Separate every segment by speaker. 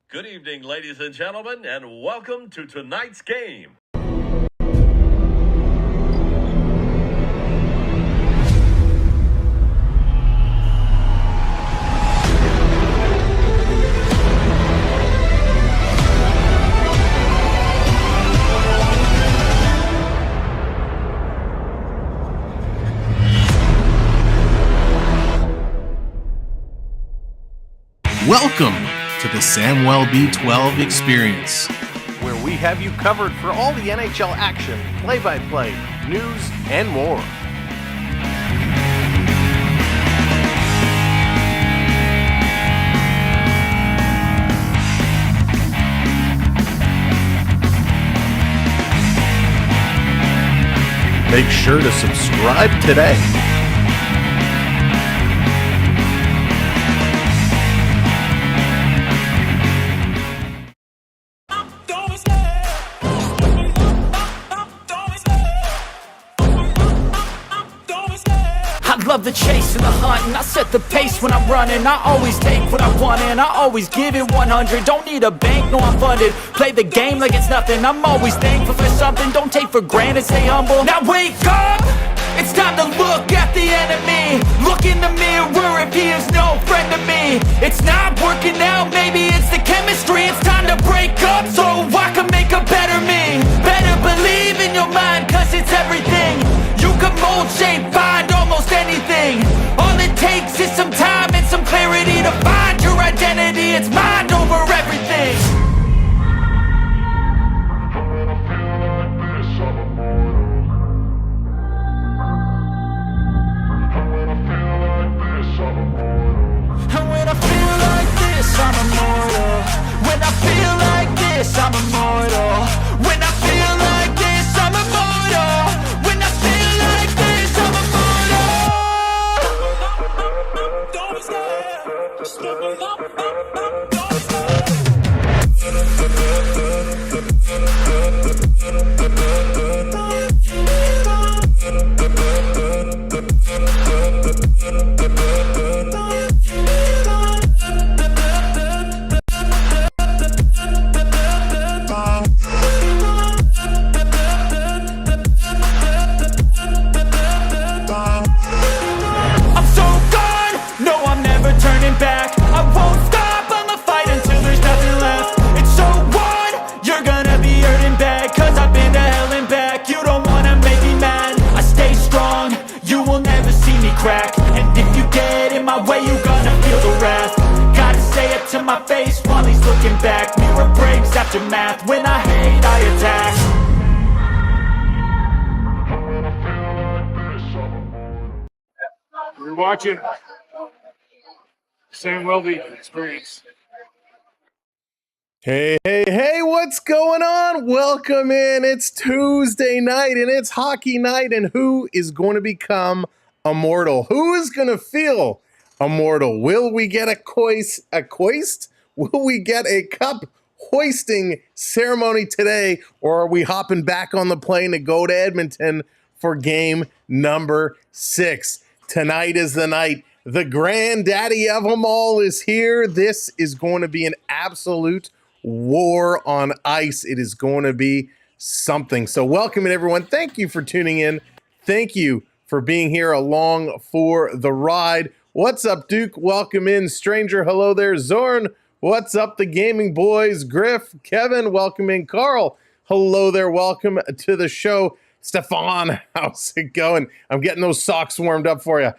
Speaker 1: Good evening, ladies and gentlemen, and welcome to tonight's game.
Speaker 2: Welcome to the Samwelb B12 experience,
Speaker 3: where we have you covered for all the NHL action, play-by-play, news, and more. Make sure to subscribe today.
Speaker 4: Love the chase and the hunt, and I set the pace when I'm running. I always take what I want and I always give it 100. Don't need a bank, no, I'm funded. Play the game like it's nothing. I'm always thankful for something. Don't take for granted, stay humble. Now wake up, it's time to look at the enemy. Look in the mirror if he is no friend to me. It's not working out, maybe it's the chemistry. It's time to break up so I can make a better me. Better believe in your mind, cause it's everything. You can mold, shape, find almost anything. All it takes is some time and some clarity to find your identity. It's mind over everything. And when I feel like this, I'm immortal. When I feel like this, I'm immortal.
Speaker 5: watching Samwelb experience.
Speaker 6: Hey, what's going on? Welcome in. It's Tuesday night and it's hockey night. And who is going to become immortal? Who is going to feel immortal? Will we get a hoist? Will we get a cup hoisting ceremony today? Or are we hopping back on the plane to go to Edmonton for game number 6? Tonight is the night. The granddaddy of them all is here. This is going to be an absolute war on ice. It is going to be something. So welcome in, everyone. Thank you for tuning in. Thank you for being here along for the ride. What's up, Duke? Welcome in. Stranger, hello there. Zorn, what's up, the gaming boys? Griff, Kevin, welcome in. Carl, hello there. Welcome to the show. Stefan, how's it going? I'm getting those socks warmed up for you.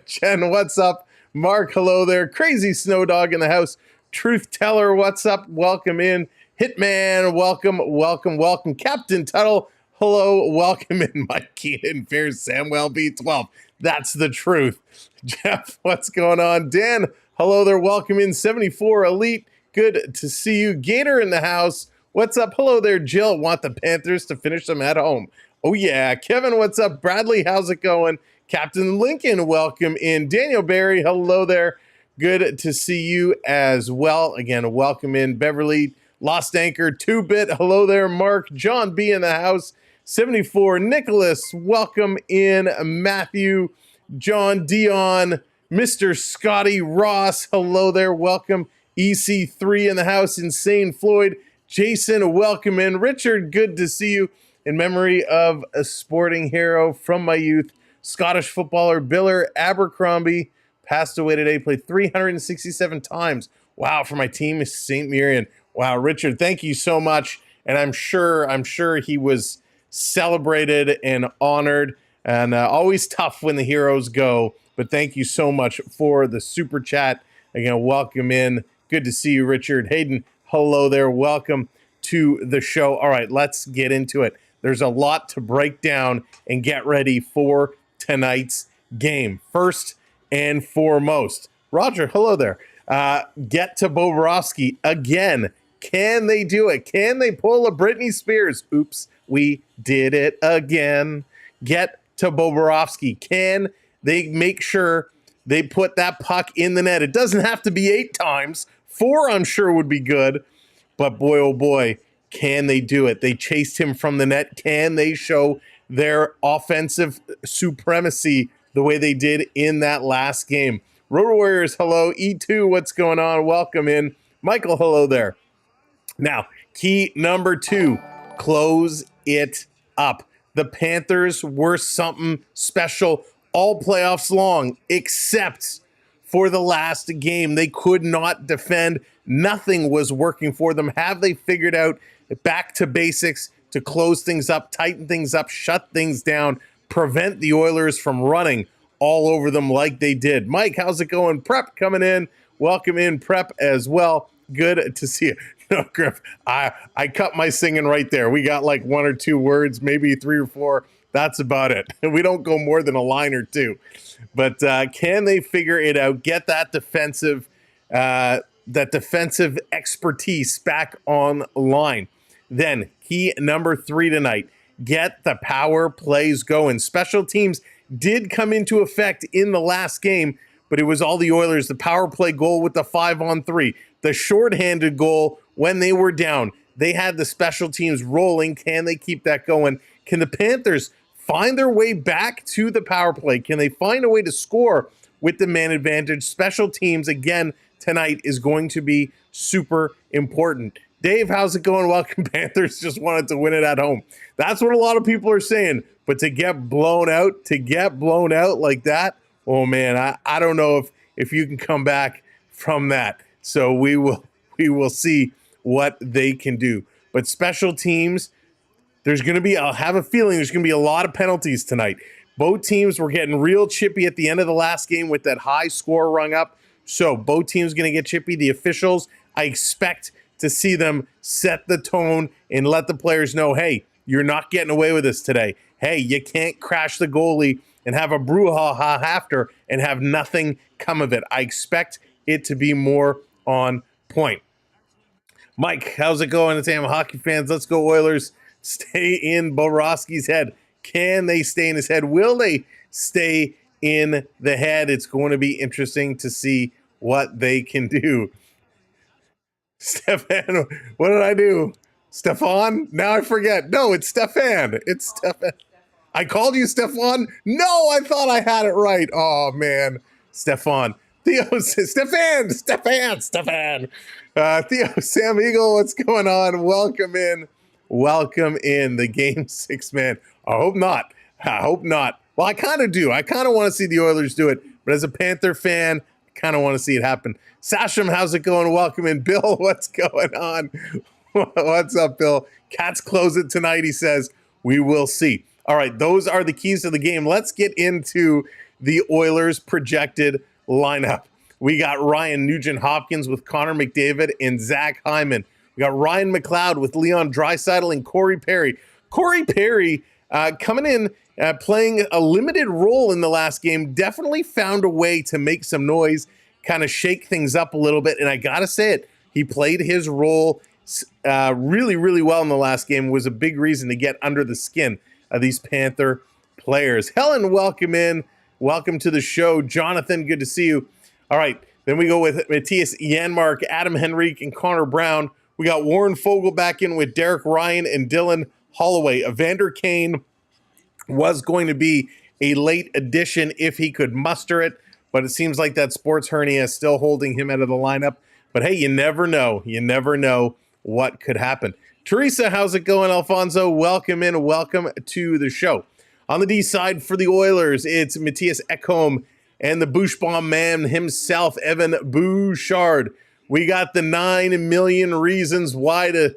Speaker 6: Jen, what's up? Mark, hello there. Crazy Snow Dog in the house. Truth Teller, what's up? Welcome in. Hitman, welcome. Captain Tuttle, hello. Welcome in. Mike Keenan, Fierce, Samwelb 12. That's the truth. Jeff, what's going on? Dan, hello there. Welcome in. 74 Elite, good to see you. Gator in the house, what's up? Hello there. Jill, want the Panthers to finish them at home. Oh yeah. Kevin, what's up? Bradley, how's it going? Captain Lincoln, welcome in. Daniel Barry, hello there. Good to see you as well. Again, welcome in. Beverly, Lost Anchor, 2-Bit, hello there. Mark, John B in the house. 74, Nicholas, welcome in. Matthew, John, Dion, Mr. Scotty, Ross, hello there. Welcome. EC3 in the house. Insane Floyd, Jason, welcome in. Richard, good to see you. In memory of a sporting hero from my youth, Scottish footballer Biller Abercrombie, passed away today, played 367 times. Wow, for my team, St. Mirren. Wow, Richard, thank you so much. And I'm sure he was celebrated and honored, and always tough when the heroes go. But thank you so much for the super chat. Again, welcome in. Good to see you, Richard. Hayden, hello there. Welcome to the show. All right, let's get into it. There's a lot to break down and get ready for tonight's game. First and foremost, Roger, hello there. Get to Bobrovsky again. Can they do it? Can they pull a Britney Spears? Oops, we did it again. Get to Bobrovsky. Can they make sure they put that puck in the net? It doesn't have to be 8 times. 4, I'm sure, would be good. But boy, oh boy, can they do it? They chased him from the net. Can they show their offensive supremacy the way they did in that last game? Roto Warriors, hello. E2, what's going on? Welcome in. Michael, hello there. Now, key number 2, close it up. The Panthers were something special all playoffs long, except for the last game. They could not defend. Nothing was working for them. Have they figured out back to basics to close things up, tighten things up, shut things down, prevent the Oilers from running all over them like they did? Mike, how's it going? Prep coming in. Welcome in, Prep, as well. Good to see you. No, Griff, I cut my singing right there. We got like 1 or 2 words, maybe 3 or 4. That's about it. We don't go more than a line or 2. But can they figure it out? Get that defensive expertise back online. Then key number 3 tonight, get the power plays going. Special teams did come into effect in the last game, but it was all the Oilers. The power play goal with the 5-on-3, the shorthanded goal when they were down. They had the special teams rolling. Can they keep that going? Can the Panthers find their way back to the power play? Can they find a way to score with the man advantage? Special teams, again, tonight is going to be super important. Dave, how's it going? Welcome. Panthers just wanted to win it at home. That's what a lot of people are saying. But to get blown out like that, oh man, I don't know if you can come back from that. So we will see what they can do. But special teams, I have a feeling there's going to be a lot of penalties tonight. Both teams were getting real chippy at the end of the last game with that high score rung up. So both teams going to get chippy. The officials, I expect to see them set the tone and let the players know, hey, you're not getting away with this today. Hey, you can't crash the goalie and have a brouhaha after and have nothing come of it. I expect it to be more on point. Mike, how's it going? It's hockey fans. Let's go Oilers. Stay in Bobrovsky's head. Can they stay in his head? Will they stay in the head? It's going to be interesting to see what they can do. Stefan, what did I do? Stefan? Now I forget. No, it's Stefan. It's Stefan. I called you Stefan? No, I thought I had it right. Oh, man. Stefan. Theo, Stefan. Theo, Sam Eagle, what's going on? Welcome in. The Game 6, man. I hope not. Well, I kind of do. I kind of want to see the Oilers do it. But as a Panther fan, I kind of want to see it happen. Sasham, how's it going? Welcome in. Bill, what's going on? What's up, Bill? Cats close it tonight, he says. We will see. All right, those are the keys to the game. Let's get into the Oilers' projected lineup. We got Ryan Nugent-Hopkins with Connor McDavid and Zach Hyman. We got Ryan McLeod with Leon Draisaitl and Corey Perry. Corey Perry coming in, playing a limited role in the last game, definitely found a way to make some noise, kind of shake things up a little bit. And I got to say it, he played his role really, really well in the last game. Was a big reason to get under the skin of these Panther players. Helen, welcome in. Welcome to the show. Jonathan, good to see you. All right, then we go with Matthias Janmark, Adam Henrique, and Connor Brown. We got Warren Fogle back in with Derek Ryan and Dylan Holloway. Evander Kane was going to be a late addition if he could muster it, but it seems like that sports hernia is still holding him out of the lineup. But hey, you never know. You never know what could happen. Teresa, how's it going? Alfonso, welcome in. Welcome to the show. On the D side for the Oilers, it's Matthias Ecamm and the Bush Bomb man himself, Evan Bouchard. We got the 9 million reasons why to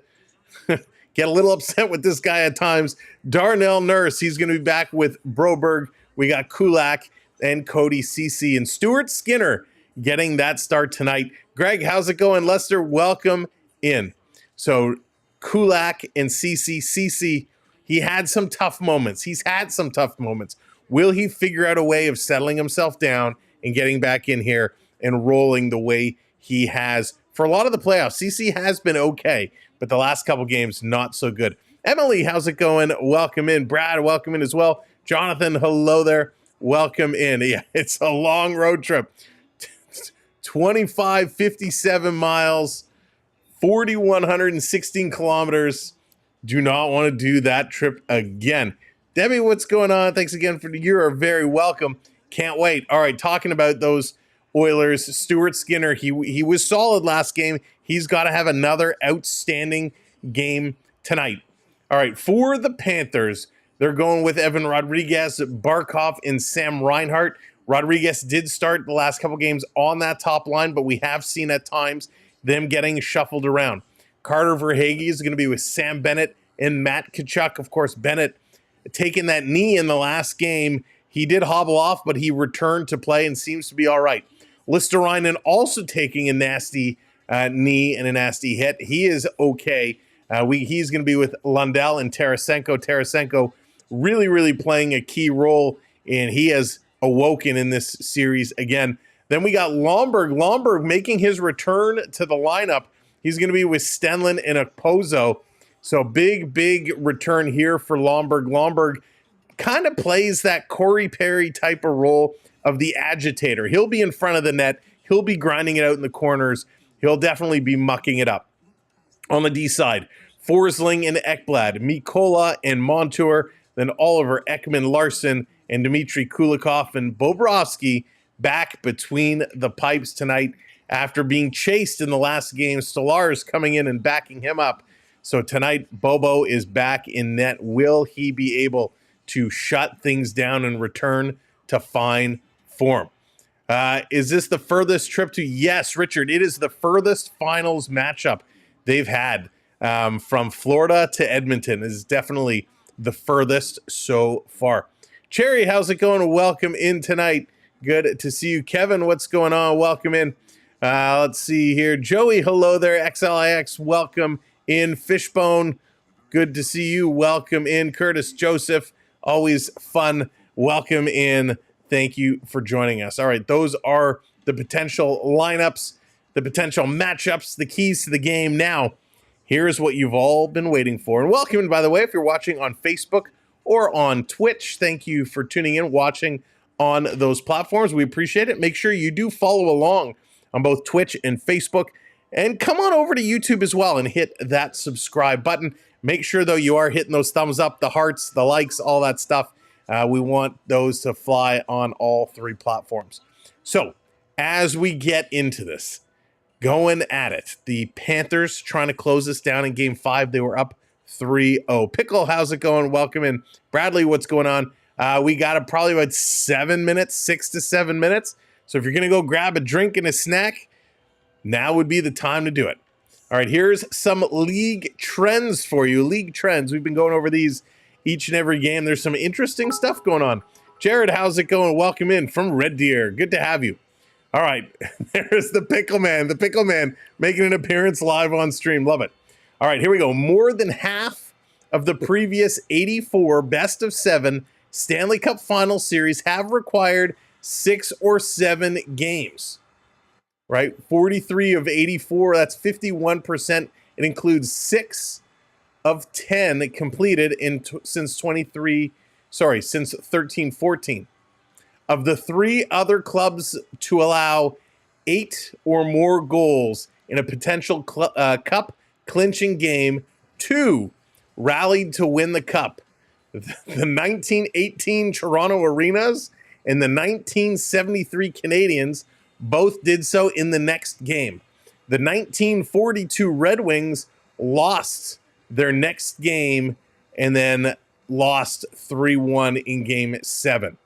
Speaker 6: get a little upset with this guy at times. Darnell Nurse, he's going to be back with Broberg. We got Kulak and Cody Ceci and Stuart Skinner getting that start tonight. Greg, how's it going? Lester, welcome in. So Kulak and Ceci, he had some tough moments. He's had some tough moments. Will he figure out a way of settling himself down and getting back in here and rolling the way he has for a lot of the playoffs? Ceci has been okay, but the last couple games, not so good. Emily, how's it going? Welcome in. Brad, welcome in as well. Jonathan, hello there. Welcome in. Yeah, it's a long road trip. 57 miles, 4,116 kilometers. Do not want to do that trip again. Debbie, what's going on? Thanks again you're very welcome. Can't wait. All right, talking about those Oilers, Stuart Skinner, he was solid last game. He's got to have another outstanding game tonight. All right, for the Panthers, they're going with Evan Rodriguez, Barkov, and Sam Reinhart. Rodriguez did start the last couple games on that top line, but we have seen at times them getting shuffled around. Carter Verhaeghe is going to be with Sam Bennett and Matt Tkachuk. Of course, Bennett taking that knee in the last game. He did hobble off, but he returned to play and seems to be all right. Listerinen also taking a nasty knee and a nasty hit. He is okay. He's going to be with Lundell and Tarasenko. Tarasenko really, really playing a key role, and he has awoken in this series again. Then we got Lomberg. Lomberg making his return to the lineup. He's going to be with Stenlund and Okposo. So big return here for Lomberg. Lomberg kind of plays that Corey Perry type of role of the agitator. He'll be in front of the net. He'll be grinding it out in the corners. He'll definitely be mucking it up. On the D side, Forsling and Ekblad, Mikola and Montour, then Oliver, Ekman, Larson, and Dmitry Kulikov and Bobrovsky back between the pipes tonight after being chased in the last game. Stolarz coming in and backing him up. So tonight, Bobo is back in net. Will he be able to shut things down and return to fine form? Is this the furthest trip to? Yes, Richard, it is the furthest finals matchup they've had from Florida to Edmonton. Is definitely the furthest so far. Cherry, how's it going? Welcome in tonight. Good to see you. Kevin, what's going on? Welcome in. Let's see here. Joey, hello there. XLIX, welcome in. Fishbone, good to see you. Welcome in. Curtis Joseph, always fun welcome in. Thank you for joining us. All right, those are the potential lineups, the potential matchups, the keys to the game. Now, here's what you've all been waiting for. And welcome in, by the way, if you're watching on Facebook or on Twitch. Thank you for tuning in, watching on those platforms. We appreciate it. Make sure you do follow along on both Twitch and Facebook. And come on over to YouTube as well and hit that subscribe button. Make sure, though, you are hitting those thumbs up, the hearts, the likes, all that stuff. We want those to fly on all three platforms. So, as we get into this, going at it, the Panthers trying to close this down in Game 5. They were up 3-0. Pickle, how's it going? Welcome in. Bradley, what's going on? We got probably about 7 minutes, 6 to 7 minutes. So if you're going to go grab a drink and a snack, now would be the time to do it. All right, here's some league trends for you. League trends. We've been going over these each and every game. There's some interesting stuff going on. Jared, how's it going? Welcome in from Red Deer. Good to have you. All right, there's the Pickle Man. The Pickle Man making an appearance live on stream. Love it. All right, here we go. More than half of the previous 84 best of 7 Stanley Cup Finals series have required 6 or 7 games. Right? 43 of 84, that's 51%. It includes 6 of 10 completed since 13-14. Of the 3 other clubs to allow 8 or more goals in a potential cup clinching game, 2 rallied to win the cup. The 1918 Toronto Arenas and the 1973 Canadiens both did so in the next game. The 1942 Red Wings lost their next game and then lost 3-1 in Game 7.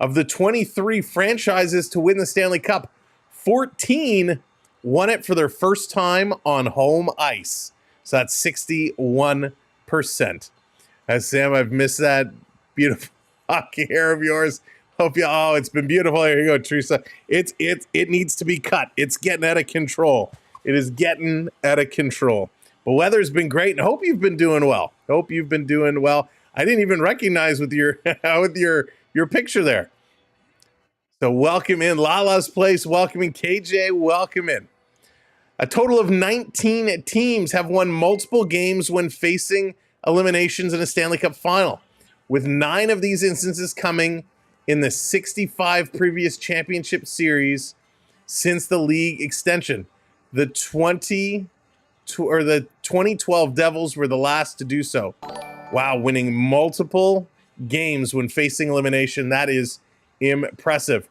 Speaker 6: Of the 23 franchises to win the Stanley Cup, 14 won it for their first time on home ice. So that's 61%. Sam, I've missed that beautiful hockey hair of yours. Hope you. Oh, it's been beautiful. Here you go, Teresa. It needs to be cut. It's getting out of control. It is getting out of control. But weather's been great, and I hope you've been doing well. I didn't even recognize with your your picture there. So welcome in Lala's Place. Welcome in KJ. Welcome in. A total of 19 teams have won multiple games when facing eliminations in a Stanley Cup final, with 9 of these instances coming in the 65 previous championship series since the league extension. The 2012 Devils were the last to do so. Wow, winning multiple games when facing elimination. That is impressive.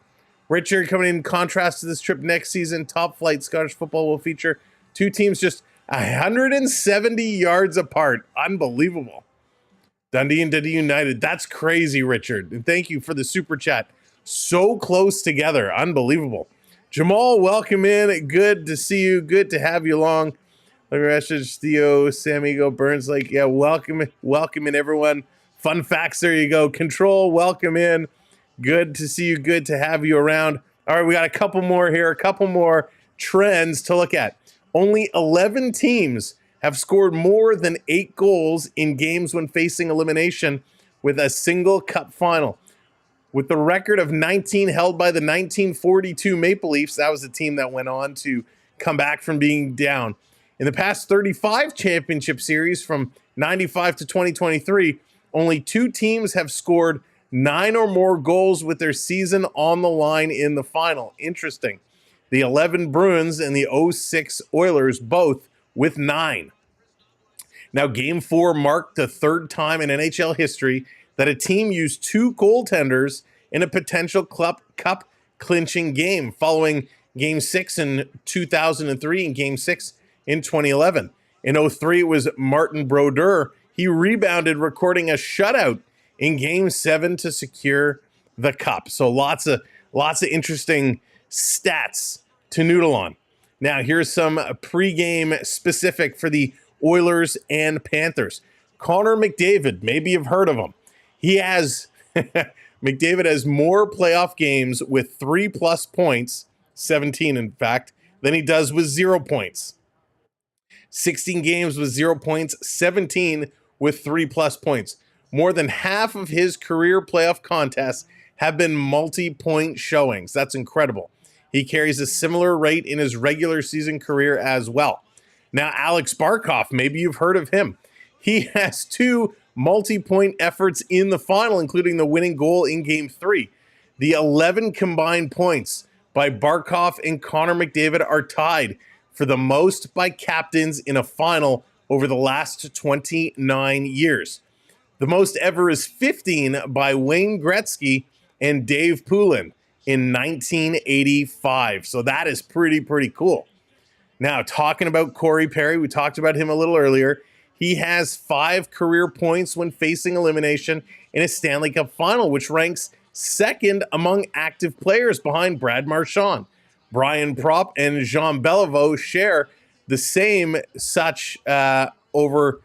Speaker 6: Richard, coming in contrast to this trip next season, top flight Scottish football will feature 2 teams just 170 yards apart. Unbelievable. Dundee and Dundee United. That's crazy, Richard. And thank you for the super chat. So close together. Unbelievable. Jamal, welcome in. Good to see you. Good to have you along. Let me message Theo, Samigo, Burns. Like, yeah, welcome in, everyone. Fun facts. There you go. Control, welcome in. Good to see you. Good to have you around. All right, we got a couple more here. A couple more trends to look at. Only 11 teams have scored more than 8 goals in games when facing elimination with a single cup final. With the record of 19 held by the 1942 Maple Leafs, that was the team that went on to come back from being down. In the past 35 championship series from 95 to 2023, only 2 teams have scored 9 or more goals with their season on the line in the final. Interesting. The 11 Bruins and the 06 Oilers both with 9. Now, Game 4 marked the 3rd time in NHL history that a team used 2 goaltenders in a potential cup clinching game, following Game 6 in 2003 and Game 6 in 2011. In 03, it was Martin Brodeur. He rebounded, recording a shutout in Game 7 to secure the cup. So lots of interesting stats to noodle on. Now, here's some pregame specific for the Oilers and Panthers. Connor McDavid, maybe you've heard of him. He has McDavid has more playoff games with 3+ points, 17 in fact, than he does with 0 points. 16 games with 0 points, 17 with 3+ points. More than half of his career playoff contests have been multi-point showings. That's incredible. He carries a similar rate in his regular season career as well. Now, Alex Barkov, maybe you've heard of him. He has 2 multi-point efforts in the final, including the winning goal in Game 3. The 11 combined points by Barkov and Connor McDavid are tied for the most by captains in a final over the last 29 years. The most ever is 15 by Wayne Gretzky and Dave Poulin in 1985. So that is pretty cool. Now, talking about Corey Perry, we talked about him a little earlier. He has 5 career points when facing elimination in a Stanley Cup final, which ranks second among active players behind Brad Marchand. Brian Propp and Jean Beliveau share the same such overall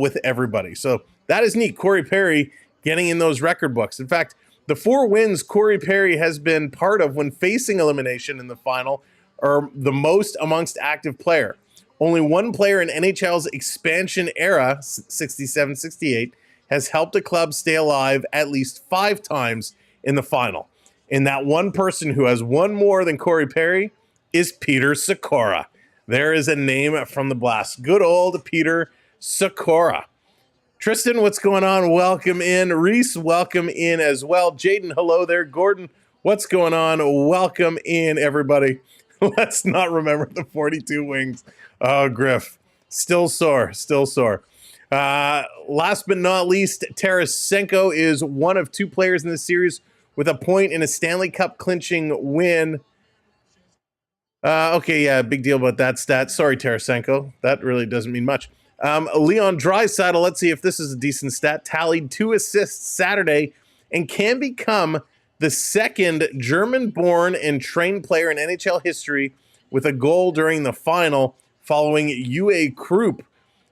Speaker 6: with everybody. So that is neat. Corey Perry getting in those record books. In fact, the 4 wins Corey Perry has been part of when facing elimination in the final are the most amongst active player. Only one player in NHL's expansion era, 67-68, has helped a club stay alive at least 5 times in the final. And that one person who has won more than Corey Perry is Peter Sikora. There is a name from the blast. Good old Peter Sikora. Tristan, what's going on? Welcome in. Reese, welcome in as well. Jaden, hello there. Gordon, what's going on? Welcome in, everybody. Let's not remember the 42 wings. Oh, Griff. Still sore. Last but not least, Tarasenko is one of 2 players in the series with a point in a Stanley Cup clinching win. Okay, yeah, big deal about that stat. Sorry, Tarasenko. That really doesn't mean much. Leon Draisaitl, let's see if this is a decent stat, tallied 2 assists Saturday and can become the second German-born and trained player in NHL history with a goal during the final, following Uwe Krupp,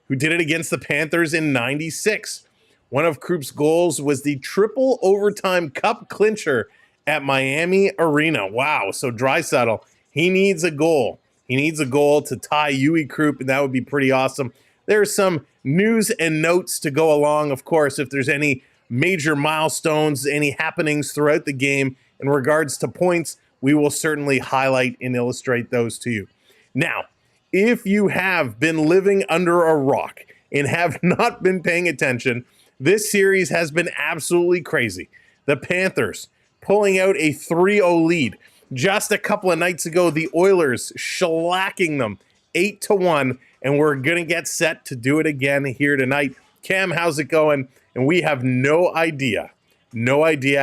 Speaker 6: who did it against the Panthers in '96. One of Krupp's goals was the triple overtime cup clincher at Miami Arena. Wow, so Draisaitl, he needs a goal. He needs a goal to tie Uwe Krupp, and that would be pretty awesome. There's some news and notes to go along, of course, if there's any major milestones, any happenings throughout the game in regards to points, we will certainly highlight and illustrate those to you. Now, if you have been living under a rock and have not been paying attention, this series has been absolutely crazy. The Panthers pulling out a 3-0 lead. Just a couple of nights ago, the Oilers shellacking them 8-1, and we're going to get set to do it again here tonight. Cam, how's it going? And we have no idea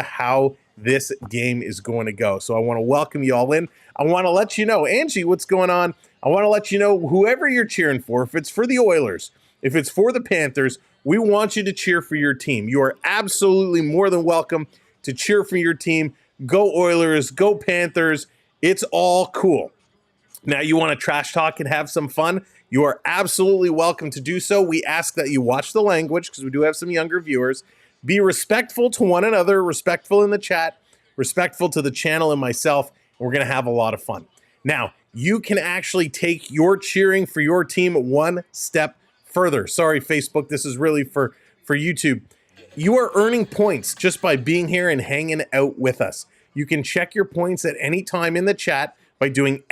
Speaker 6: how this game is going to go. So I want to welcome you all in. I want to let you know, Angie, what's going on? I want to let you know, whoever you're cheering for, if it's for the Oilers, if it's for the Panthers, we want you to cheer for your team. You are absolutely more than welcome to cheer for your team. Go Oilers, go Panthers. It's all cool. Now you want to trash talk and have some fun? You are absolutely welcome to do so. We ask that you watch the language because we do have some younger viewers. Be respectful to one another, respectful in the chat, respectful to the channel and myself. And we're going to have a lot of fun. Now, you can actually take your cheering for your team one step further. Sorry, Facebook. This is really for YouTube. You are earning points just by being here and hanging out with us. You can check your points at any time in the chat by doing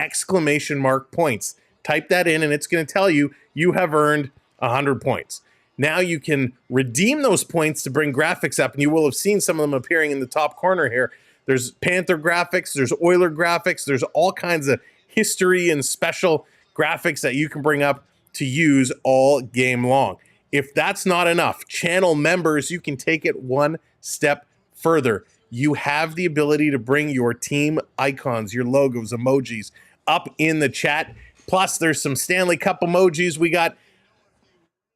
Speaker 6: !points. Type that in and it's going to tell you you have earned 100 points. Now you can redeem those points to bring graphics up, and you will have seen some of them appearing in the top corner here. There's Panther graphics, there's Oiler graphics, there's all kinds of history and special graphics that you can bring up to use all game long. If that's not enough, channel members, you can take it one step further. You have the ability to bring your team icons, your logos, emojis up in the chat. Plus, there's some Stanley Cup emojis. We got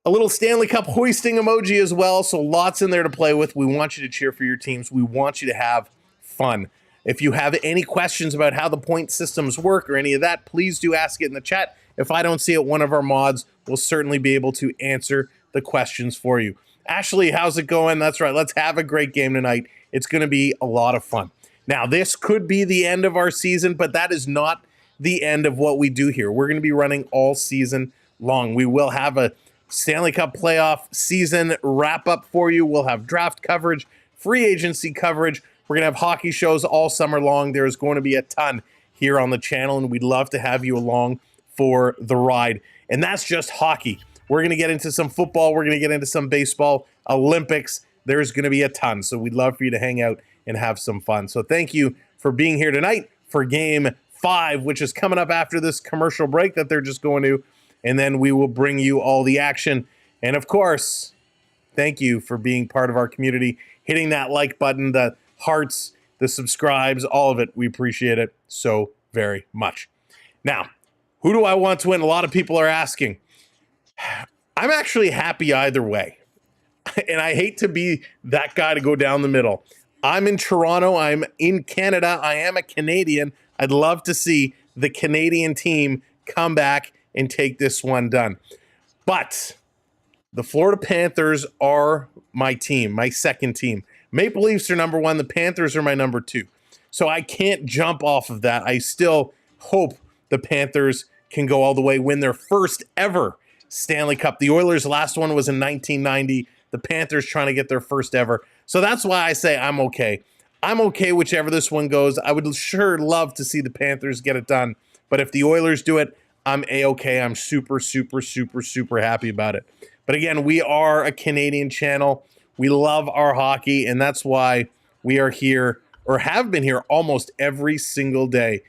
Speaker 6: a little Stanley Cup hoisting emoji as well, so lots in there to play with. We want you to cheer for your teams. We want you to have fun. If you have any questions about how the point systems work or any of that, please do ask it in the chat. If I don't see it, one of our mods will certainly be able to answer the questions for you. Ashley, how's it going? That's right. Let's have a great game tonight. It's going to be a lot of fun. Now, this could be the end of our season, but that is not the end of what we do here. We're going to be running all season long. We will have a Stanley Cup playoff season wrap up for you. We'll have draft coverage, free agency coverage. We're going to have hockey shows all summer long. There's going to be a ton here on the channel, and we'd love to have you along for the ride. And that's just hockey. We're going to get into some football. We're going to get into some baseball, Olympics. There's going to be a ton. So we'd love for you to hang out and have some fun. So thank you for being here tonight for Game 5, which is coming up after this commercial break that they're just going to. And then we will bring you all the action. And of course, thank you for being part of our community, hitting that like button, the hearts, the subscribes, all of it. We appreciate it so very much. Now, who do I want to win? A lot of people are asking. I'm actually happy either way. And I hate to be that guy to go down the middle. I'm in Toronto. I'm in Canada. I am a Canadian. I'd love to see the Canadian team come back and take this one done. But the Florida Panthers are my team, my second team. Maple Leafs are number 1. The Panthers are my number 2. So I can't jump off of that. I still hope the Panthers can go all the way, win their first ever Stanley Cup. The Oilers' last one was in 1990. The Panthers trying to get their first ever. So that's why I say I'm okay. I'm okay whichever this one goes. I would sure love to see the Panthers get it done. But if the Oilers do it, I'm A-okay. I'm super, super, super, super happy about it. But again, we are a Canadian channel. We love our hockey, and that's why we are here, or have been here almost every single day,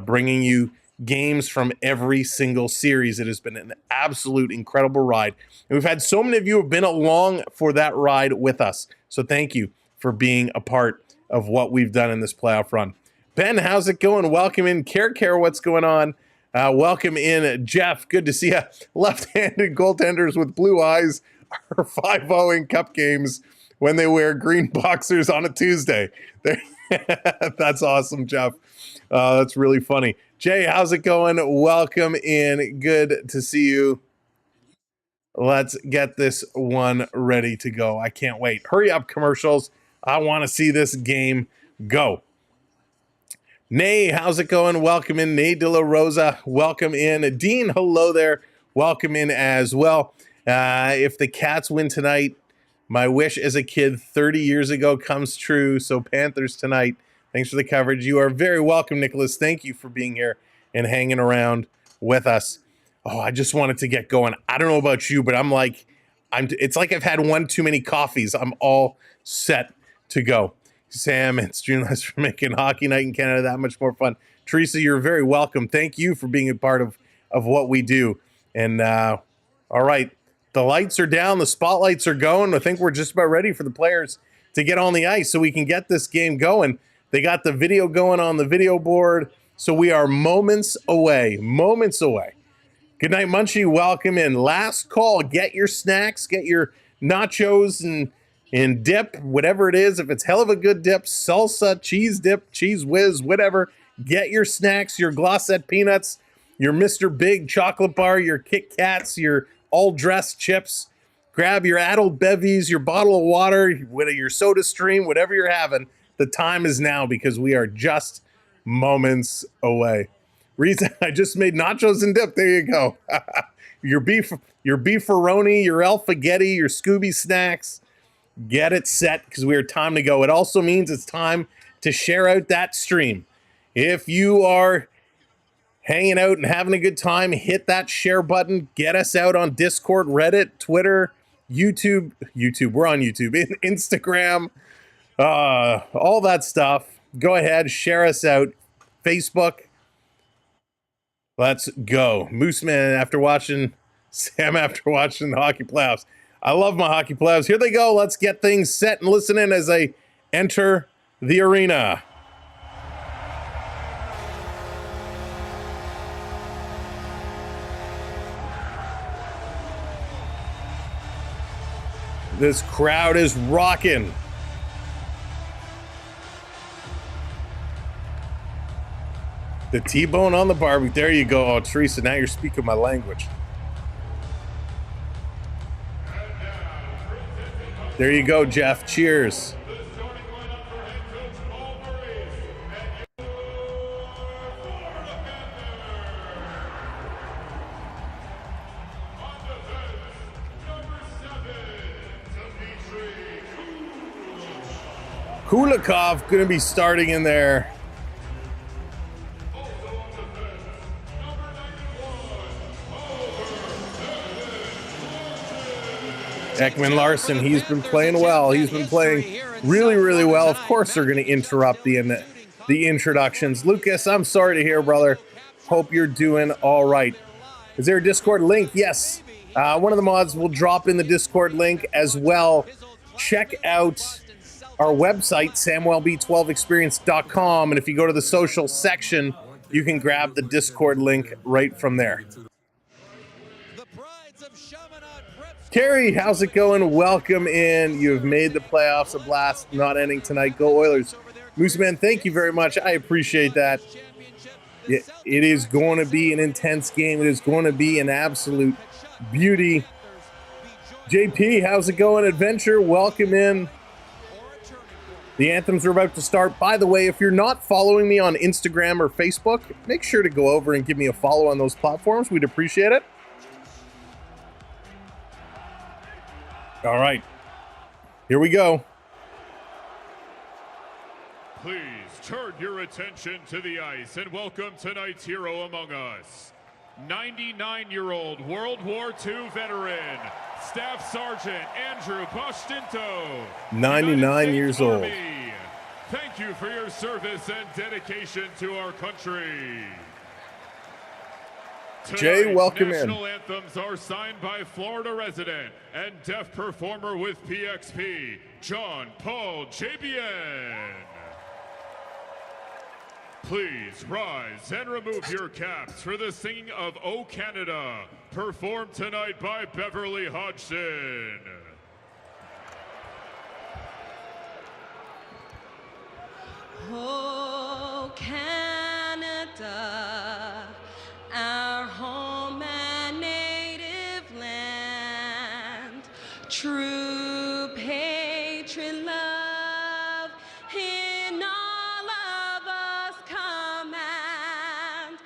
Speaker 6: bringing you games from every single series. It has been an absolute incredible ride. And we've had so many of you who have been along for that ride with us. So thank you for being a part of what we've done in this playoff run. Ben, how's it going? Welcome in. Care, what's going on? Welcome in, Jeff. Good to see you. Left-handed goaltenders with blue eyes are 5-0 in cup games when they wear green boxers on a Tuesday. That's awesome, Jeff. That's really funny. Jay, how's it going? Welcome in. Good to see you. Let's get this one ready to go. I can't wait. Hurry up, commercials. I want to see this game go. Nay, how's it going? Welcome in. Nay De La Rosa, welcome in. Dean, hello there. Welcome in as well. If the Cats win tonight, my wish as a kid 30 years ago comes true. So Panthers tonight. Thanks for the coverage. You are very welcome, Nicholas. Thank you for being here and hanging around with us. Oh, I just wanted to get going. I don't know about you, but it's like I've had one too many coffees. I'm all set to go. Sam and Streamlabs for making Hockey Night in Canada that much more fun. Teresa, you're very welcome. Thank you for being a part of what we do. And all right, the lights are down. The spotlights are going. I think we're just about ready for the players to get on the ice so we can get this game going. They got the video going on the video board. So we are moments away. Moments away. Good night, Munchie. Welcome in. Last call. Get your snacks. Get your nachos and dip, whatever it is. If it's hell of a good dip, salsa, cheese dip, cheese whiz, whatever. Get your snacks, your Glossette peanuts, your Mr. Big chocolate bar, your Kit Kats, your all-dressed chips. Grab your adult bevies, your bottle of water, your soda stream, whatever you're having. The time is now because we are just moments away. Reason I just made nachos and dip. There you go. your beefaroni, your alphagetti, your Scooby snacks. Get it set because we are time to go. It also means it's time to share out that stream. If you are hanging out and having a good time, hit that share button. Get us out on Discord, Reddit, Twitter, YouTube. We're on YouTube, Instagram, all that stuff. Go ahead, share us out. Facebook. Let's go. Mooseman after watching, Sam after watching the hockey playoffs. I love my hockey playoffs. Here they go. Let's get things set and listen in as they enter the arena. This crowd is rocking. The T-bone on the barbecue. There you go. Oh, Teresa, now you're speaking my language. There you go, Jeff. Cheers. Kulikov going to be starting in there. Ekman Larson, he's been playing well. He's been playing really, really well. Of course, they're going to interrupt the introductions. Lucas, I'm sorry to hear, brother. Hope you're doing all right. Is there a Discord link? Yes. One of the mods will drop in the Discord link as well. Check out our website, samwelb12experience.com. And if you go to the social section, you can grab the Discord link right from there. Carrie, how's it going? Welcome in. You've made the playoffs a blast, not ending tonight. Go Oilers. Mooseman, thank you very much. I appreciate that. It is going to be an intense game. It is going to be an absolute beauty. JP, how's it going? Adventure, welcome in. The anthems are about to start. By the way, if you're not following me on Instagram or Facebook, make sure to go over and give me a follow on those platforms. We'd appreciate it. All right, here we go.
Speaker 7: Please turn your attention to the ice and welcome tonight's hero among us. 99-year-old World War II veteran, Staff Sergeant Andrew Postinto.
Speaker 6: 99 years old.
Speaker 7: Thank you for your service and dedication to our country.
Speaker 6: Jay, welcome in.
Speaker 7: National anthems are signed by Florida resident and deaf performer with PXP, John Paul JBN. Please rise and remove your caps for the singing of O Canada, performed tonight by Beverly Hodgson.
Speaker 8: Oh, Canada, our home and native land, true patriot love in all of us command.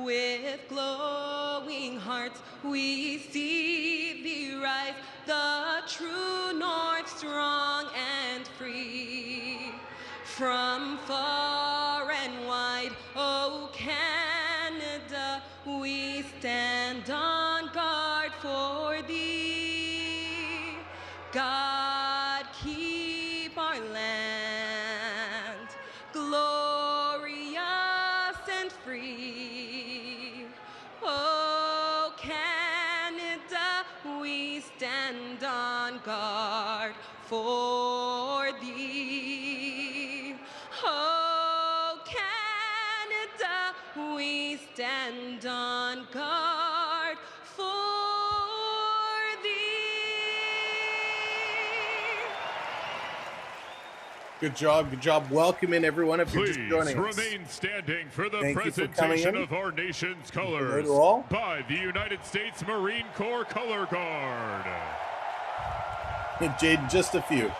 Speaker 8: With glowing hearts we see thee rise, the true north, strong and free. From far and wide, oh Canada, we stand on guard for thee. God keep our land glorious and free. Oh Canada, we stand on guard for thee. Oh Canada, we stand on guard for thee.
Speaker 6: Good job, good job. Welcome in, everyone, if you're
Speaker 7: Please
Speaker 6: just joining us.
Speaker 7: remain standing for the
Speaker 6: Thank you for coming
Speaker 7: presentation
Speaker 6: in.
Speaker 7: of our nation's
Speaker 6: Hello
Speaker 7: colors
Speaker 6: to all.
Speaker 7: by the United States Marine Corps Color Guard.
Speaker 6: Jade, just a few.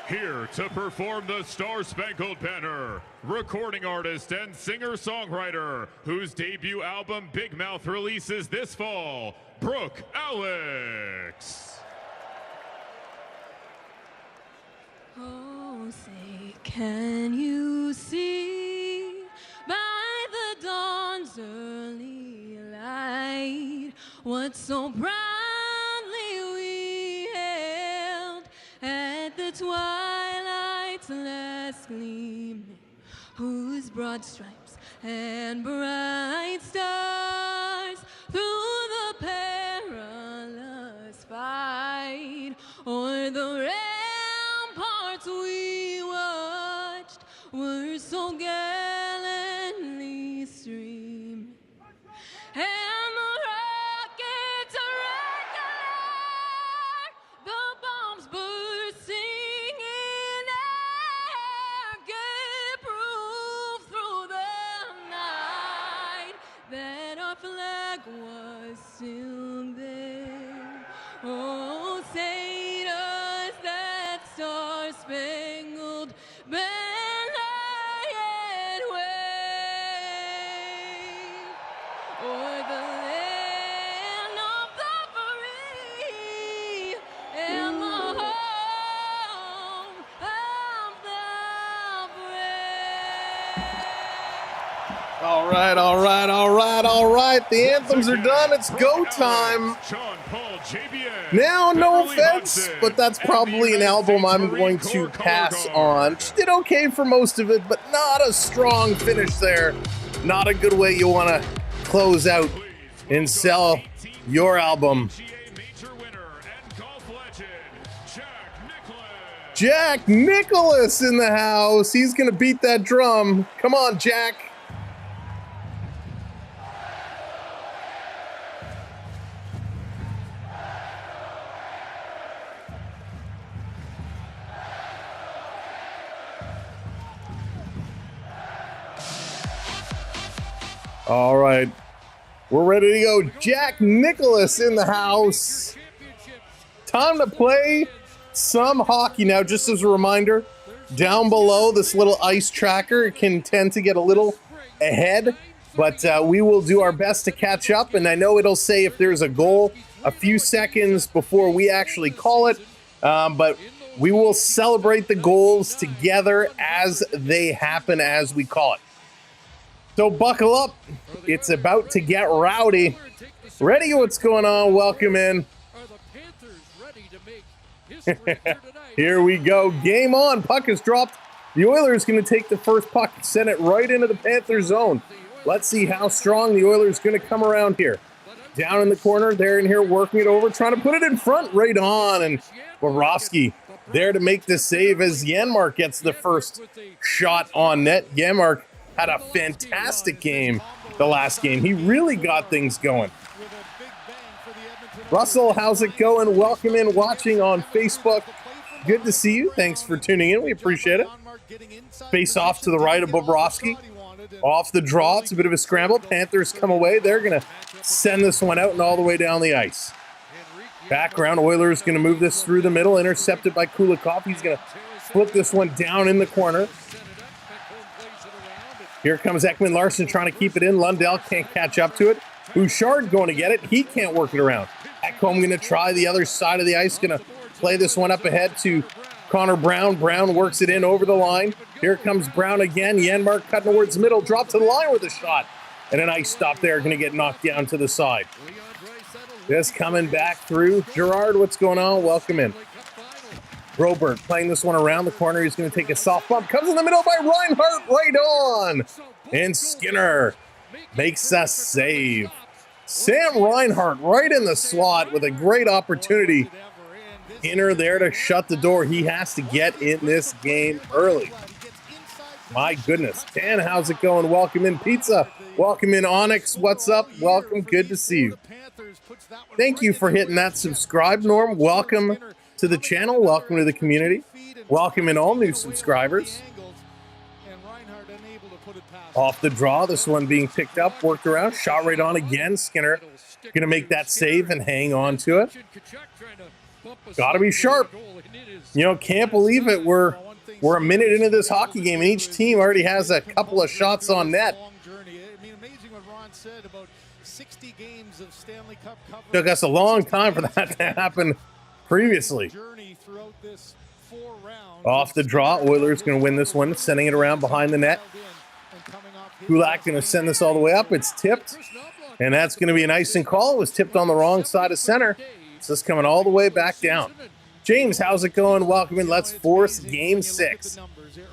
Speaker 7: Here to perform the Star-Spangled Banner, recording artist and singer-songwriter, whose debut album Big Mouth releases this fall, Brooke Alex.
Speaker 8: Oh, say, can you see by the dawn's early light what so proudly we hailed at the twilight's last gleaming, whose broad stripes and bright stars through the perilous fight o'er the ramparts we watched were so gallantly streaming, and the rockets regular, the bombs bursting in air, gave proof through the night that our flag was still there. Oh, say does that star-spangled
Speaker 6: All right, all right, all right, all right. The anthems are done. It's go time. Now, no offense, but that's probably an album I'm going to pass on. She did okay for most of it, but not a strong finish there. Not a good way you want to close out and sell your album. Jack Nicholas in the house. He's going to beat that drum. Come on, Jack. All right, we're ready to go. Jack Nicholas in the house. Time to play some hockey now. Just as a reminder, down below this little ice tracker can tend to get a little ahead, but we will do our best to catch up. And I know it'll say if there's a goal a few seconds before we actually call it, but we will celebrate the goals together as they happen as we call it. So buckle up. It's about to get rowdy. Ready? What's going on? Welcome in. Here we go. Game on. Puck is dropped. The Oilers going to take the first puck, send it right into the Panthers zone. Let's see how strong the Oilers going to come around here. Down in the corner, they're in here working it over, trying to put it in front, right on. And Bobrovsky there to make the save as Janmark gets the first shot on net. Janmark had a fantastic game the last game. He really got things going. Russell, how's it going? Welcome in, watching on Facebook. Good to see you. Thanks for tuning in. We appreciate it. Face off to the right of Bobrovsky. Off the draw. It's a bit of a scramble. Panthers come away. They're going to send this one out and all the way down the ice. Background, Oilers going to move this through the middle. Intercepted by Kulikov. He's going to flip this one down in the corner. Here comes Ekman Larson trying to keep it in. Lundell can't catch up to it. Bouchard going to get it. He can't work it around. Ecamm going to try the other side of the ice. Going to play this one up ahead to Connor Brown. Brown works it in over the line. Here comes Brown again. Janmark cutting towards the middle. Drop to the line with a shot. And a nice stop there. Going to get knocked down to the side. Just coming back through. Gerard, what's going on? Welcome in. Robert playing this one around the corner. He's going to take a soft bump. Comes in the middle by Reinhart. Right on. And Skinner makes a save. Sam Reinhart right in the slot with a great opportunity. Inner there to shut the door. He has to get in this game early. My goodness. Dan, how's it going? Welcome in, Pizza. Welcome in, Onyx. What's up? Welcome. Good to see you. Thank you for hitting that subscribe, Norm. Welcome to the channel. Welcome to the community. Welcome in all new subscribers. Off the draw, this one being picked up, worked around, shot right on again. Skinner going to make that save and hang on to it. Got to be sharp. You know, can't believe it. We're a minute into this hockey game, and each team already has a couple of shots on net. Took us a long time for that to happen previously. Off the draw, Oilers going to win this one, sending it around behind the net. Kulak going to send this all the way up. It's tipped, and that's going to be an icing call. It was tipped on the wrong side of center. It's just coming all the way back down. James, how's it going? Welcome in. Let's force Game 6.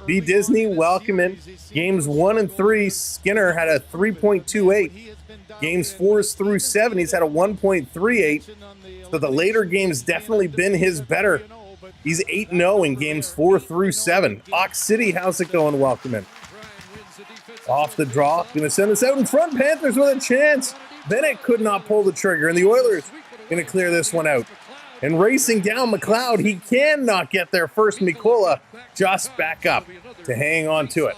Speaker 6: B. Disney, welcome in. Games 1 and 3, Skinner had a 3.28. Games 4 through 7, he's had a 1.38. So the later games definitely been his better. He's 8-0 in games 4 through 7. Ox City, how's it going? Welcome in. Off the draw, going to send this out in front. Panthers with a chance. Bennett could not pull the trigger, and the Oilers going to clear this one out. And racing down McLeod, he cannot get there first. Mikola just back up to hang on to it.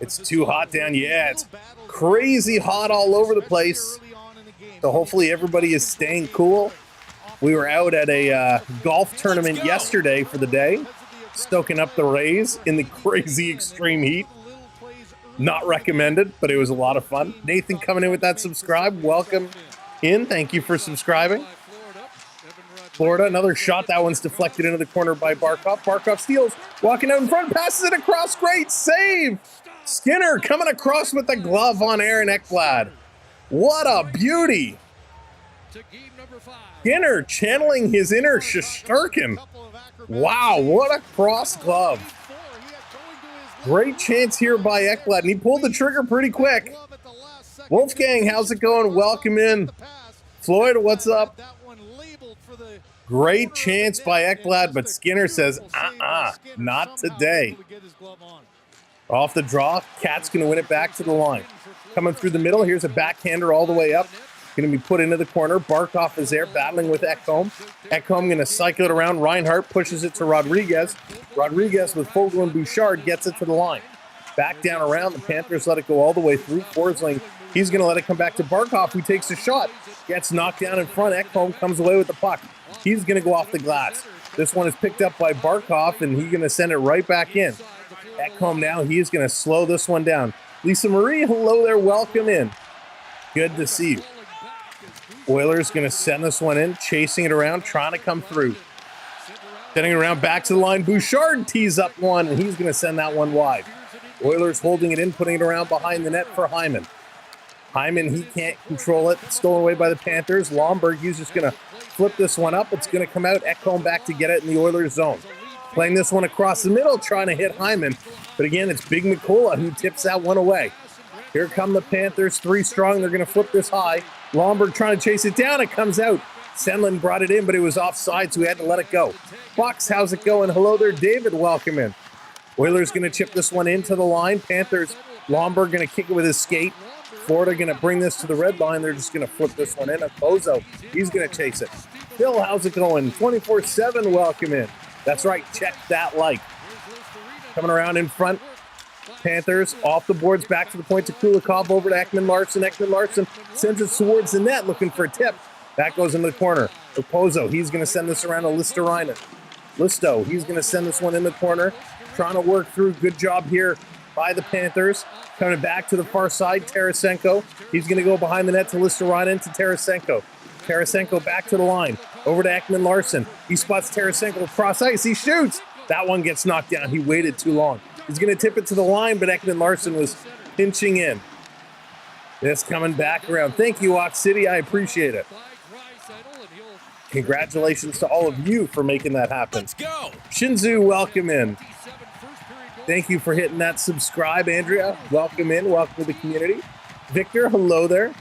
Speaker 6: It's too hot down. Yeah, it's crazy hot all over the place. So hopefully everybody is staying cool. We were out at a golf tournament yesterday for the day, stoking up the Rays in the crazy extreme heat. Not recommended, but it was a lot of fun. Nathan coming in with that subscribe. Welcome in. Thank you for subscribing. Florida, another shot. That one's deflected into the corner by Barkov. Barkov steals, walking out in front, passes it across. Great save. Skinner coming across with the glove on Aaron Ekblad. What a beauty. Skinner channeling his inner Shesterkin. Wow, what a cross glove. Great chance here by Ekblad, and he pulled the trigger pretty quick. Wolfgang, how's it going? Welcome in. Floyd, what's up? Great chance by Ekblad, but Skinner says, not today. Off the draw, Cat's going to win it back to the line. Coming through the middle, here's a backhander all the way up. Going to be put into the corner. Barkov is there, battling with Ecamm. Ecamm going to cycle it around. Reinhart pushes it to Rodriguez. Rodriguez with Fogle and Bouchard gets it to the line. Back down around, the Panthers let it go all the way through. Forsling, he's going to let it come back to Barkov, who takes a shot. Gets knocked down in front. Ecamm comes away with the puck. He's going to go off the glass. This one is picked up by Barkov, and he's going to send it right back in. Ecamm now, he's going to slow this one down. Lisa Marie, hello there, welcome in. Good to see you. Oilers going to send this one in, chasing it around, trying to come through. Sending it around back to the line. Bouchard tees up one, and he's going to send that one wide. Oilers holding it in, putting it around behind the net for Hyman. Hyman, he can't control it. Stolen away by the Panthers. Lomberg, he's just going to flip this one up. It's going to come out. Ecamm back to get it in the Oilers zone. Playing this one across the middle, trying to hit Hyman. But again, it's Big Mikola who tips that one away. Here come the Panthers, 3 strong. They're going to flip this high. Lomberg trying to chase it down. It comes out. Senlin brought it in, but it was offside, so we had to let it go. Bucks, how's it going? Hello there, David. Welcome in. Oilers going to chip this one into the line. Panthers, Lomberg going to kick it with his skate. Florida going to bring this to the red line. They're just going to flip this one in. Bozo, he's going to chase it. Phil, how's it going? 24/7, welcome in. That's right, check that like. Coming around in front. Panthers off the boards, back to the point to Kulikov, over to Ekman Larson. Ekman Larson sends it towards the net, looking for a tip. That goes into the corner. Opozo, he's going to send this around to Listerainen. Listo, he's going to send this one in the corner. Trying to work through. Good job here by the Panthers. Coming back to the far side, Tarasenko. He's going to go behind the net to Listerainen to Tarasenko. Tarasenko back to the line. Over to Ekman Larson. He spots Tarasenko across ice. He shoots. That one gets knocked down. He waited too long. He's going to tip it to the line, but Ekman Larson was pinching in. This coming back around. Thank you, Ox City. I appreciate it. Congratulations to all of you for making that happen.
Speaker 2: Let's go.
Speaker 6: Shinzu, welcome in. Thank you for hitting that subscribe, Andrea. Welcome in. Welcome to the community. Victor, hello there.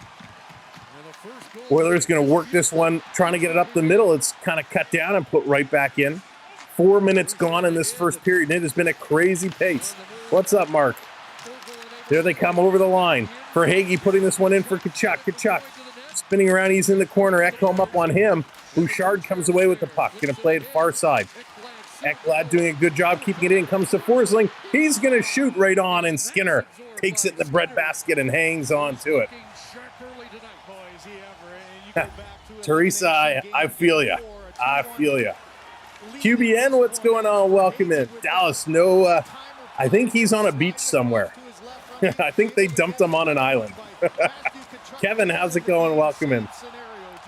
Speaker 6: Oilers going to work this one, trying to get it up the middle. It's kind of cut down and put right back in. 4 minutes gone in this first period, and it has been a crazy pace. What's up, Mark? There they come over the line. For Hagee, putting this one in for Kachuk. Kachuk spinning around, he's in the corner. Ekholm up on him. Bouchard comes away with the puck. Going to play it far side. Ekblad doing a good job keeping it in. Comes to Forsling. He's going to shoot right on, and Skinner takes it in the breadbasket and hangs on to it. Teresa, I feel ya. I feel ya. QBN, what's going on? Welcome in. Dallas, no, I think he's on a beach somewhere. I think they dumped him on an island. Kevin, how's it going? Welcome in.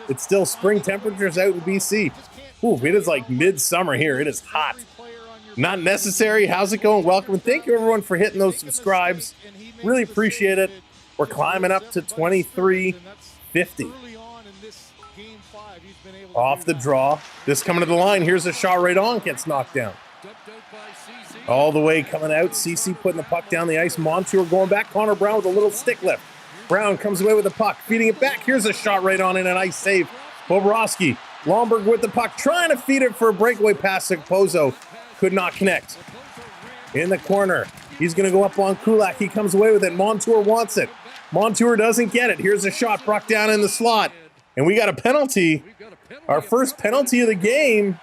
Speaker 6: It's still spring temperatures out in BC. Ooh, it is like midsummer here. It is hot. Not necessary. How's it going? Welcome. And thank you, everyone, for hitting those subscribes. Really appreciate it. We're climbing up to 2350. Off the draw. This coming to the line. Here's a shot right on. Gets knocked down. All the way coming out. CC putting the puck down the ice. Montour going back. Connor Brown with a little stick lift. Brown comes away with the puck. Feeding it back. Here's a shot right on in an ice save. Bobrovsky. Lomberg with the puck. Trying to feed it for a breakaway pass to Pozo. Could not connect. In the corner. He's going to go up on Kulak. He comes away with it. Montour wants it. Montour doesn't get it. Here's a shot. Brought down in the slot. And we got a penalty. Our first penalty of the game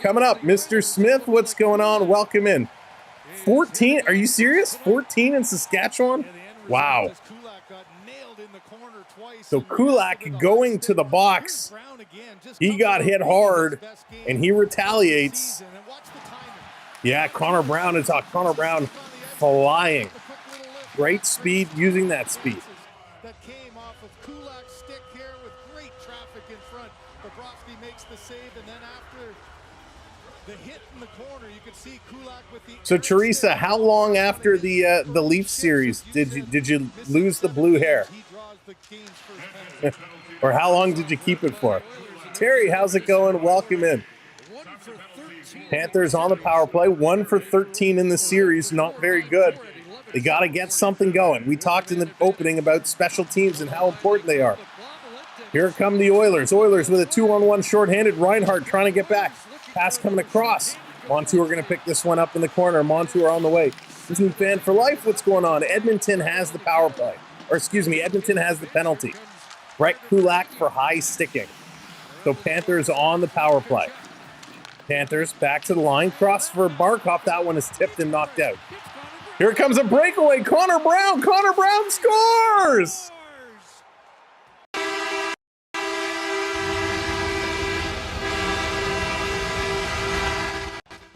Speaker 6: coming up. Mr. Smith, what's going on? Welcome in. 14. Are you serious? 14 in Saskatchewan? Wow. So Kulak going to the box. He got hit hard, and he retaliates. Yeah, Connor Brown is out. Connor Brown flying. Great speed, using that speed.
Speaker 9: That came off of Kulak's stick here with great traffic in front. Bobrovsky makes the save, and then after The hit in the corner, you can see Kulak with the.
Speaker 6: So Teresa, how long after the Leafs series did you lose the blue hair?
Speaker 9: He draws the game's first penalty.
Speaker 6: Or how long did you keep it for? Terry, how's it going? Welcome in. Panthers on the power play, 1 for 13 in the series, not very good. They got to get something going. We talked in the opening about special teams and how important they are. Here come the Oilers. Oilers with a 2-on-1 shorthanded. Reinhardt trying to get back. Pass coming across. Montour going to pick this one up in the corner. Montour on the way. Disney fan for life. What's going on? Edmonton has the power play. Or excuse me, Edmonton has the penalty. Brett Kulak for high sticking. So Panthers on the power play. Panthers back to the line. Cross for Barkov. That one is tipped and knocked out. Here comes a breakaway. Connor Brown. Connor Brown scores!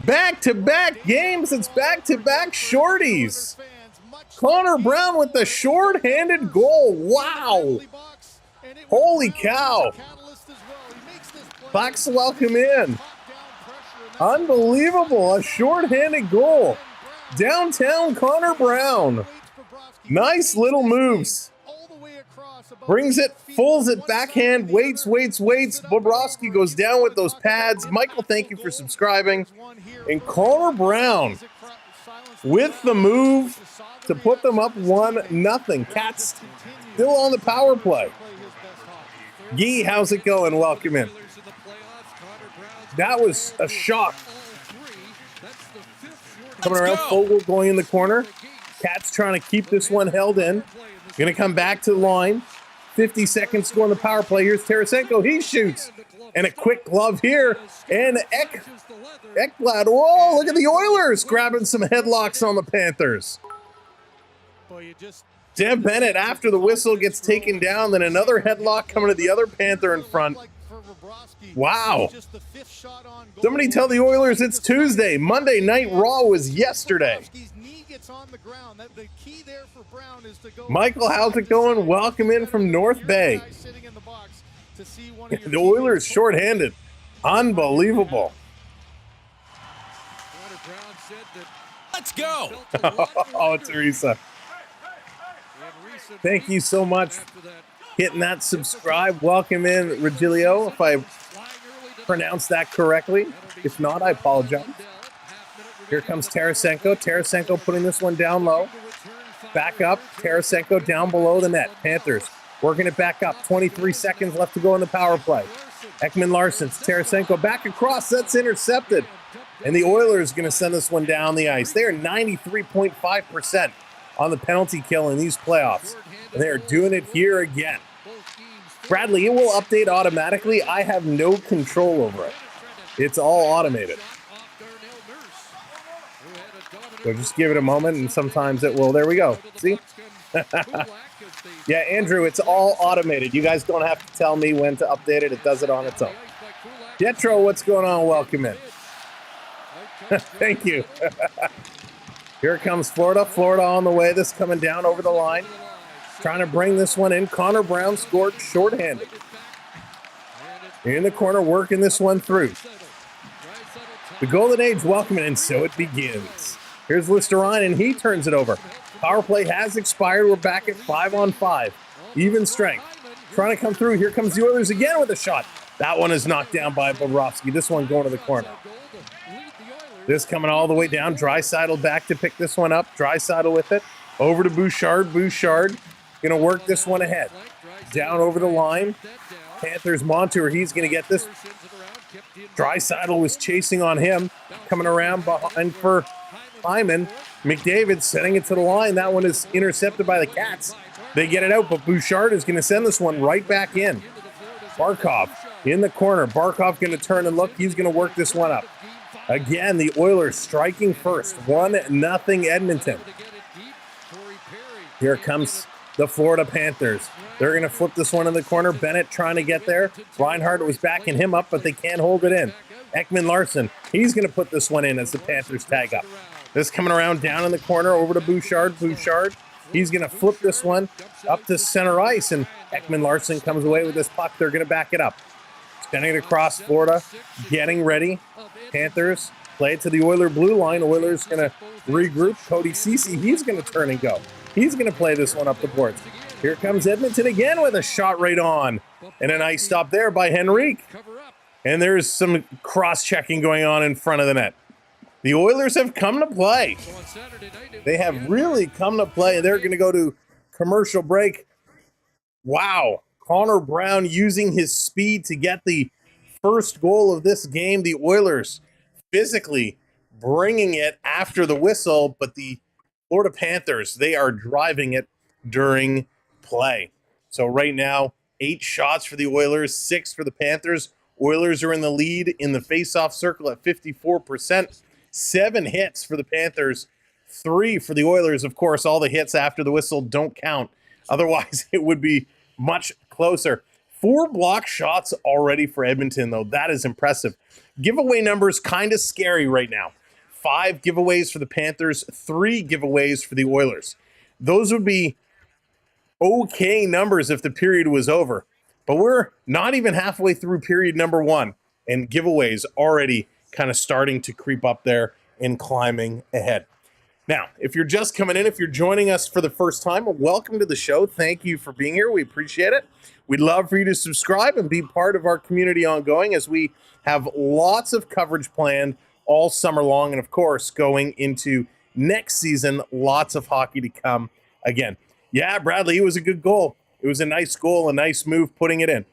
Speaker 6: Back-to-back games. It's back-to-back shorties. Connor Brown with the short-handed goal. Wow. Holy cow. Bucks welcome in. Unbelievable. A short-handed goal. Downtown Connor Brown. Nice little moves. Brings it, pulls it backhand, waits. Bobrovsky goes down with those pads. Michael, thank you for subscribing. And Connor Brown with the move to put them up 1-0. Cats still on the power play. Gee, how's it going? Welcome in. That was a shock. Coming around, Fogle going in the corner. Cats trying to keep this one held in. Going to come back to the line. 50 seconds to go on the power play. Here's Tarasenko. He shoots. And a quick glove here. And Ekblad. Whoa, look at the Oilers grabbing some headlocks on the Panthers. Deb Bennett, after the whistle, gets taken down. Then another headlock coming to the other Panther in front. Wow. Somebody tell the Oilers it's Tuesday. Monday Night Raw was yesterday. Michael, how's it going? Welcome in from North Bay. The Oilers shorthanded. Unbelievable.
Speaker 4: Let's go.
Speaker 6: Oh, Teresa. Thank you so much for hitting that subscribe. Welcome in, Regilio, if I pronounced that correctly. If not, I apologize. Here comes Tarasenko. Tarasenko putting this one down low. Back up. Tarasenko down below the net. Panthers working it back up. 23 seconds left to go in the power play. Ekman Larson. Tarasenko back across. That's intercepted. And the Oilers going to send this one down the ice. They are 93.5% on the penalty kill in these playoffs. And they are doing it here again. Bradley, it will update automatically. I have no control over it. It's all automated. So just give it a moment, and sometimes it will. There we go. See? Yeah, Andrew, it's all automated. You guys don't have to tell me when to update it. It does it on its own. Jetro, what's going on? Welcome in. Thank you. Here comes Florida. Florida on the way. This coming down over the line. Trying to bring this one in. Connor Brown scored shorthanded. In the corner, working this one through. The Golden Age welcoming, and so it begins. Here's Listerine, and he turns it over. Power play has expired. We're back at 5-on-5. Even strength. Trying to come through. Here comes the Oilers again with a shot. That one is knocked down by Bobrovsky. This one going to the corner. This coming all the way down. Draisaitl back to pick this one up. Draisaitl with it. Over to Bouchard. Bouchard going to work this one ahead. Down over the line. Panthers Montour. He's going to get this. Draisaitl was chasing on him. Coming around behind for Hyman. McDavid sending it to the line. That one is intercepted by the Cats. They get it out, but Bouchard is going to send this one right back in. Barkov in the corner. Barkov going to turn and look. He's going to work this one up. Again, the Oilers striking first. 1-0 Edmonton. Here comes the Florida Panthers. They're going to flip this one in the corner. Bennett trying to get there. Reinhardt was backing him up, but they can't hold it in. Ekman Larson, he's going to put this one in as the Panthers tag up. This coming around down in the corner over to Bouchard. Bouchard, he's going to flip this one up to center ice, and Ekman Larson comes away with this puck. They're going to back it up. Sending it across Florida, getting ready. Panthers play it to the Oiler blue line. Oilers going to regroup. Cody Ceci, he's going to turn and go. He's going to play this one up the boards. Here comes Edmonton again with a shot right on. And a nice stop there by Henrique. And there's some cross-checking going on in front of the net. The Oilers have come to play. They have really come to play. They're going to go to commercial break. Wow. Connor Brown using his speed to get the first goal of this game. The Oilers physically bringing it after the whistle, but the Florida Panthers, they are driving it during play. So right now, 8 shots for the Oilers, 6 for the Panthers. Oilers are in the lead in the face-off circle at 54%. 7 hits for the Panthers, 3 for the Oilers. Of course, all the hits after the whistle don't count. Otherwise, it would be much closer. 4 block shots already for Edmonton, though. That is impressive. Giveaway numbers kind of scary right now. 5 giveaways for the Panthers, 3 giveaways for the Oilers. Those would be okay numbers if the period was over. But we're not even halfway through period number 1, and giveaways already kind of starting to creep up there and climbing ahead. Now, if you're just coming in, if you're joining us for the first time, welcome to the show. Thank you for being here. We appreciate it. We'd love for you to subscribe and be part of our community ongoing as we have lots of coverage planned all summer long. And of course, going into next season, lots of hockey to come again. Yeah, Bradley, it was a good goal. It was a nice goal, a nice move putting it in.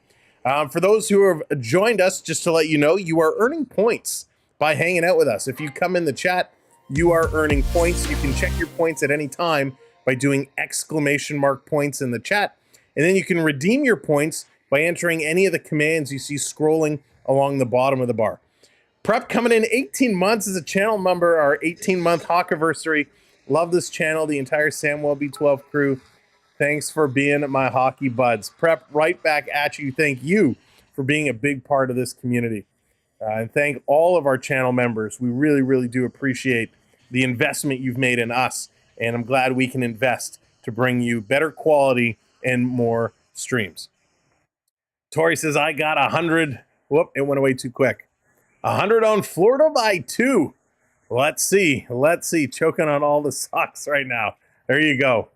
Speaker 6: For those who have joined us, just to let you know, you are earning points by hanging out with us. If you come in the chat, you are earning points. You can check your points at any time by doing !points in the chat. And then you can redeem your points by entering any of the commands you see scrolling along the bottom of the bar. Prep coming in 18 months as a channel member, our 18-month Hawkiversary. Love this channel, the entire Samwelb B12 crew. Thanks for being my hockey buds. Prep, right back at you. Thank you for being a big part of this community. And thank all of our channel members. We really, really do appreciate the investment you've made in us. And I'm glad we can invest to bring you better quality and more streams. Tori says, I got 100. Whoop, it went away too quick. 100 on Florida by 2. Let's see. Let's see. Choking on all the socks right now. There you go.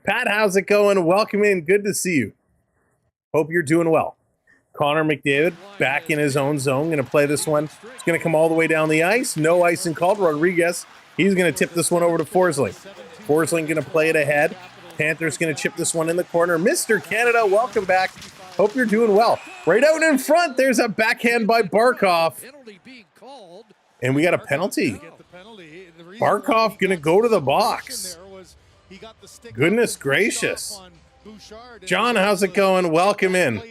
Speaker 6: Pat, how's it going? Welcome in. Good to see you. Hope you're doing well. Connor McDavid back in his own zone. Going to play this one. It's going to come all the way down the ice. No icing called. Rodriguez, he's going to tip this one over to Forsling. Forsling going to play it ahead. Panthers going to chip this one in the corner. Mr. Canada, welcome back. Hope you're doing well. Right out in front, there's a backhand by Barkov. And we got a penalty. Barkov going to go to the box. Goodness gracious. John, how's it going? Welcome in.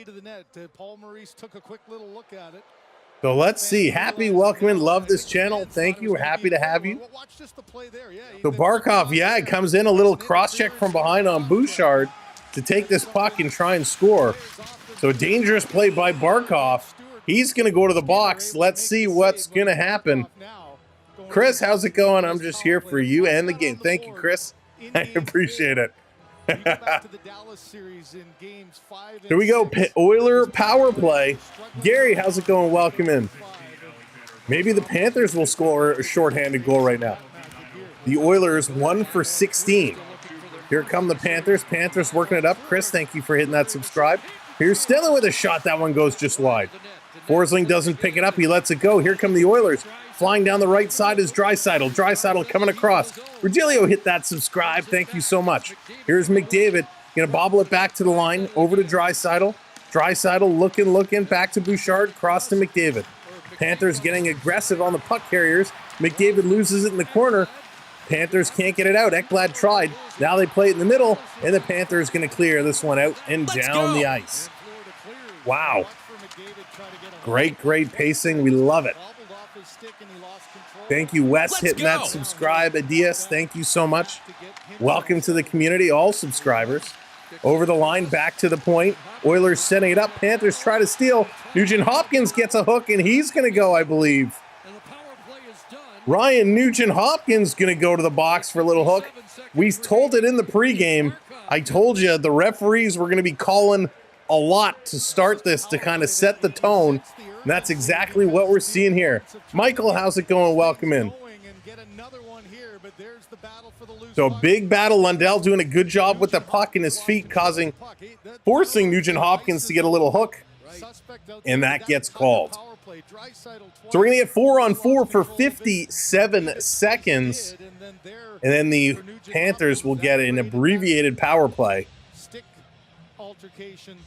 Speaker 6: So let's see. Happy welcome in. Love this channel. Thank you. Happy to have you. So Barkov, yeah, it comes in a little cross-check from behind on Bouchard to take this puck and try and score. So a dangerous play by Barkov. He's going to go to the box. Let's see what's going to happen. Chris, how's it going? I'm just here for you and the game. Thank you, Chris. I appreciate it. Here we go. Oiler power play. Gary, how's it going? Welcome in. Maybe the Panthers will score a shorthanded goal right now. The Oilers 1 for 16. Here come the Panthers. Panthers working it up. Chris, thank you for hitting that subscribe. Here's Stella with a shot. That one goes just wide. Forsling doesn't pick it up. He lets it go. Here come the Oilers. Flying down the right side is Draisaitl. Draisaitl coming across. Regilio hit that subscribe. Thank you so much. Here's McDavid. Going to bobble it back to the line. Over to Draisaitl. Draisaitl looking. Back to Bouchard. Cross to McDavid. Panthers getting aggressive on the puck carriers. McDavid loses it in the corner. Panthers can't get it out. Ekblad tried. Now they play it in the middle. And the Panthers going to clear this one out and down the ice. Wow. Great pacing. We love it. Thank you, Wes, hitting that subscribe. Adias, thank you so much. Welcome to the community, all subscribers. Over the line, back to the point. Oilers setting it up. Panthers try to steal. Nugent Hopkins gets a hook, and he's going to go, I believe. Ryan Nugent Hopkins going to go to the box for a little hook. We told it in the pregame. I told you the referees were going to be calling a lot to start this, to kind of set the tone. And that's exactly what we're seeing here. Michael, how's it going? Welcome in. So big battle. Lundell doing a good job with the puck in his feet, forcing Nugent Hopkins to get a little hook. And that gets called. So we're going to get 4-on-4 for 57 seconds. And then the Panthers will get an abbreviated power play.
Speaker 9: Stick altercation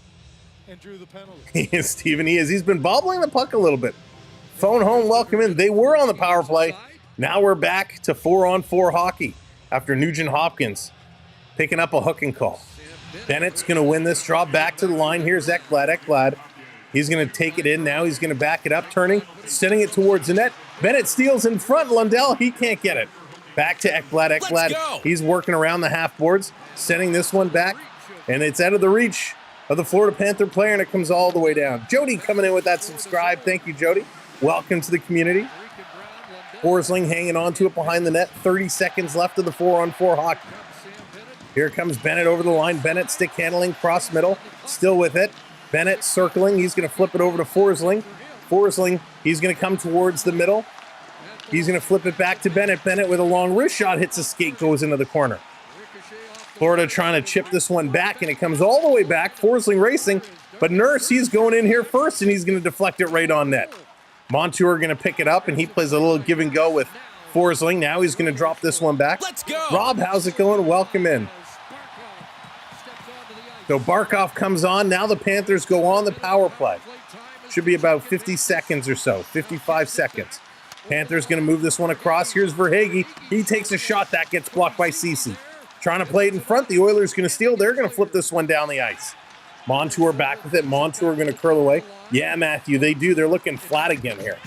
Speaker 9: and drew the penalty.
Speaker 6: Stephen, he's been bobbling the puck a little bit. Phone home, welcome in. They were on the power play. Now we're back to 4-on-4 hockey after Nugent Hopkins picking up a hooking call. Bennett's going to win this draw back to the line. Here's Ekblad. He's going to take it in now. He's going to back it up, turning, sending it towards the net. Bennett steals in front. Lundell, he can't get it. Back to Ekblad. He's working around the half boards, sending this one back, and it's out of the reach of the Florida Panther player, and it comes all the way down. Jody coming in with that subscribe. Thank you, Jody. Welcome to the community. Forsling hanging on to it behind the net. 30 seconds left of the 4-on-4 hockey. Here comes Bennett over the line. Bennett stick handling, cross middle, still with it. Bennett circling. He's going to flip it over to Forsling. Forsling, he's going to come towards the middle. He's going to flip it back to Bennett. Bennett with a long wrist shot, hits a skate, goes into the corner. Florida trying to chip this one back, and it comes all the way back. Forsling racing, but Nurse, he's going in here first, and he's going to deflect it right on net. Montour going to pick it up, and he plays a little give and go with Forsling. Now he's going to drop this one back.
Speaker 2: Let's go.
Speaker 6: Rob, how's it going? Welcome in. So Barkov comes on. Now the Panthers go on the power play. Should be about 50 seconds or so, 55 seconds. Panthers going to move this one across. Here's Verhaeghe. He takes a shot. That gets blocked by Ceci. Trying to play it in front. The Oilers going to steal. They're going to flip this one down the ice. Montour back with it. Montour going to curl away. Yeah, Matthew, they do. They're looking flat again here.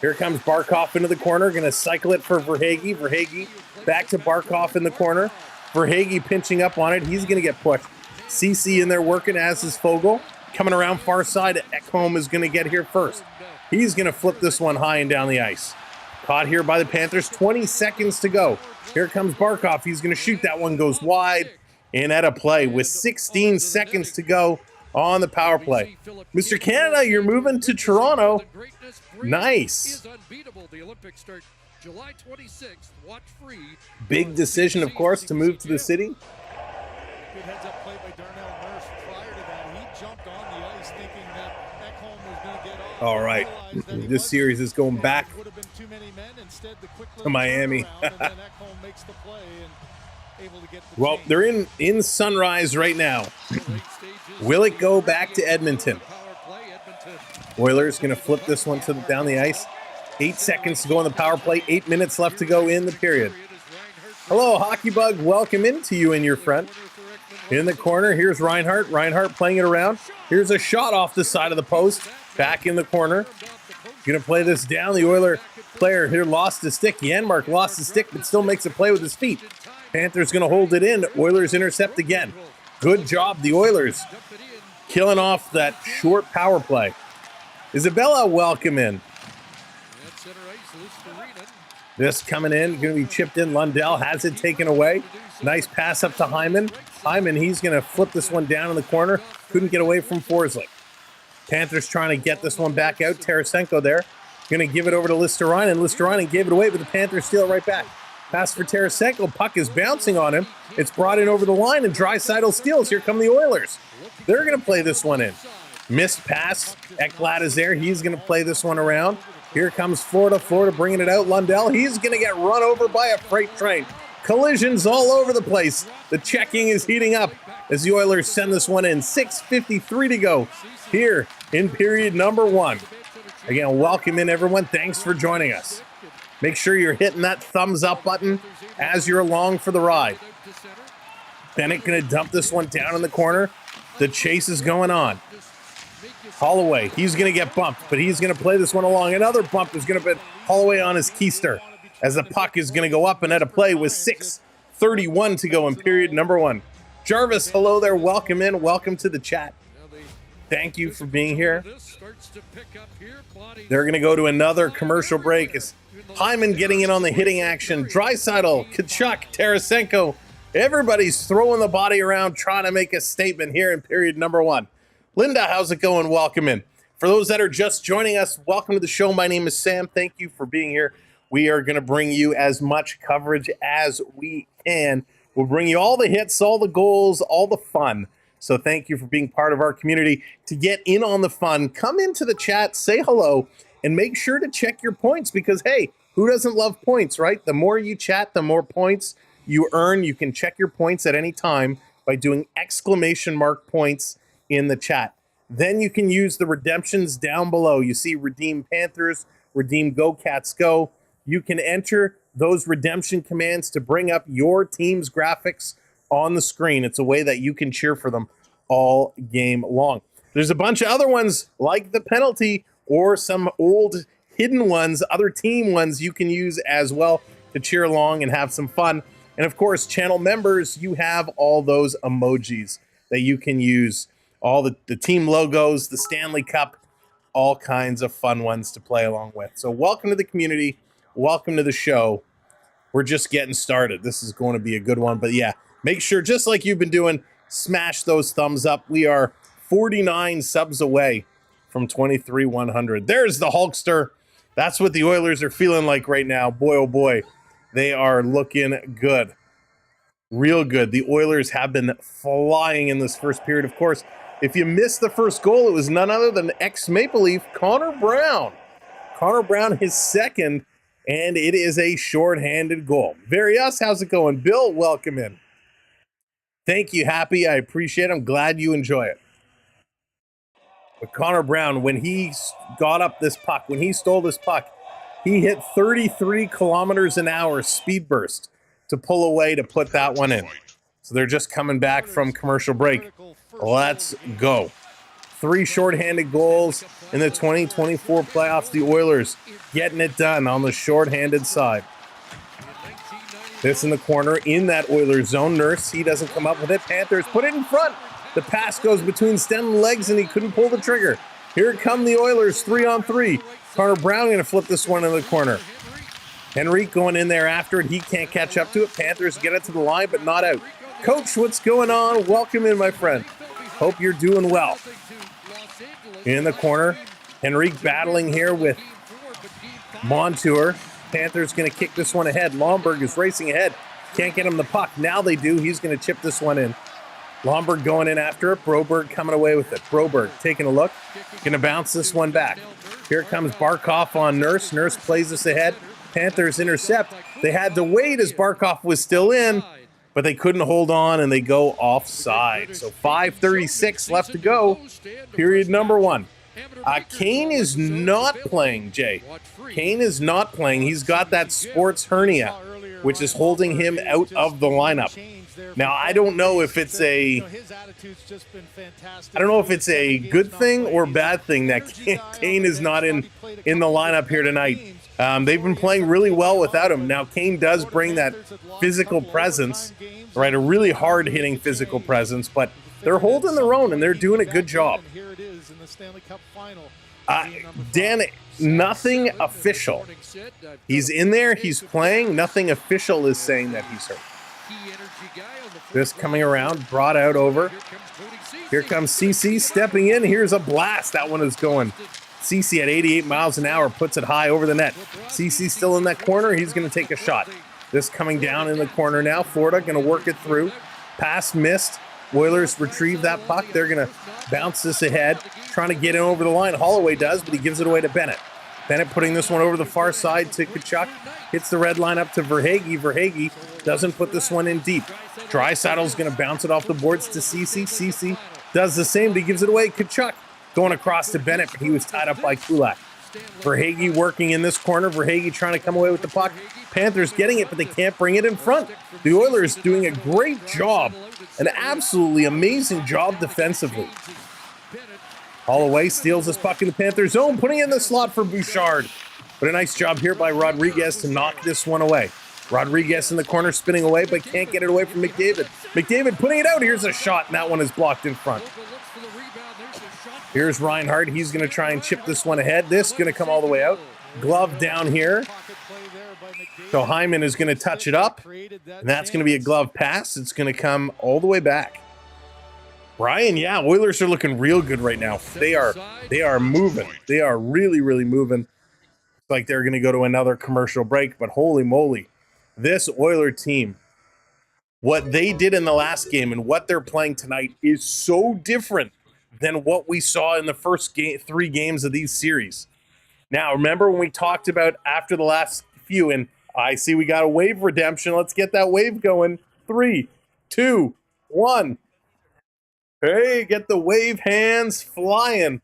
Speaker 6: Here comes Barkov into the corner. Going to cycle it for Verhaeghe. Verhaeghe back to Barkov in the corner. Verhaeghe pinching up on it. He's going to get pushed. Ceci in there working, as is Fogle. Coming around far side. Ecamm is going to get here first. He's going to flip this one high and down the ice. Caught here by the Panthers. 20 seconds to go. Here comes Barkov. He's going to shoot. That one goes wide and out of play with 16 seconds to go on the power play. Mr. Canada, you're moving to Toronto. Nice. Big decision, of course, to move to the city.
Speaker 9: Good heads-up play by Darnell Nurse. Prior to that, he jumped on the ice thinking that Ecamm was going to get off.
Speaker 6: All right. This series is going back to Miami. Well, they're in Sunrise right now. Will it go back to Edmonton? Oilers going to flip this one down the ice. 8 seconds to go on the power play. 8 minutes left to go in the period. Hello, Hockey Bug. Welcome into you and your friend. In the corner, here's Reinhart. Reinhart playing it around. Here's a shot off the side of the post. Back in the corner. Going to play this down. The Oiler player here lost his stick. Janmark lost his stick, but still makes a play with his feet. Panthers going to hold it in. Oilers intercept again. Good job, the Oilers. Killing off that short power play. Isabella, welcome in. This coming in, going to be chipped in. Lundell has it taken away. Nice pass up to Hyman. Hyman, he's going to flip this one down in the corner. Couldn't get away from Forsling. Panthers trying to get this one back out. Tarasenko there. Going to give it over to Listerinen. Listerinen gave it away, but the Panthers steal it right back. Pass for Tarasenko. Puck is bouncing on him. It's brought in over the line, and Draisaitl steals. Here come the Oilers. They're going to play this one in. Missed pass. Ekblad is there. He's going to play this one around. Here comes Florida. Florida bringing it out. Lundell, he's going to get run over by a freight train. Collisions all over the place. The checking is heating up as the Oilers send this one in. 6:53 to go here in period number 1. Again, welcome in, everyone. Thanks for joining us. Make sure you're hitting that thumbs up button as you're along for the ride. Bennett going to dump this one down in the corner. The chase is going on. Holloway, he's going to get bumped, but he's going to play this one along. Another bump is going to put Holloway on his keister as the puck is going to go up and out of play with 6:31 to go in period number 1. Jarvis, hello there. Welcome in. Welcome to the chat. Thank you for being here. They're going to go to another commercial break. As Hyman getting in on the hitting action. Draisaitl, Tkachuk, Tarasenko. Everybody's throwing the body around, trying to make a statement here in period number 1. Linda, how's it going? Welcome in. For those that are just joining us, welcome to the show. My name is Sam. Thank you for being here. We are going to bring you as much coverage as we can. We'll bring you all the hits, all the goals, all the fun. So thank you for being part of our community. To get in on the fun, come into the chat, say hello, and make sure to check your points because, hey, who doesn't love points, right? The more you chat, the more points you earn. You can check your points at any time by doing ! points in the chat. Then you can use the redemptions down below. You see redeem Panthers, redeem Go Cats Go. You can enter those redemption commands to bring up your team's graphics on the screen. It's a way that you can cheer for them all game long. There's a bunch of other ones like the penalty or some old hidden ones, other team ones you can use as well to cheer along and have some fun. And of course, channel members, you have all those emojis that you can use. All the team logos, the Stanley Cup, all kinds of fun ones to play along with. So welcome to the community. Welcome to the show. We're just getting started. This is going to be a good one. But yeah, make sure, just like you've been doing, smash those thumbs up. We are 49 subs away from 23,100. There's the Hulkster. That's what the Oilers are feeling like right now. Boy, oh boy, they are looking good. Real good. The Oilers have been flying in this first period. Of course, if you missed the first goal, it was none other than ex-Maple Leaf, Connor Brown. Connor Brown, his second, and it is a shorthanded goal. Various, how's it going? Bill, welcome in. Thank you, Happy. I appreciate it. I'm glad you enjoy it. But Connor Brown, when he got up this puck, when he stole this puck, he hit 33 kilometers an hour speed burst to pull away to put that one in. So they're just coming back from commercial break. Let's go. 3 shorthanded goals in the 2024 playoffs. The Oilers getting it done on the shorthanded side. This in the corner in that Oilers zone. Nurse, he doesn't come up with it. Panthers put it in front. The pass goes between Sten's legs and he couldn't pull the trigger. Here come the Oilers 3-on-3. Connor Brown going to flip this one in the corner. Henrique going in there after it. He can't catch up to it. Panthers get it to the line, but not out. Coach, what's going on? Welcome in, my friend. Hope you're doing well. In the corner, Henrique battling here with Montour. Panthers going to kick this one ahead. Lomberg is racing ahead. Can't get him the puck. Now they do. He's going to chip this one in. Lomberg going in after it. Broberg coming away with it. Broberg taking a look. Going to bounce this one back. Here comes Barkov on Nurse. Nurse plays this ahead. Panthers intercept. They had to wait as Barkov was still in, but they couldn't hold on and they go offside. So 5:36 left to go. Period number 1. Kane is not playing, Jay. Kane is not playing. He's got that sports hernia, which is holding him out of the lineup. Now, I don't know if it's a good thing or bad thing that Kane is not in the lineup here tonight. They've been playing really well without him. Now, Kane does bring that physical presence, right? A really hard-hitting physical presence, but they're holding their own, and they're doing a good job. Dan, nothing official. He's in there. He's playing. Nothing official is saying that he's hurt. This coming around, brought out over. Here comes CC stepping in. Here's a blast. That one is going. CC at 88 miles an hour puts it high over the net. CC still in that corner. He's going to take a shot. This coming down in the corner now. Florida going to work it through. Pass missed. Oilers retrieve that puck. They're going to bounce this ahead. Trying to get in over the line. Holloway does, but he gives it away to Bennett. Bennett putting this one over the far side to Tkachuk. Hits the red line up to Verhaeghe. Verhaeghe doesn't put this one in deep. Draisaitl's going to bounce it off the boards to CC. CC does the same, but he gives it away. Tkachuk going across to Bennett, but he was tied up by Kulak. Verhaeghe working in this corner. Verhaeghe trying to come away with the puck. Panthers getting it, but they can't bring it in front. The Oilers doing a great job, an absolutely amazing job defensively. Holloway steals this puck in the Panther zone, putting it in the slot for Bouchard. But a nice job here by Rodriguez to knock this one away. Rodriguez in the corner spinning away, but can't get it away from McDavid. McDavid putting it out. Here's a shot, and that one is blocked in front. Here's Reinhardt. He's going to try and chip this one ahead. This is going to come all the way out. Glove down here. So Hyman is going to touch it up, and that's going to be a glove pass. It's going to come all the way back. Brian, yeah, Oilers are looking real good right now. They are moving. They are really, really moving. It's like they're going to go to another commercial break, but holy moly, this Oiler team, what they did in the last game and what they're playing tonight is so different than what we saw in the first 3 games of these series. Now, remember when we talked about after the last few, and I see we got a wave redemption. Let's get that wave going. 3, 2, 1. Hey, get the wave hands flying.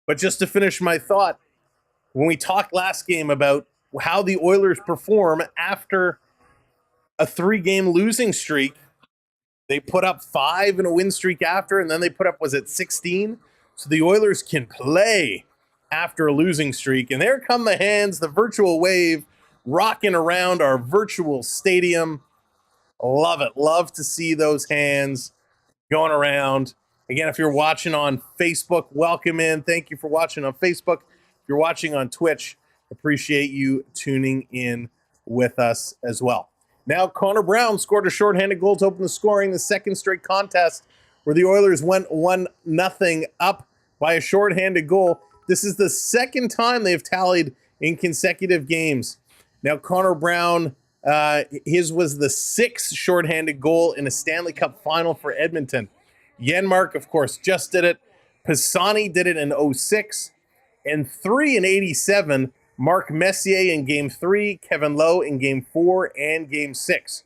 Speaker 6: But just to finish my thought, when we talked last game about how the Oilers perform after a 3-game losing streak, they put up 5 in a win streak after, and then they put up, 16? So the Oilers can play after a losing streak. And there come the hands, the virtual wave, rocking around our virtual stadium. Love it. Love to see those hands going around. Again, if you're watching on Facebook, welcome in. Thank you for watching on Facebook. If you're watching on Twitch, appreciate you tuning in with us as well. Now, Connor Brown scored a shorthanded goal to open the scoring, the second straight contest where the Oilers went 1-0 up by a shorthanded goal. This is the second time they've tallied in consecutive games. Now, Connor Brown, his was the 6th shorthanded goal in a Stanley Cup final for Edmonton. Janmark, of course, just did it. Pisani did it in 06. And 3 in 87, Mark Messier in Game 3, Kevin Lowe in Game 4 and Game 6.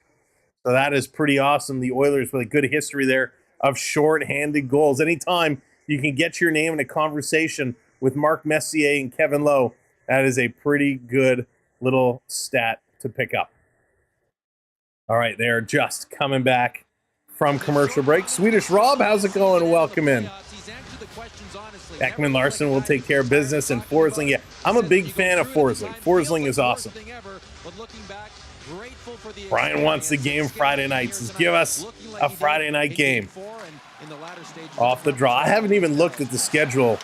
Speaker 6: So that is pretty awesome. The Oilers with a good history there of shorthanded goals. Anytime you can get your name in a conversation with Mark Messier and Kevin Lowe, that is a pretty good little stat to pick up. All right, they are just coming back from commercial break. Swedish Rob, how's it going? Welcome in. Ekman Larson will take care of business, and Forsling, yeah, I'm a big fan of Forsling. Forsling is awesome. Brian wants the game Friday night. Says, give us a Friday night game. Off the draw. I haven't even looked at the schedule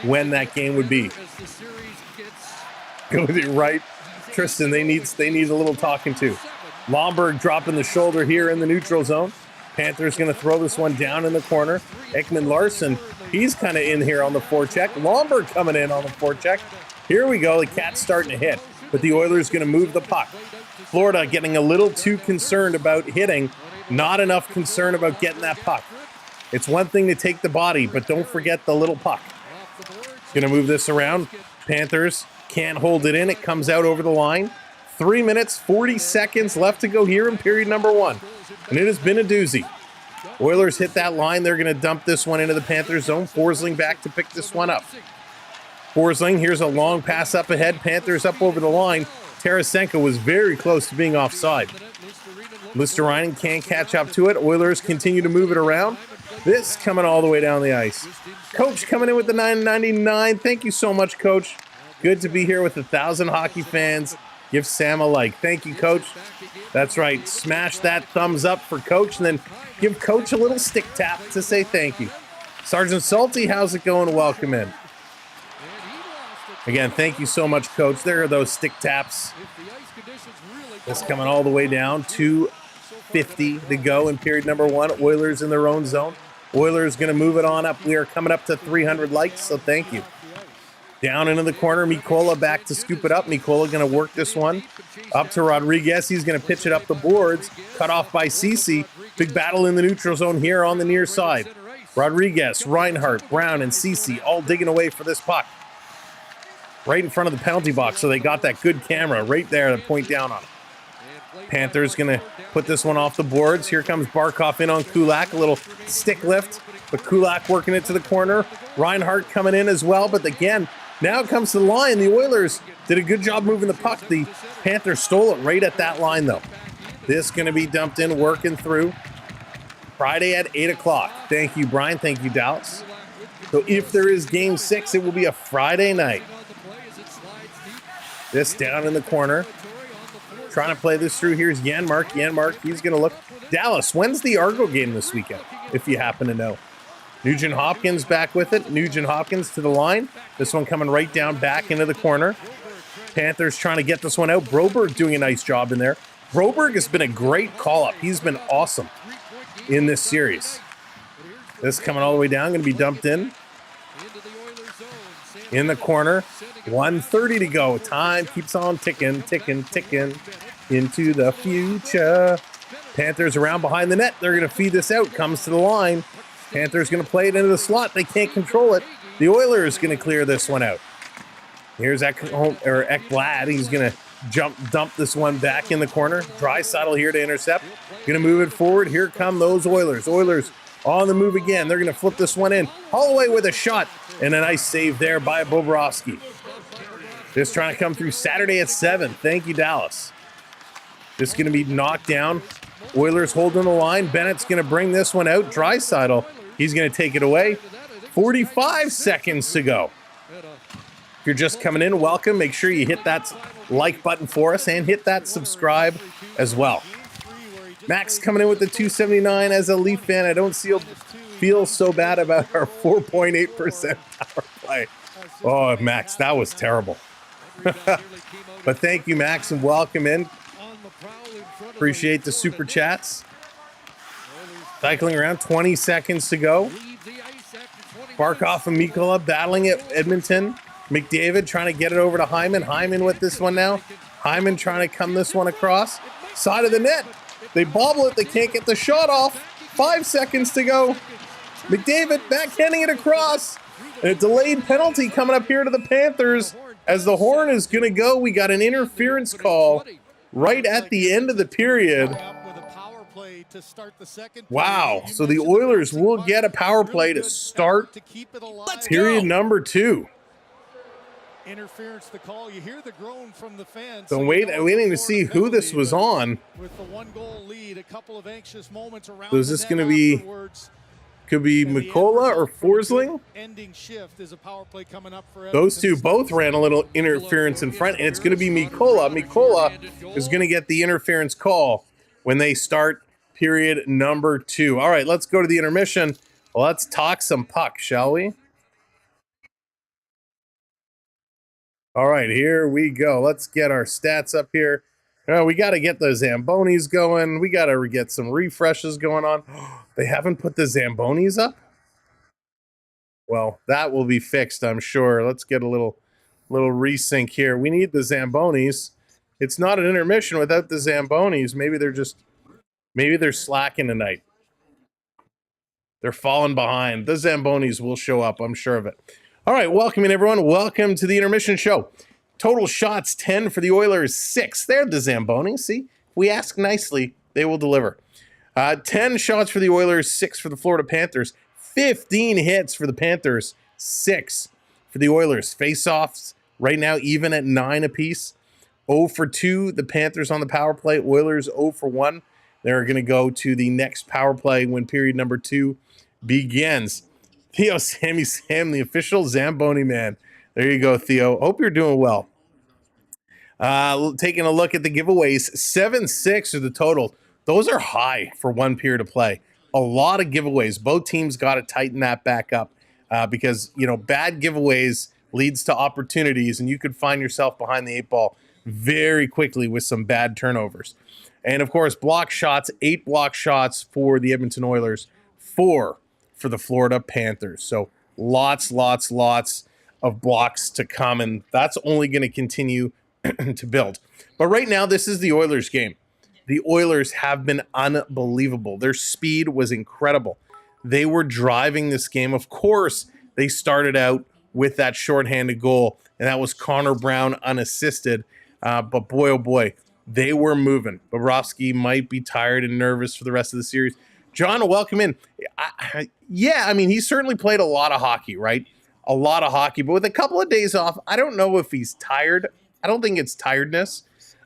Speaker 6: when that game would be. Go with you, right, Tristan. They need a little talking to. Lomberg dropping the shoulder here in the neutral zone. Panthers going to throw this one down in the corner. Ekman Larson, he's kind of in here on the forecheck. Lomberg coming in on the forecheck. Here we go. The Cats starting to hit, but the Oilers going to move the puck. Florida getting a little too concerned about hitting, not enough concern about getting that puck. It's one thing to take the body, but don't forget the little puck. Going to move this around. Panthers can't hold it in. It comes out over the line. 3 minutes, 40 seconds left to go here in period number 1. And it has been a doozy. Oilers hit that line. They're going to dump this one into the Panthers zone. Forsling back to pick this one up. Forsling, here's a long pass up ahead. Panthers up over the line. Tarasenko was very close to being offside. Listerinen can't catch up to it. Oilers continue to move it around. This coming all the way down the ice. Coach coming in with the $9.99. Thank you so much, Coach. Good to be here with 1,000 hockey fans. Give Sam a like. Thank you, Coach. That's right. Smash that thumbs up for Coach, and then give Coach a little stick tap to say thank you. Sergeant Salty, how's it going? Welcome in. Again, thank you so much, Coach. There are those stick taps. This coming all the way down. 2:50 to go in period number 1. Oilers in their own zone. Oilers going to move it on up. We are coming up to 300 likes, so thank you. Down into the corner, Mikola back to scoop it up. Mikola going to work this one up to Rodriguez. He's going to pitch it up the boards. Cut off by Ceci. Big battle in the neutral zone here on the near side. Rodriguez, Reinhart, Brown, and Ceci all digging away for this puck. Right in front of the penalty box, so they got that good camera right there to point down on it. Panthers going to put this one off the boards. Here comes Barkov in on Kulak. A little stick lift, but Kulak working it to the corner. Reinhart coming in as well, but again, now it comes to the line. The Oilers did a good job moving the puck. The Panthers stole it right at that line, though. This going to be dumped in, working through. Friday at 8 o'clock. Thank you, Brian. Thank you, Dallas. So if there is Game 6, it will be a Friday night. This down in the corner. Trying to play this through. Here's Janmark. Janmark, he's going to look. Dallas, when's the Argo game this weekend, if you happen to know? Nugent Hopkins back with it. Nugent Hopkins to the line. This one coming right down back into the corner. Panthers trying to get this one out. Broberg doing a nice job in there. Broberg has been a great call-up. He's been awesome. in this series. This coming all the way down, going to be dumped in the corner. 1:30 to go. Time keeps on ticking, ticking, ticking into the future. Panthers around behind the net. They're going to feed this out. Comes to the line. Panthers going to play it into the slot. They can't control it. The Oilers going to clear this one out. Here's Ekblad. He's going to dump this one back in the corner. Draisaitl here to intercept. Going to move it forward. Here come those Oilers. Oilers on the move again. They're going to flip this one in. Holloway with a shot. And a nice save there by Bobrovsky. Just trying to come through Saturday at 7. Thank you, Dallas. Just going to be knocked down. Oilers holding the line. Bennett's going to bring this one out. Draisaitl, he's going to take it away. 45 seconds to go. If you're just coming in, welcome. Make sure you hit that like button for us and hit that subscribe as well. Max coming in with the 279 as a Leaf fan. I don't feel so bad about our 4.8% power play. Oh, Max, that was terrible. But thank you, Max, and welcome in. Appreciate the super chats. Cycling around, 20 seconds to go. Barkov and Mikkola battling at Edmonton. McDavid trying to get it over to Hyman. Hyman with this one now. Hyman trying to come this one across. Side of the net. They bobble it. They can't get the shot off. 5 seconds to go. McDavid backhanding it across. And a delayed penalty coming up here to the Panthers. As the horn is going to go, we got an interference call right at the end of the period. Wow. So the Oilers will get a power play to start period number 2.
Speaker 9: Interference the call. You hear the groan from the fans.
Speaker 6: So waiting to see who this was on.
Speaker 9: With the 1-goal lead, a couple of anxious moments around.
Speaker 6: So is this going to be, could be Mikkola or Forsling?
Speaker 9: Ending shift is a power play coming up for
Speaker 6: those two both ran a little interference in front, and it's going to be Mikkola. Mikkola is going to get the interference call when they start period number 2. All right, let's go to the intermission. Let's talk some puck, shall we? All right, here we go. Let's get our stats up here. We got to get the Zambonis going. We got to get some refreshes going on. They haven't put the Zambonis up? Well, that will be fixed, I'm sure. Let's get a little resync here. We need the Zambonis. It's not an intermission without the Zambonis. Maybe they're slacking tonight. They're falling behind. The Zambonis will show up, I'm sure of it. All right, welcome in, everyone. Welcome to the intermission show. Total shots, 10 for the Oilers, 6. They're the Zambonis. See, we ask nicely, they will deliver. 10 shots for the Oilers, 6 for the Florida Panthers. 15 hits for the Panthers, 6 for the Oilers. Face-offs right now even at 9 apiece. 0 for 2, the Panthers on the power play. Oilers 0 for 1. They're going to go to the next power play when period number 2 begins. Theo Sammy Sam, the official Zamboni man. There you go, Theo. Hope you're doing well. Taking a look at the giveaways, 7-6 are the total. Those are high for one period of play. A lot of giveaways. Both teams got to tighten that back up because, bad giveaways leads to opportunities, and you could find yourself behind the 8 ball very quickly with some bad turnovers. And, of course, block shots, 8 block shots for the Edmonton Oilers, 4 for the Florida Panthers. So lots of blocks to come, and that's only going to continue to build. But right now, this is the Oilers game. The Oilers have been unbelievable. Their speed was incredible. They were driving this game. Of course, they started out with that shorthanded goal, and that was Connor Brown unassisted. But boy, oh boy, they were moving. Bobrovsky might be tired and nervous for the rest of the series. John, welcome in. He certainly played a lot of hockey, right? A lot of hockey, but with a couple of days off, I don't know if he's tired. I don't think it's tiredness.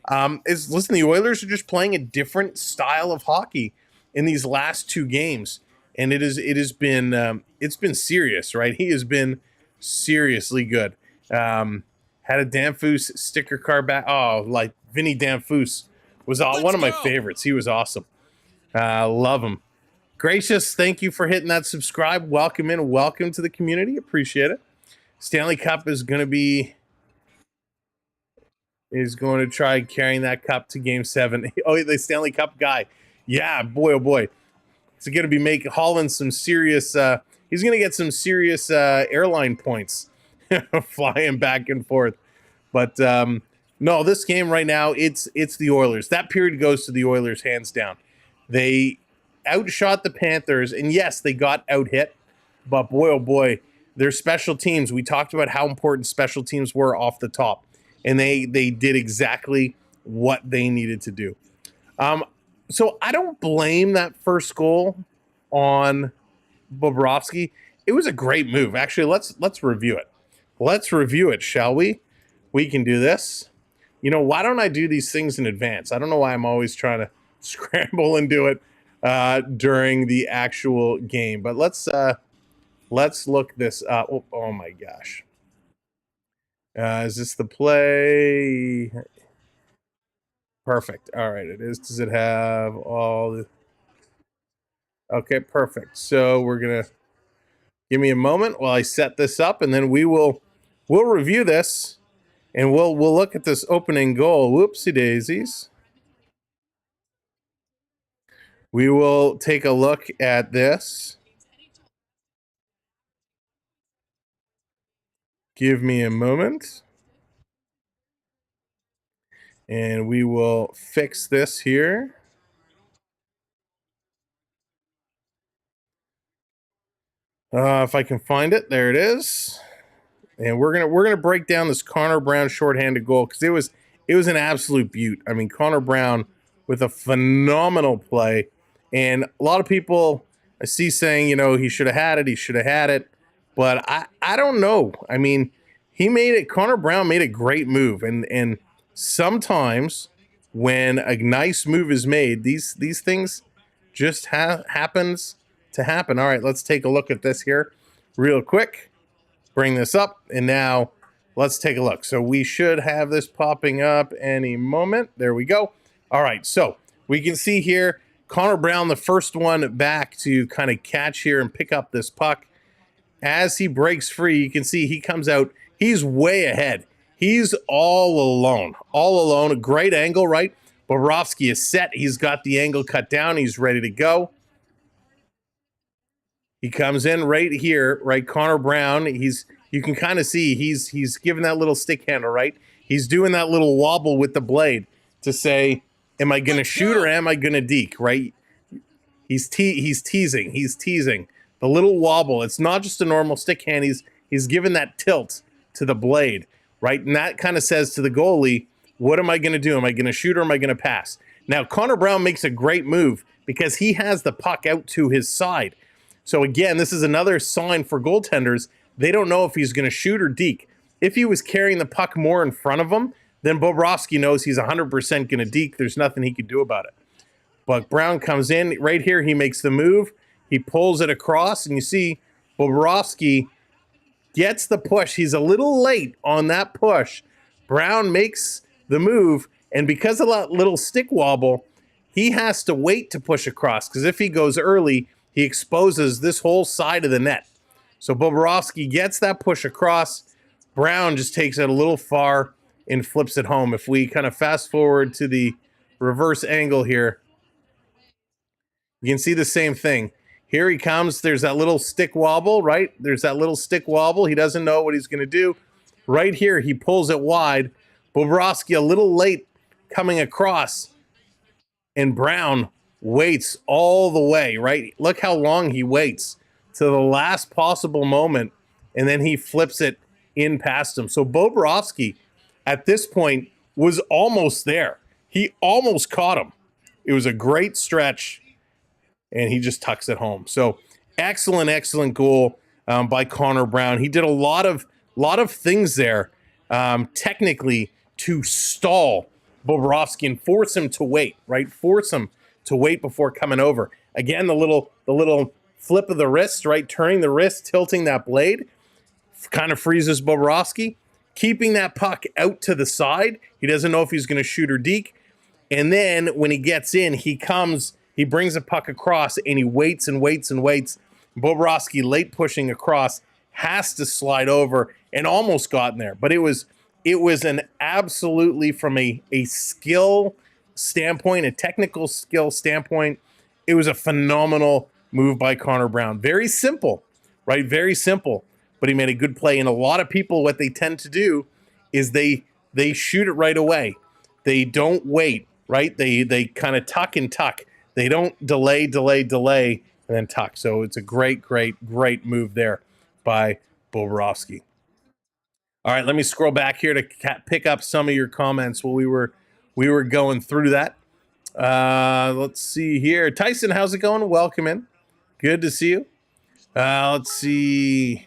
Speaker 6: The Oilers are just playing a different style of hockey in these last 2 games, and it's been serious, right? He has been seriously good. Had a Danfus sticker card back. Oh, like Vinny Danfus was one of my favorites. He was awesome. Love him. Gracious, thank you for hitting that subscribe. Welcome in. Welcome to the community. Appreciate it. Stanley Cup is going to try carrying that cup to Game 7. Oh, the Stanley Cup guy. Yeah, boy, oh boy. He's going to be making Holland some serious. He's going to get some serious airline points flying back and forth. But no, this game right now, it's the Oilers. That period goes to the Oilers hands down. They outshot the Panthers, and yes, they got out-hit, but boy, oh boy, their special teams, we talked about how important special teams were off the top, and they did exactly what they needed to do. So I don't blame that first goal on Bobrovsky. It was a great move. Actually, let's review it. Let's review it, shall we? We can do this. You know, why don't I do these things in advance? I don't know why I'm always trying to scramble and do it during the actual game. But let's look this up. Oh my gosh. Is this the play? Perfect. All right, it is. Does it have all the... Okay, perfect. So we're gonna give me a moment while I set this up, and then we'll review this, and we'll look at this opening goal. Whoopsie daisies. We will take a look at this. Give me a moment. And we will fix this here. If I can find it, there it is. And we're gonna break down this Connor Brown shorthanded goal because it was an absolute beaut. I mean, Connor Brown with a phenomenal play, and a lot of people I see saying, you know, he should have had it, but I don't know. I mean, Connor Brown made a great move, and sometimes when a nice move is made, these things just happens to happen. All right, let's take a look at this here real quick. Bring this up, and now let's take a look. So we should have this popping up any moment. There we go. All right, so we can see here Connor Brown, the first one back to kind of catch here and pick up this puck. As he breaks free, you can see he comes out. He's way ahead. He's all alone. A great angle, right? Bobrovsky is set. He's got the angle cut down. He's ready to go. He comes in right here, right? Connor Brown, you can kind of see he's giving that little stick handle, right? He's doing that little wobble with the blade to say, am I going to shoot or am I going to deke, right? He's teasing. The little wobble. It's not just a normal stick hand. He's giving that tilt to the blade, right? And that kind of says to the goalie, what am I going to do? Am I going to shoot or am I going to pass? Now, Connor Brown makes a great move because he has the puck out to his side. So again, this is another sign for goaltenders. They don't know if he's going to shoot or deke. If he was carrying the puck more in front of him, then Bobrovsky knows he's 100% going to deke. There's nothing he could do about it. But Brown comes in right here. He makes the move. He pulls it across, and you see Bobrovsky gets the push. He's a little late on that push. Brown makes the move, and because of that little stick wobble, he has to wait to push across, because if he goes early, he exposes this whole side of the net. So Bobrovsky gets that push across. Brown just takes it a little far and flips it home. If we kind of fast forward to the reverse angle here, you can see the same thing. Here he comes. There's that little stick wobble, right? There's that little stick wobble. He doesn't know what he's going to do. Right here, he pulls it wide. Bobrovsky a little late coming across, and Brown waits all the way, right? Look how long he waits to the last possible moment, and then he flips it in past him. So Bobrovsky, at this point, was almost there. He almost caught him. It was a great stretch, and he just tucks it home. So excellent goal by Connor Brown. He did a lot of things there, technically, to stall Bobrovsky and force him to wait, right? Force him to wait before coming over. Again, the little flip of the wrist, right? Turning the wrist, tilting that blade, kind of freezes Bobrovsky, keeping that puck out to the side. He doesn't know if he's going to shoot or deke. And then when he gets in, he brings the puck across, and he waits and waits and waits. Bobrovsky, late pushing across, has to slide over and almost gotten there. But it was an absolutely, from a skill standpoint, a technical skill standpoint, it was a phenomenal move by Connor Brown. Very simple, right? Very simple, but he made a good play. And a lot of people, what they tend to do is they shoot it right away. They don't wait, right? They kind of tuck and tuck. They don't delay, and then tuck. So it's a great move there by Bobrovsky. All right, let me scroll back here to pick up some of your comments while we were going through that. Let's see here. Tyson, how's it going? Welcome in. Good to see you. Let's see.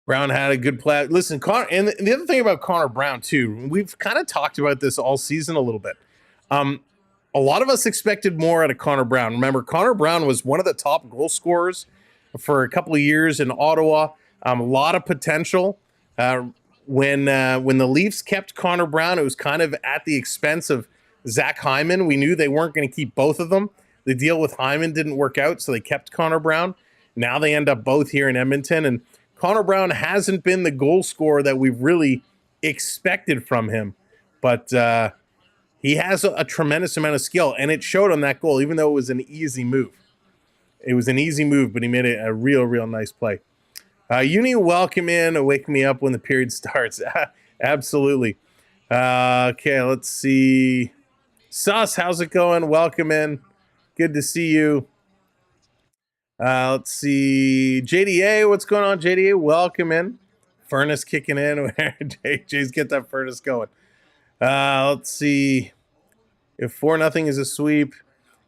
Speaker 6: Brown had a good play. Listen, Connor, and the other thing about Connor Brown too, we've kind of talked about this all season a little bit. A lot of us expected more out of Connor Brown. Remember, Connor Brown was one of the top goal scorers for a couple of years in Ottawa. A lot of potential. When the Leafs kept Connor Brown, it was kind of at the expense of Zach Hyman. We knew they weren't going to keep both of them. The deal with Hyman didn't work out, so they kept Connor Brown. Now they end up both here in Edmonton, and Connor Brown hasn't been the goal scorer that we've really expected from him, but he has a tremendous amount of skill, and it showed on that goal, even though it was an easy move. It was an easy move, but he made it a real nice play. Uni, welcome in. Wake me up when the period starts. Absolutely. Okay, let's see. Sus, how's it going? Welcome in. Good to see you. Let's see. JDA, what's going on, JDA? Welcome in. Furnace kicking in. Jay's get that furnace going. Let's see. If 4-0 is a sweep,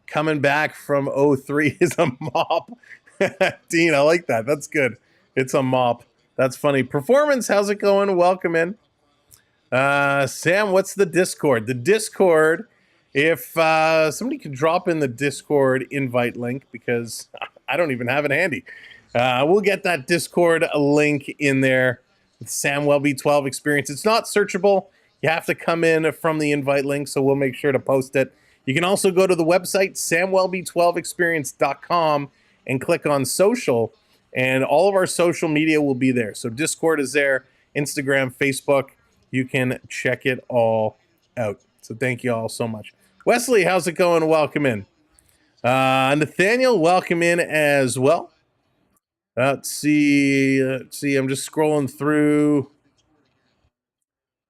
Speaker 6: coming back from 0-3 is a mop. Dean, I like that. That's good. It's a mop. That's funny. Performance, how's it going? Welcome in. Sam, what's the Discord? The Discord, if somebody could drop in the Discord invite link, because I don't even have it handy. We'll get that Discord link in there. Samwelb 12 experience. It's not searchable. You have to come in from the invite link, so we'll make sure to post it. You can also go to the website, samwelb12experience.com, and click on social, and all of our social media will be there. So Discord is there, Instagram, Facebook. You can check it all out. So thank you all so much. Wesley, how's it going? Welcome in. Nathaniel, welcome in as well. Let's see. I'm just scrolling through.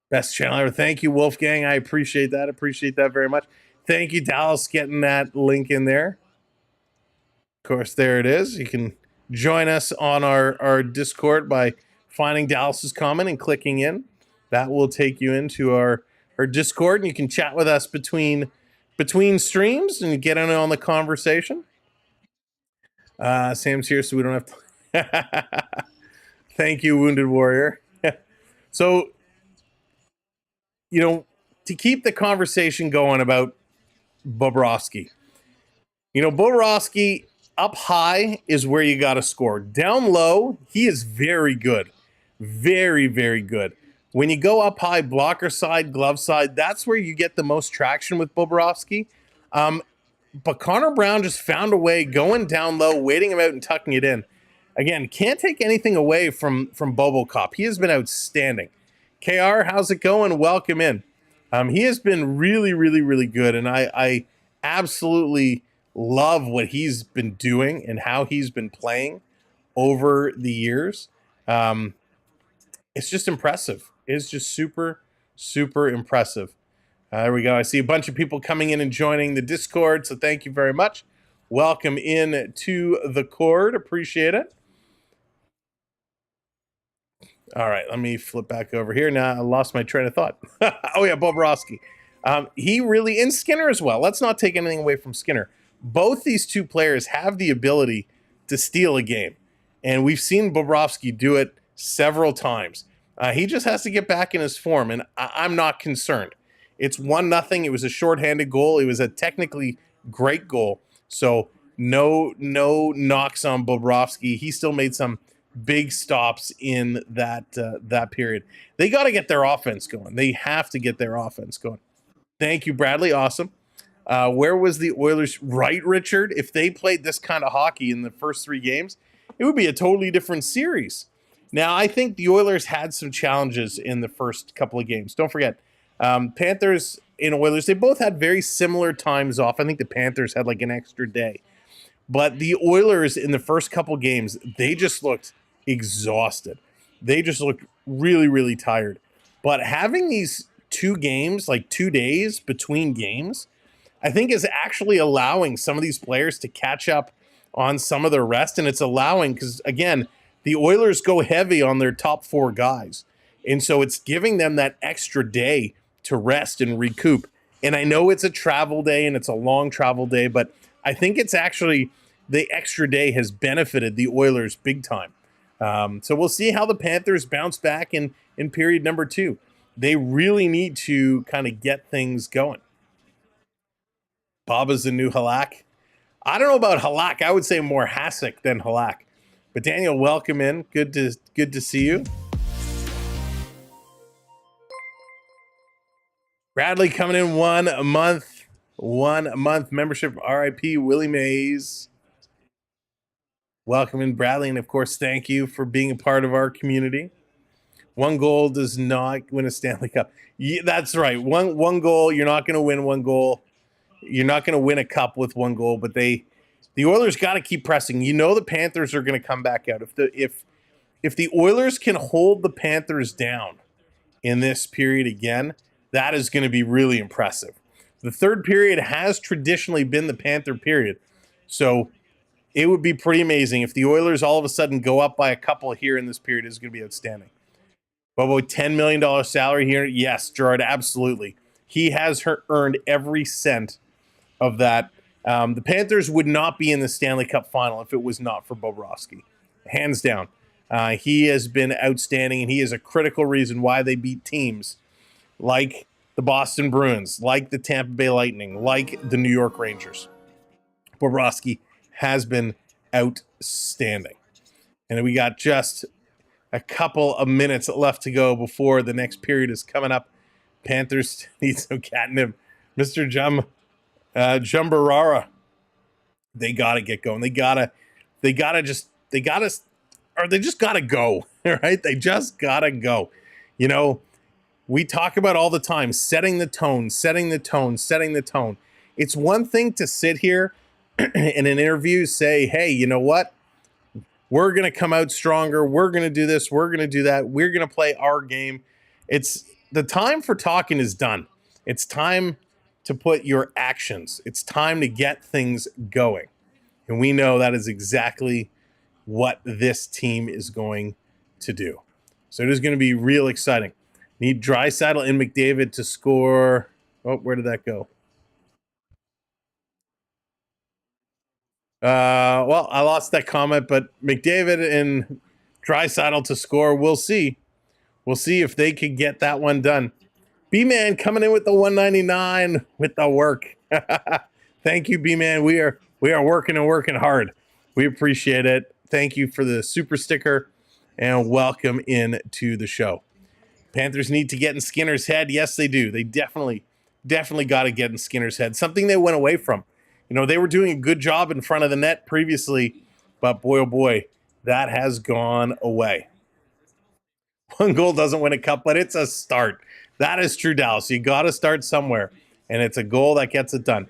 Speaker 6: Best channel ever. Thank you, Wolfgang. I appreciate that. Appreciate that very much. Thank you, Dallas, getting that link in there. Of course, there it is. You can join us on our Discord by finding Dallas's comment and clicking in. That will take you into our Discord, and you can chat with us between streams and get in on the conversation. Sam's here, so we don't have to. Thank you, Wounded Warrior. So, to keep the conversation going about Bobrovsky, Bobrovsky up high is where you got to score. Down low, he is very good. Very, very good. When you go up high, blocker side, glove side, that's where you get the most traction with Bobrovsky. But Connor Brown just found a way going down low, waiting him out and tucking it in. Again, can't take anything away from Bobo Cop. He has been outstanding. KR, how's it going? Welcome in. He has been really, really, really good, and I absolutely love what he's been doing and how he's been playing over the years. It's just impressive. It's just super, super impressive. There we go. I see a bunch of people coming in and joining the Discord, so thank you very much. Welcome in to the Cord. Appreciate it. All right, let me flip back over here. Now I lost my train of thought. Oh, yeah, Bobrovsky. He really, and Skinner as well. Let's not take anything away from Skinner. Both these two players have the ability to steal a game, and we've seen Bobrovsky do it several times. He just has to get back in his form, and I'm not concerned. It's 1-0. It was a shorthanded goal. It was a technically great goal. So no knocks on Bobrovsky. He still made some big stops in that period. They got to get their offense going. They have to get their offense going. Thank you, Bradley. Awesome. Where was the Oilers? Right, Richard? If they played this kind of hockey in the first 3 games, it would be a totally different series. Now, I think the Oilers had some challenges in the first couple of games. Don't forget, Panthers and Oilers, they both had very similar times off. I think the Panthers had like an extra day. But the Oilers in the first couple games, they just looked exhausted. They just looked really, really tired. But having these 2 games, like 2 days between games, I think is actually allowing some of these players to catch up on some of their rest. And it's allowing, because again, the Oilers go heavy on their top 4 guys. And so it's giving them that extra day to rest and recoup. And I know it's a travel day and it's a long travel day, but I think it's actually the extra day has benefited the Oilers big time. So we'll see how the Panthers bounce back in period number 2. They really need to kind of get things going. Baba's the new Halak. I don't know about Halak. I would say more Hasek than Halak. But Daniel, welcome in. Good to see you. Bradley coming in 1 month. 1 month membership. RIP Willie Mays. Welcome in, Bradley. And of course, thank you for being a part of our community. 1 goal does not win a Stanley Cup. Yeah, that's right. One goal. You're not going to win 1 goal. You're not going to win a cup with 1 goal, but the Oilers got to keep pressing. You know the Panthers are going to come back out. If the Oilers can hold the Panthers down in this period again, that is going to be really impressive. The third period has traditionally been the Panther period, so it would be pretty amazing if the Oilers all of a sudden go up by a couple here in this period. Is going to be outstanding. Bobo, $10 million salary here. Yes, Gerard, absolutely. He has earned every cent of that. The Panthers would not be in the Stanley Cup final if it was not for Bobrovsky. Hands down. He has been outstanding, and he is a critical reason why they beat teams like the Boston Bruins, like the Tampa Bay Lightning, like the New York Rangers. Bobrovsky has been outstanding. And we got just a couple of minutes left to go before the next period is coming up. Panthers need some catnip. Mr. Jumbarara, they got to get going. They just got to go, right? They just got to go. You know, we talk about all the time, setting the tone. It's one thing to sit here in an interview, say, hey, you know what? We're going to come out stronger. We're going to do this. We're going to do that. We're going to play our game. It's the time for talking is done. It's time to put your actions. It's time to get things going. And we know that is exactly what this team is going to do. So it is going to be real exciting. Need Draisaitl and McDavid to score. Oh, where did that go? Well, I lost that comment, but McDavid and Draisaitl to score. We'll see. We'll see if they can get that one done. B-Man coming in with the 199 with the work. Thank you, B-Man. We are working and working hard. We appreciate it. Thank you for the super sticker and welcome in to the show. Panthers need to get in Skinner's head. Yes, they do. They definitely got to get in Skinner's head. Something they went away from. You know, they were doing a good job in front of the net previously, but boy, oh boy, that has gone away. 1 goal doesn't win a cup, but it's a start. That is true, Dallas. You got to start somewhere, and it's a goal that gets it done.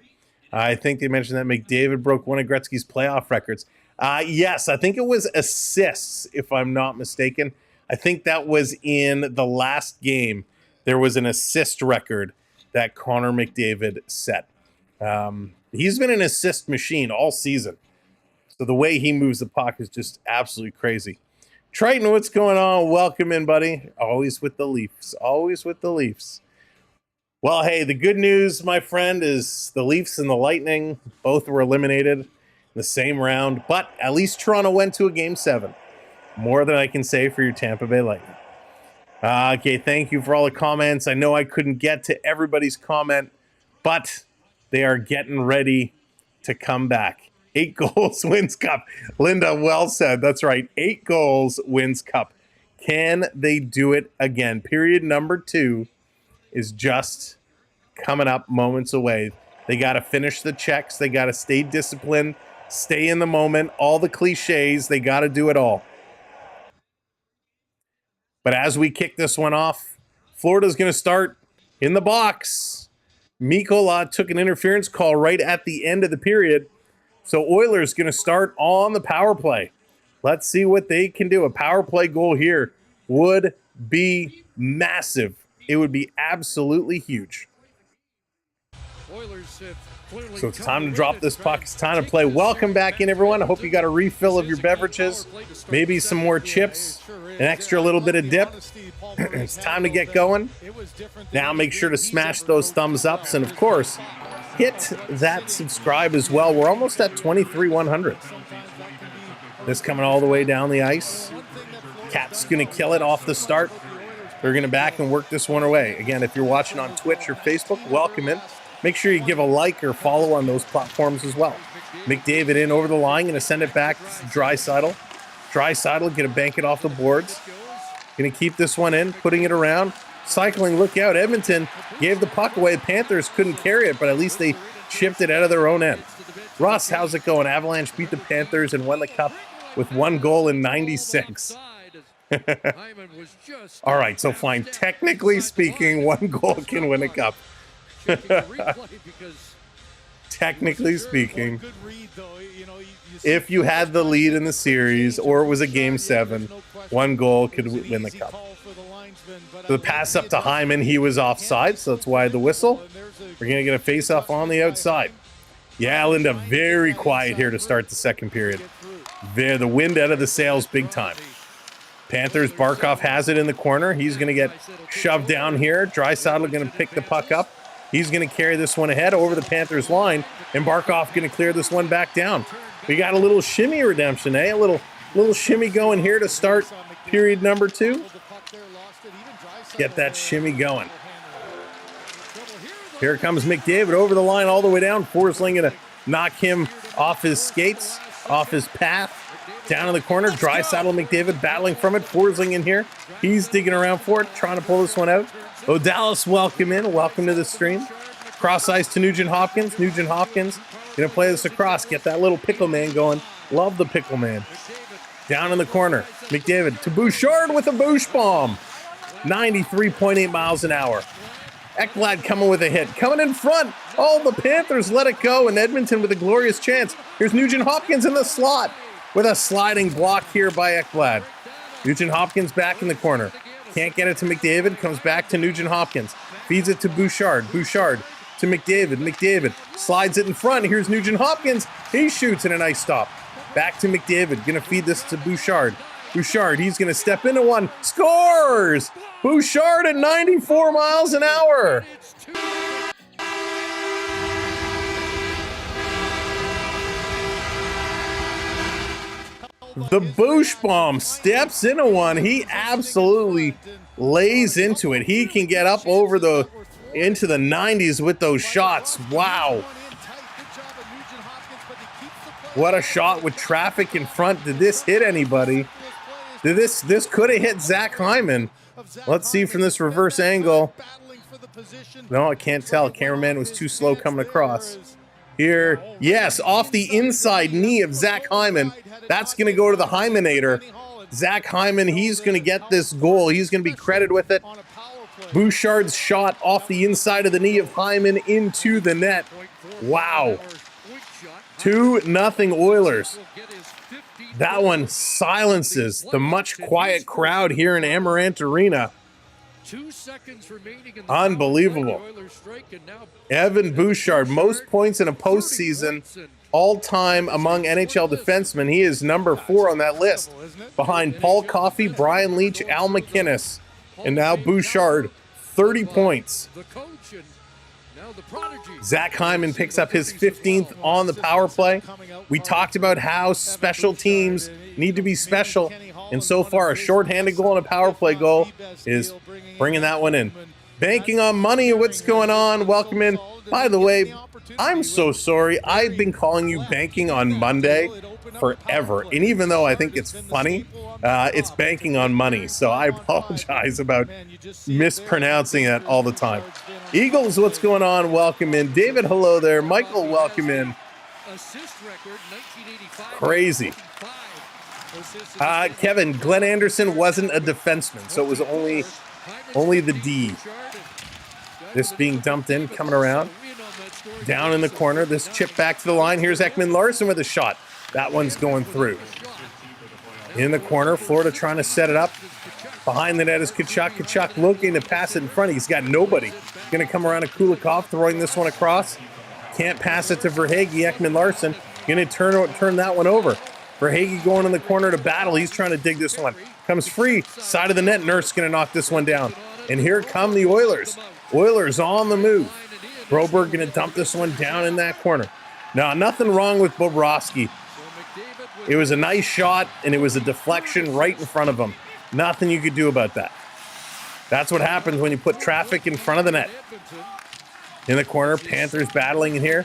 Speaker 6: I think they mentioned that McDavid broke one of Gretzky's playoff records. Yes, I think it was assists, if I'm not mistaken. I think that was in the last game. There was an assist record that Connor McDavid set. He's been an assist machine all season. So the way he moves the puck is just absolutely crazy. Triton, what's going on? Welcome in, buddy. Always with the Leafs. Always with the Leafs. Well, hey, the good news, my friend, is the Leafs and the Lightning both were eliminated in the same round, but at least Toronto went to a Game 7. More than I can say for your Tampa Bay Lightning. Okay, thank you for all the comments. I know I couldn't get to everybody's comment, but they are getting ready to come back. 8 goals wins cup. Linda, well said. That's right. 8 goals wins cup. Can they do it again? Period number 2 is just coming up moments away. They got to finish the checks. They got to stay disciplined, stay in the moment. All the cliches, they got to do it all. But as we kick this one off, Florida's going to start in the box. Mikola took an interference call right at the end of the period. So Oilers going to start on the power play. Let's see what they can do. A power play goal here would be massive. It would be absolutely huge. So it's time to drop this puck. It's time to play. Welcome back in, everyone. I hope you got a refill of your beverages, maybe some more chips, an extra little bit of dip. It's time to get going. Now make sure to smash those thumbs ups, and of course, hit that subscribe as well. We're almost at 23,100. This coming all the way down the ice. Cat's going to kill it off the start. They're going to back and work this one away. Again, if you're watching on Twitch or Facebook, welcome in. Make sure you give a like or follow on those platforms as well. McDavid in over the line, going to send it back to Draisaitl. Draisaitl going to bank it off the boards. Going to keep this one in, putting it around. Cycling, look out. Edmonton gave the puck away. Panthers couldn't carry it, but at least they chipped it out of their own end. Russ, how's it going? Avalanche beat the Panthers and won the cup with 1 goal in 96. All right, so fine. Technically speaking, 1 goal can win a cup. Technically speaking, if you had the lead in the series or it was a game 7, 1 goal could win the cup. The pass up to Hyman, he was offside, so that's why the whistle. We're going to get a face-off on the outside. Yeah, Linda, very quiet here to start the second period. There, the wind out of the sails big time. Panthers, Barkov has it in the corner. He's going to get shoved down here. Draisaitl going to pick the puck up. He's going to carry this one ahead over the Panthers line, and Barkov going to clear this one back down. We got a little shimmy redemption, eh? A little shimmy going here to start period number 2. Get that shimmy going. Here comes McDavid over the line all the way down. Forsling going to knock him off his skates, off his path. Down in the corner, Draisaitl, McDavid battling from it. Forsling in here. He's digging around for it, trying to pull this one out. O'Dallas, welcome in. Welcome to the stream. Cross ice to Nugent Hopkins. Nugent Hopkins going to play this across. Get that little pickle man going. Love the pickle man. Down in the corner, McDavid to Bouchard with a Bouch bomb. 93.8 miles an hour. Ekblad coming with a hit. Coming in front. Oh, the Panthers let it go, and Edmonton with a glorious chance. Here's Nugent Hopkins in the slot with a sliding block here by Ekblad. Nugent Hopkins back in the corner. Can't get it to McDavid. Comes back to Nugent Hopkins. Feeds it to Bouchard. Bouchard to McDavid. McDavid slides it in front. Here's Nugent Hopkins. He shoots in a nice stop. Back to McDavid. Going to feed this to Bouchard. Bouchard, he's going to step into one. Scores! Bouchard at 94 miles an hour. The Bouch bomb steps into one. He absolutely lays into it. He can get up over into the 90s with those shots. Wow. What a shot with traffic in front. Did this hit anybody? This could have hit Zach Hyman. Let's see from this reverse angle. No, I can't tell. Cameraman was too slow coming across. Here, yes, off the inside knee of Zach Hyman. That's going to go to the Hymenator. Zach Hyman, he's going to get this goal. He's going to be credited with it. Bouchard's shot off the inside of the knee of Hyman into the net. Wow. 2-0 Oilers. That one silences the much quiet crowd here in Amarant Arena.
Speaker 10: 2 seconds remaining in the
Speaker 6: unbelievable. Evan Bouchard, most points in a postseason all-time among NHL defensemen. He is number 4 on that list, behind Paul Coffey, Brian Leach, Al McInnes, and now Bouchard, 30 points. Zach Hyman picks up his 15th on the power play. We talked about how special teams need to be special, and so far a shorthanded goal and a power play goal is bringing that one in. Banking on money, what's going on? Welcome in. By the way, I'm so sorry. I've been calling you Banking on Monday forever, and even though I think it's funny, it's banking on money, so I apologize about mispronouncing it all the time. Eagles, what's going on? Welcome in. David, hello there. Michael, welcome in. Crazy. Kevin, Glenn Anderson wasn't a defenseman, so it was only the D. This being dumped in, coming around. Down in the corner, this chip back to the line. Here's Ekman Larson with a shot. That one's going through. In the corner, Florida trying to set it up. Behind the net is Tkachuk. Tkachuk looking to pass it in front. He's got nobody. Going to come around to Kulikov, throwing this one across. Can't pass it to Verhaeghe. Ekman Larson going to turn that one over. Verhaeghe going in the corner to battle. He's trying to dig this one. Comes free. Side of the net. Nurse going to knock this one down. And here come the Oilers. Oilers on the move. Broberg going to dump this one down in that corner. Now, nothing wrong with Bobrovsky. It was a nice shot, and it was a deflection right in front of him. Nothing you could do about that. That's what happens when you put traffic in front of the net. In the corner, Panthers battling in here.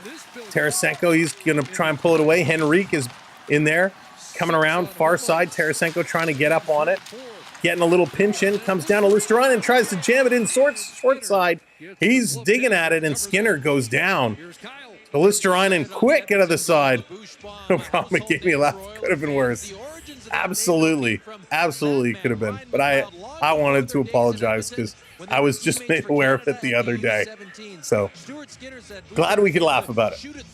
Speaker 6: Tarasenko, he's going to try and pull it away. Henrique is in there. Coming around, far side. Tarasenko trying to get up on it. Getting a little pinch in. Comes down to Lusteron and tries to jam it in short side. He's digging at it, and Skinner goes down. Listerinen quick out of the side. No problem. It gave me a laugh. Could have been worse. Absolutely could have been. But I wanted to apologize because I was just made aware of it the other day. So glad we could laugh about it.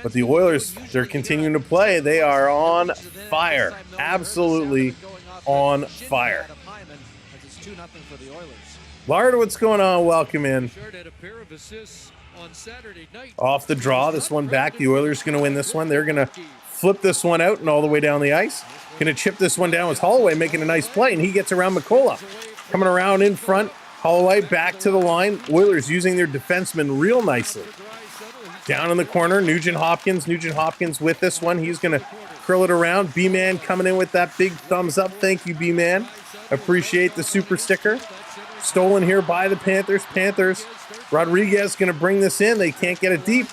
Speaker 6: But the Oilers, they're continuing to play. They are on fire. Absolutely on fire. Lard, what's going on? Welcome in. Off the draw, this one back. The Oilers going to win this one. They're going to flip this one out and all the way down the ice. Going to chip this one down with Holloway making a nice play, and he gets around McCullough. Coming around in front, Holloway back to the line. Oilers using their defensemen real nicely. Down in the corner, Nugent Hopkins. Nugent Hopkins with this one. He's going to curl it around. B-Man coming in with that big thumbs up. Thank you, B-Man. Appreciate the super sticker. Stolen here by the Panthers. Panthers. Rodriguez going to bring this in. They can't get it deep.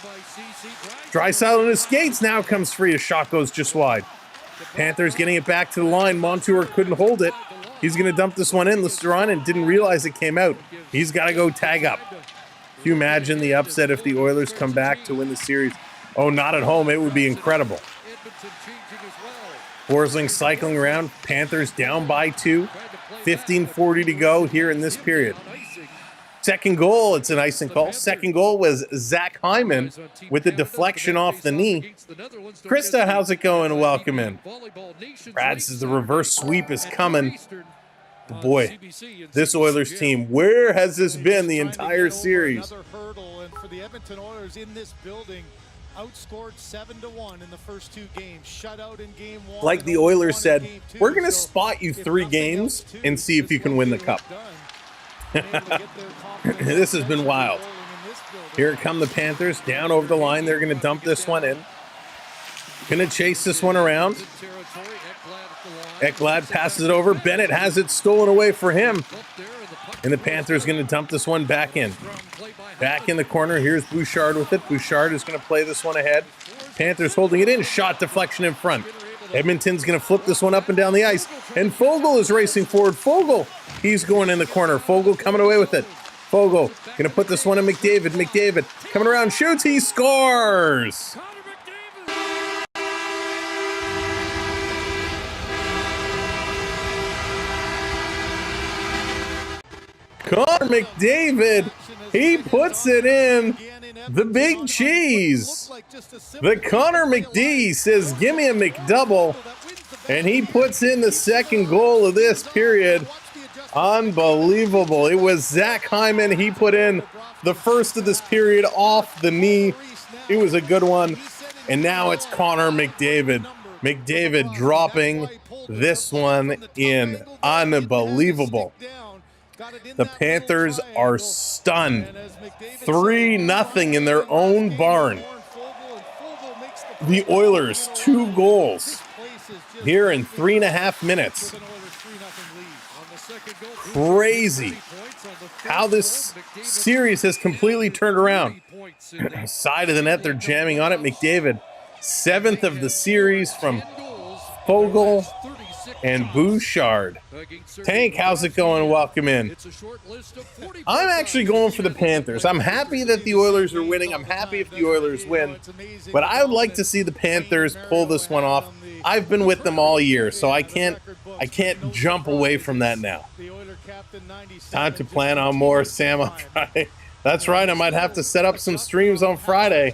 Speaker 6: Draisaitl on his skates now comes free. A shot goes just wide. Panthers getting it back to the line. Montour couldn't hold it. He's going to dump this one in. Listerinen didn't realize it came out. He's got to go tag up. Can you imagine the upset if the Oilers come back to win the series? Oh, not at home. It would be incredible. Forsling cycling around. Panthers down by 2. 15:40 to go here in this period. Second goal, it's an icing call. Second goal was Zach Hyman with the deflection off the knee. Krista, how's it going? Welcome in. Brad says the reverse sweep is coming. Boy, this Oilers team, where has this been the entire series?
Speaker 9: Another hurdle, and for the Edmonton Oilers in this building, outscored 7-1 in the first 2 games. Shut out in game 1.
Speaker 6: Like the Oilers said, we're going to spot you 3 games and see if you can win the cup. This has been wild. Here come the Panthers down over the line. They're going to dump this one in. Going to chase this one around. Ekblad passes it over. Bennett has it stolen away for him. And the Panthers going to dump this one back in. Back in the corner. Here's Bouchard with it. Bouchard is going to play this one ahead. Panthers holding it in. Shot deflection in front. Edmonton's going to flip this one up and down the ice. And Fogle is racing forward. Fogle, he's going in the corner. Fogle coming away with it. Fogle going to put this one in McDavid. McDavid coming around, shoots, he scores! Connor McDavid, he puts it in the big cheese. The Connor McD says, give me a McDouble. And he puts in the second goal of this period. Unbelievable. It was Zach Hyman. He put in the first of this period off the knee. It was a good one. And now it's Connor McDavid. McDavid dropping this one in. Unbelievable. The Panthers are stunned. 3-0 in their own barn. The Oilers, 2 goals here in 3.5 minutes. Crazy how this series has completely turned around. Side of the net, they're jamming on it. McDavid, 7th of the series from Fogle and Bouchard. Tank, how's it going? Welcome in. I'm actually going for the Panthers. I'm happy that the Oilers are winning. I'm happy if the Oilers win. But I would like to see the Panthers pull this one off. I've been with them all year, so I can't jump away from that now. Time to plan on more. Sam, I'll try. That's right. I might have to set up some streams on Friday.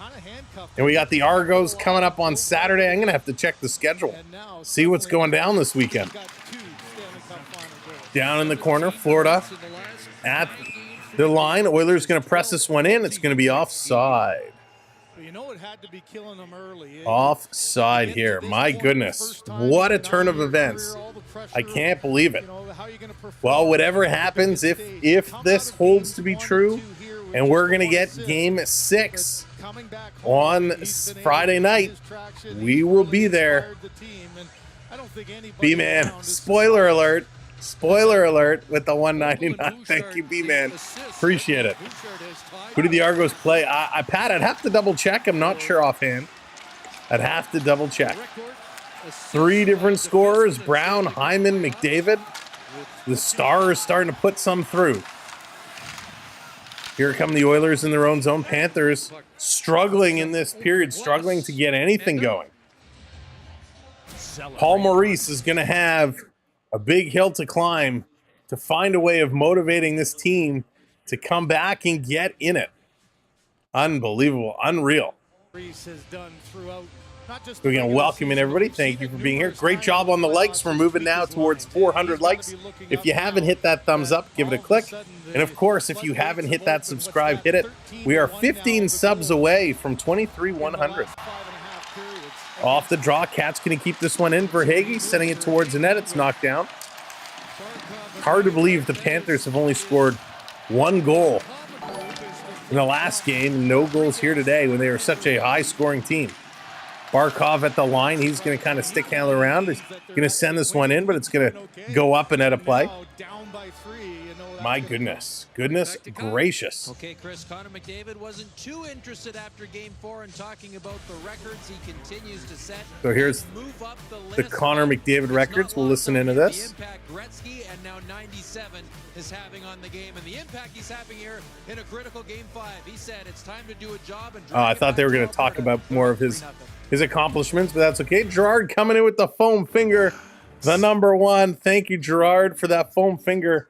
Speaker 6: And we got the Argos coming up on Saturday. I'm going to have to check the schedule. See what's going down this weekend. Down in the corner, Florida at the line. Oilers going to press this one in. It's going to be offside.
Speaker 9: You know it had to be killing them early.
Speaker 6: Offside here. My goodness. What a turn of events. I can't believe it. Well, whatever happens, if this holds to be true, and we're going to get game 6 on Friday night, we will be there. B-Man, spoiler alert. Spoiler alert with the 199. Thank you, B-Man. Appreciate it. Who did the Argos play? Pat, I'd have to double check. I'm not sure offhand. I'd have to double check. 3 different scorers: Brown, Hyman, McDavid. The Stars starting to put some through. Here come the Oilers in their own zone. Panthers struggling in this period, struggling to get anything going. Paul Maurice is going to have a big hill to climb to find a way of motivating this team to come back and get in it. Unbelievable. Unreal. We're going to welcome in everybody. Thank you for being here. Great job on the likes. We're moving now towards 400 likes. If you haven't hit that thumbs up, give it a click. And of course, if you haven't hit that subscribe, hit it. We are 15 subs away from 23,100. Off the draw, Cat's going to keep this one in for Hagee, sending it towards the net. It's knocked down. Hard to believe the Panthers have only scored 1 goal in the last game. No goals here today when they are such a high-scoring team. Barkov at the line. He's going to kind of stick handle around. He's going to send this one in, but it's going to go up and out of play. My goodness. Goodness gracious.
Speaker 10: Okay, Chris, Connor McDavid wasn't too interested after Game 4 in talking about the records he continues to set.
Speaker 6: So here's the Connor McDavid records. We'll listen into this.
Speaker 10: The impact Gretzky and now 97 is having on the game, and the impact he's having here in a critical Game 5. He said it's time to do a job. And
Speaker 6: I thought they were going to talk about more of his accomplishments, but that's okay. Gerard coming in with the foam finger, the #1. Thank you, Gerard, for that foam finger.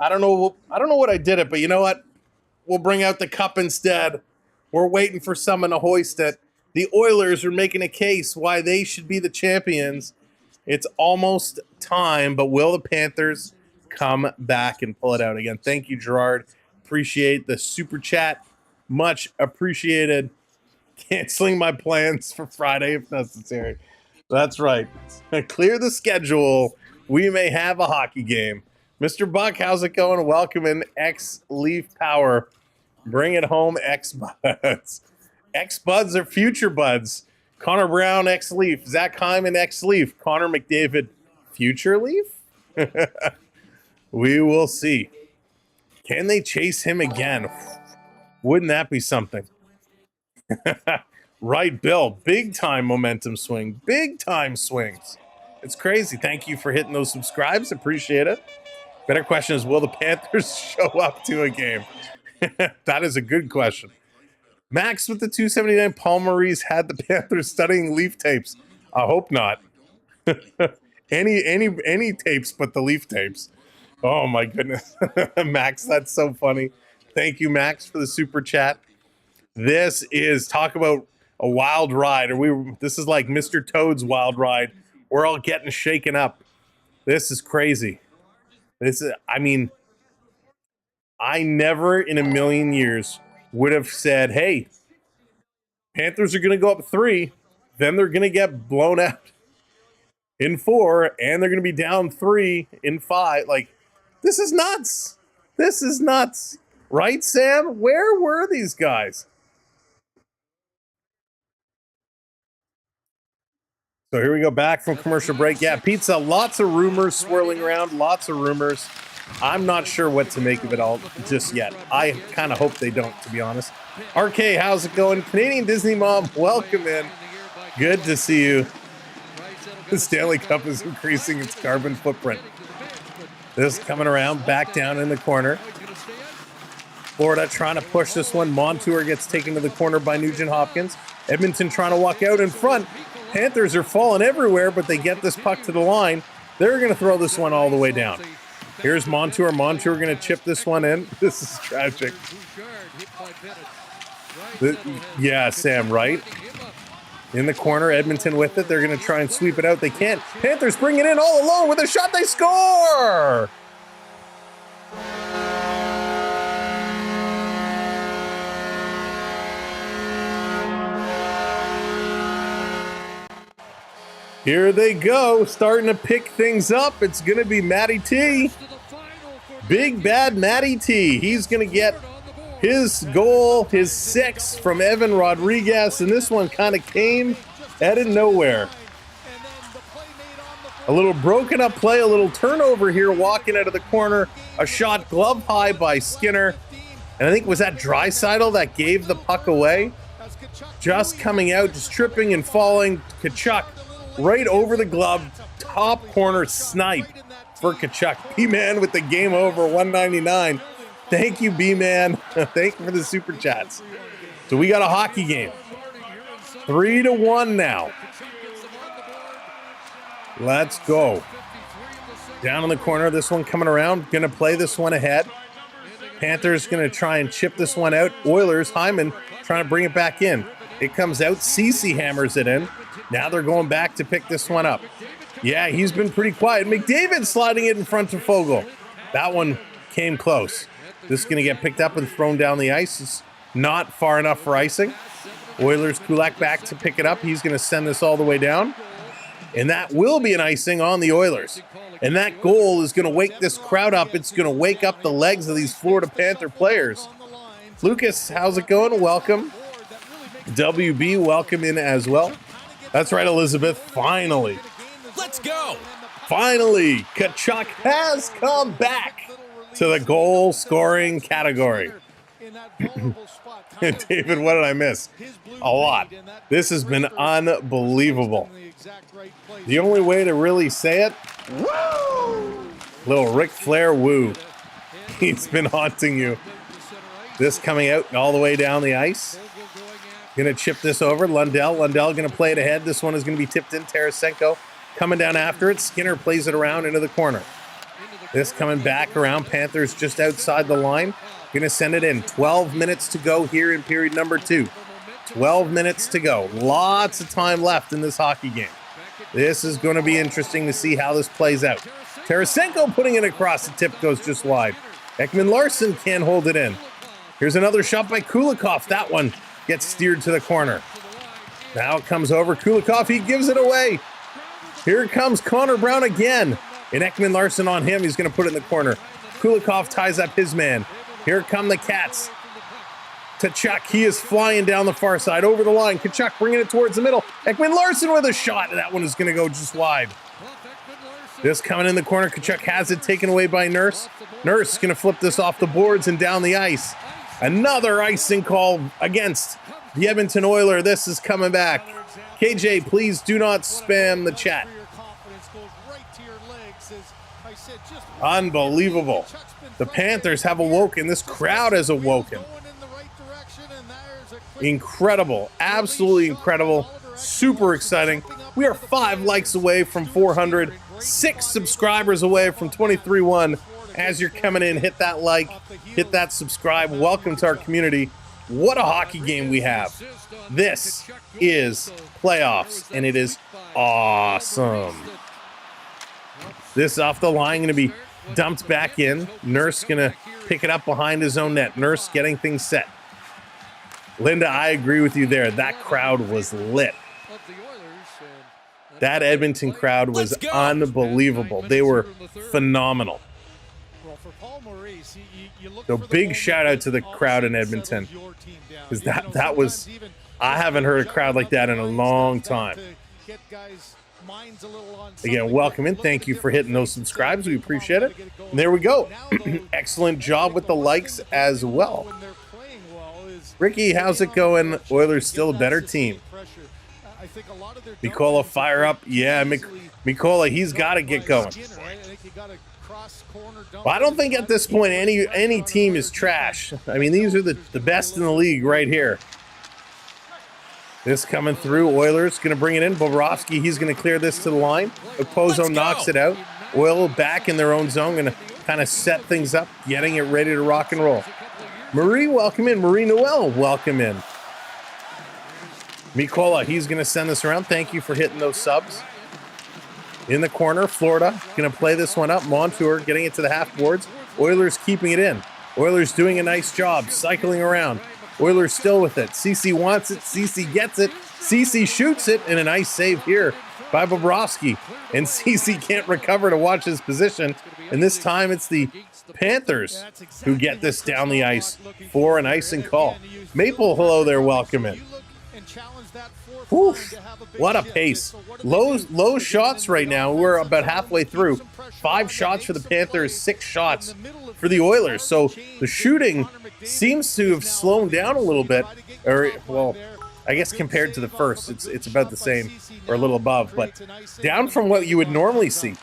Speaker 6: I don't know what I did it, but you know what? We'll bring out the cup instead. We're waiting for someone to hoist it. The Oilers are making a case why they should be the champions. It's almost time, but will the Panthers come back and pull it out again? Thank you, Gerard. Appreciate the super chat. Much appreciated. Canceling my plans for Friday if necessary. That's right. Clear the schedule. We may have a hockey game. Mr. Buck, how's it going? Welcome in X-Leaf Power. Bring it home, X-Buds. X-Buds are future buds. Connor Brown, X-Leaf. Zach Hyman, X-Leaf. Connor McDavid, future Leaf? We will see. Can they chase him again? Wouldn't that be something? Right, Bill. Big time momentum swing. Big time swings. It's crazy. Thank you for hitting those subscribes. Appreciate it. Better question is, will the Panthers show up to a game? That is a good question. Max with the 279. Paul Maurice had the Panthers studying Leaf tapes. I hope not. any tapes but the Leaf tapes. Oh my goodness. Max, that's so funny. Thank you, Max, for the super chat. This is talk about a wild ride. This is like Mr. Toad's wild ride. We're all getting shaken up. This is crazy. I never in a million years would have said, hey, Panthers are going to go up 3, then they're going to get blown out in 4, and they're going to be down 3 in 5. Like, this is nuts. This is nuts. Right, Sam? Where were these guys? So here we go, back from commercial break. Yeah, pizza, lots of rumors swirling around, lots of rumors. I'm not sure what to make of it all just yet. I kind of hope they don't, to be honest. RK, how's it going? Canadian Disney Mom, welcome in. Good to see you. The Stanley Cup is increasing its carbon footprint. This coming around, back down in the corner. Florida trying to push this one. Montour gets taken to the corner by Nugent Hopkins. Edmonton trying to walk out in front. Panthers are falling everywhere, but they get this puck to the line. They're going to throw this one all the way down. Here's Montour. Montour going to chip this one in. This is tragic. Yeah, Sam, right? In the corner, Edmonton with it. They're going to try and sweep it out. They can't. Panthers bring it in all alone with a shot. They score! Here they go, starting to pick things up. It's going to be Matty T. Big bad Matty T. He's going to get his goal, his 6th from Evan Rodriguez, and this one kind of came out of nowhere. A little broken up play, a little turnover here, walking out of the corner. A shot glove high by Skinner. And I think, was that Draisaitl that gave the puck away? Just coming out, just tripping and falling. Tkachuk right over the glove, top corner snipe for Tkachuk. B-Man with the game over, 199. Thank you, B-Man. Thank you for the super chats. So we got a hockey game. 3-1 now. Let's go. Down in the corner, this one coming around. Going to play this one ahead. Panthers going to try and chip this one out. Oilers, Hyman trying to bring it back in. It comes out. Cece hammers it in. Now they're going back to pick this one up. Yeah, he's been pretty quiet. McDavid sliding it in front of Fogle. That one came close. This is going to get picked up and thrown down the ice. It's not far enough for icing. Oilers, Kulak back to pick it up. He's going to send this all the way down. And that will be an icing on the Oilers. And that goal is going to wake this crowd up. It's going to wake up the legs of these Florida Panther players. Lucas, how's it going? Welcome. WB, welcome in as well. That's right, Elizabeth. Finally.
Speaker 2: Let's go.
Speaker 6: Finally, Tkachuk has come back to the goal scoring category. David, what did I miss? A lot. This has been unbelievable. The only way to really say it, woo! Little Ric Flair woo. He's been haunting you. This coming out all the way down the ice. Going to chip this over. Lundell going to play it ahead. This one is going to be tipped in. Tarasenko coming down after it. Skinner plays it around into the corner. This coming back around. Panthers just outside the line. Going to send it in. 12 minutes to go here in period number 2. 12 minutes to go. Lots of time left in this hockey game. This is going to be interesting to see how this plays out. Tarasenko putting it across. The tip goes just wide. Ekman-Larsson can't hold it in. Here's another shot by Kulikov. That one gets steered to the corner. Now it comes over. Kulikov, he gives it away. Here comes Connor Brown again. And Ekman-Larsson on him. He's going to put it in the corner. Kulikov ties up his man. Here come the Cats. Tkachuk, he is flying down the far side over the line. Tkachuk bringing it towards the middle. Ekman-Larsson with a shot. That one is going to go just wide. This coming in the corner. Tkachuk has it taken away by Nurse. Nurse going to flip this off the boards and down the ice. Another icing call against the Edmonton Oilers. This is coming back. KJ, please do not spam the chat. Unbelievable. The Panthers have awoken. This crowd has awoken. Incredible. Absolutely incredible. Super exciting. We are 5 likes away from 400. 6 subscribers away from 23-1. As you're coming in, hit that like, hit that subscribe. Welcome to our community. What a hockey game we have. This is playoffs, and it is awesome. This off the line, going to be dumped back in. Nurse going to pick it up behind his own net. Nurse getting things set. Linda, I agree with you there. That crowd was lit. That Edmonton crowd was unbelievable. They were phenomenal. So big shout out to the crowd in Edmonton. Because that was, I haven't heard a crowd like that in a long time. Again, welcome in. Thank you for hitting those subscribes. We appreciate it. And there we go. Excellent job with the likes as well. Ricky, how's it going? Oilers still a better team. Mikola fire up. Yeah, Mikola, he's got to get going. Well, I don't think at this point any team is trash. I mean, these are the best in the league right here. This coming through. Oilers going to bring it in. Bobrovsky, he's going to clear this to the line. Okposo knocks it out. Oil back in their own zone. Going to kind of set things up, getting it ready to rock and roll. Marie, welcome in. Marie Noel, welcome in. Mikola, he's going to send this around. Thank you for hitting those subs. In the corner, Florida going to play this one up. Montour getting it to the half boards. Oilers keeping it in. Oilers doing a nice job, cycling around. Oilers still with it. Cece wants it. Cece gets it. Cece shoots it, and a nice save here by Bobrovsky. And Cece can't recover to watch his position. And this time it's the Panthers who get this down the ice for an icing call. Maple, hello there, welcome in. Oof, what a pace. Low shots right now. We're about halfway through. 5 shots for the Panthers, 6 shots for the Oilers. So the shooting seems to have slowed down a little bit. Or, well, I guess compared to the first, it's about the same or a little above. But down from what you would normally see.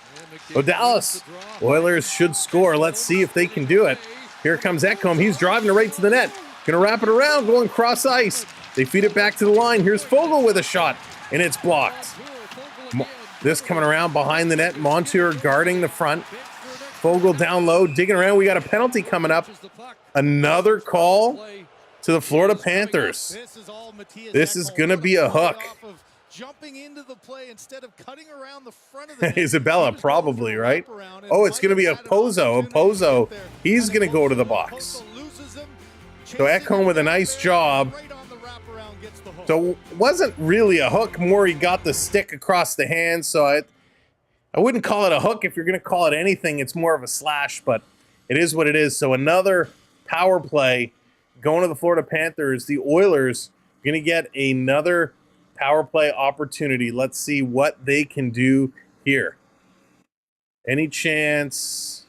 Speaker 6: Oh, Dallas, Oilers should score. Let's see if they can do it. Here comes Ecamm. He's driving it right to the net. Gonna wrap it around, going cross ice. They feed it back to the line. Here's Fogle with a shot, and it's blocked. This coming around behind the net. Montour guarding the front. Fogle down low, digging around. We got a penalty coming up. Another call to the Florida Panthers. This is going to be a hook.
Speaker 9: Jumping into the play instead of cutting around the front of the
Speaker 6: Isabella, probably, right? Oh, it's going to be a Pozo. A Pozo. He's going to go to the box. So Ecamm with a nice job. So wasn't really a hook, more he got the stick across the hand. So I wouldn't call it a hook. If you're going to call it anything, it's more of a slash, but it is what it is. So another power play going to the Florida Panthers. The Oilers going to get another power play opportunity. Let's see what they can do here. Any chance?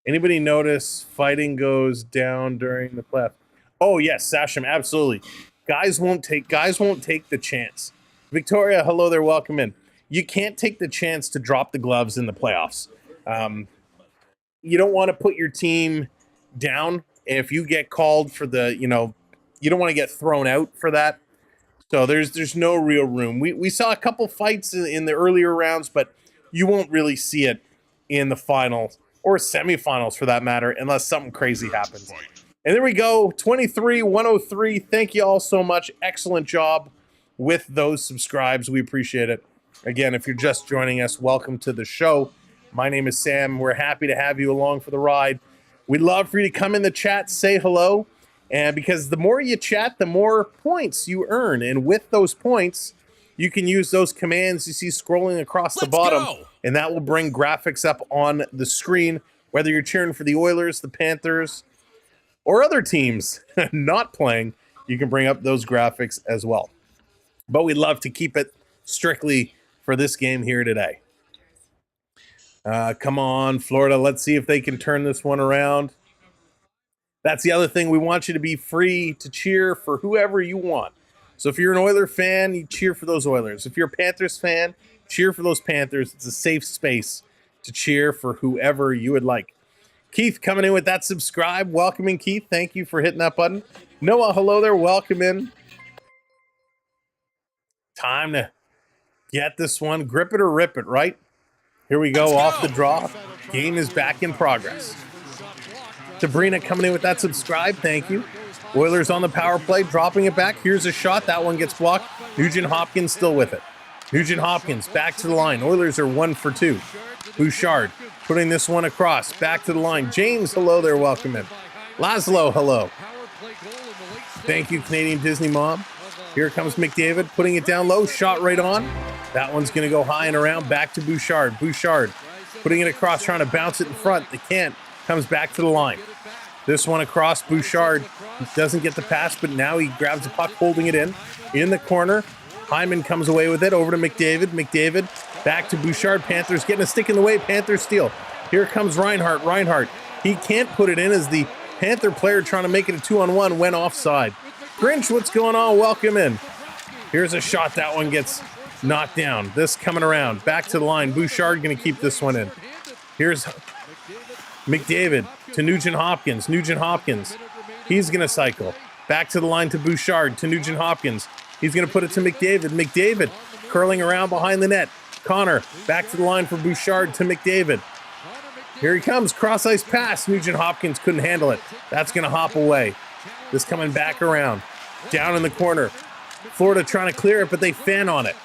Speaker 6: Anybody notice fighting goes down during the playoff? Oh yes, Sasham, absolutely. Guys won't take the chance. Victoria, hello there, welcome in. You can't take the chance to drop the gloves in the playoffs. You don't want to put your team down if you get called for the, you don't want to get thrown out for that. So there's no real room. We saw a couple fights in the earlier rounds, but you won't really see it in the finals or semifinals for that matter, unless something crazy happens. And there we go, 23-103. Thank you all so much. Excellent job with those subscribes. We appreciate it. Again, if you're just joining us, welcome to the show. My name is Sam. We're happy to have you along for the ride. We'd love for you to come in the chat, say hello. And because the more you chat, the more points you earn. And with those points, you can use those commands you see scrolling across the bottom. And that will bring graphics up on the screen, whether you're cheering for the Oilers, the Panthers, or other teams not playing. You can bring up those graphics as well. But we'd love to keep it strictly for this game here today. Come on, Florida. Let's see if they can turn this one around. That's the other thing. We want you to be free to cheer for whoever you want. So if you're an Oiler fan, you cheer for those Oilers. If you're a Panthers fan, cheer for those Panthers. It's a safe space to cheer for whoever you would like. Keith coming in with that subscribe. Welcoming Keith. Thank you for hitting that button. Noah, hello there. Welcome in. Time to get this one. Grip it or rip it, right? Here we go. Off the draw. Game is back in progress. Sabrina coming in with that subscribe. Thank you. Oilers on the power play. Dropping it back. Here's a shot. That one gets blocked. Nugent Hopkins still with it. Nugent Hopkins back to the line. Oilers are 1 for 2. Bouchard putting this one across. Back to the line. James, hello there. Welcome in. Laszlo, hello. Thank you, Canadian Disney Mom. Here comes McDavid putting it down low. Shot right on. That one's going to go high and around. Back to Bouchard. Bouchard putting it across, trying to bounce it in front. They can't. Comes back to the line. This one across. Bouchard doesn't get the pass, but now he grabs the puck, holding it in the corner. Hyman comes away with it over to McDavid. McDavid back to Bouchard. Panthers getting a stick in the way. Panthers steal. Here comes Reinhart. Reinhart. He can't put it in as the Panther player trying to make it a 2-on-1 went offside. Grinch, what's going on? Welcome in. Here's a shot. That one gets knocked down. This coming around. Back to the line. Bouchard going to keep this one in. Here's McDavid to Nugent Hopkins. Nugent Hopkins. He's going to cycle. Back to the line to Bouchard to Nugent Hopkins. He's going to put it to McDavid. McDavid curling around behind the net. Connor back to the line for Bouchard to McDavid. Here he comes, cross ice pass. Nugent Hopkins couldn't handle it. That's going to hop away. This coming back around. Down in the corner. Florida trying to clear it, but they fan on it.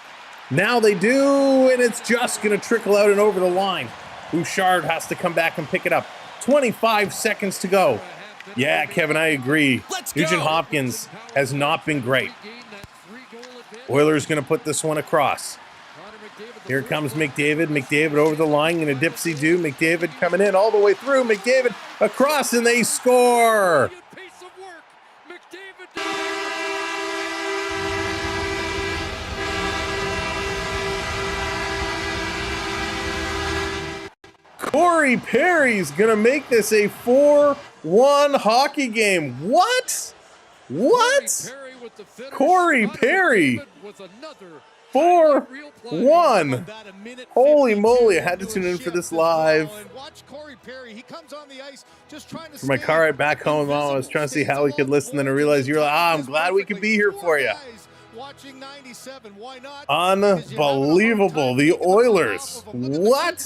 Speaker 6: Now they do, and it's just going to trickle out and over the line. Bouchard has to come back and pick it up. 25 seconds to go. Yeah, Kevin, I agree. Nugent Hopkins has not been great. Oilers going to put this one across. Here comes McDavid. McDavid over the line in a dipsy-do. McDavid coming in all the way through. McDavid across, and they score. Corey Perry's going to make this a 4-1 hockey game. What? What? Corey Perry. 4-1. Holy moly, I had to tune in for this live. For my car ride back home, I was trying to see how we could listen, then I realized you're like, I'm glad we could be here for you. Unbelievable. The Oilers. What?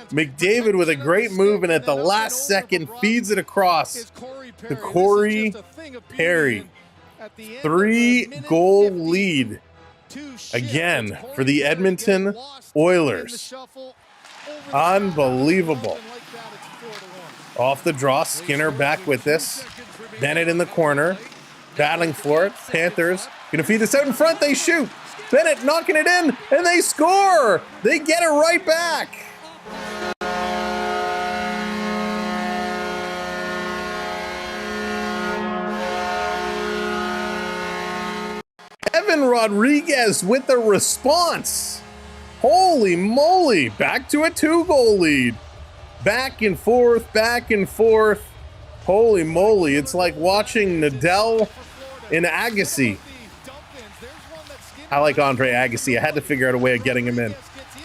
Speaker 6: McDavid with a great move, and at the last second feeds it across to Corey Perry. 3-goal lead again for the Edmonton Oilers. Unbelievable. Off the draw, Skinner back with this. Bennett in the corner, battling for it. Panthers gonna feed this out in front. They shoot. Bennett knocking it in, and they score. They get it right back. Evan Rodriguez with the response. Holy moly, back to a 2-goal lead. Back and forth, back and forth. Holy moly, it's like watching Nadal and Agassi. I like Andre Agassi. I had to figure out a way of getting him in.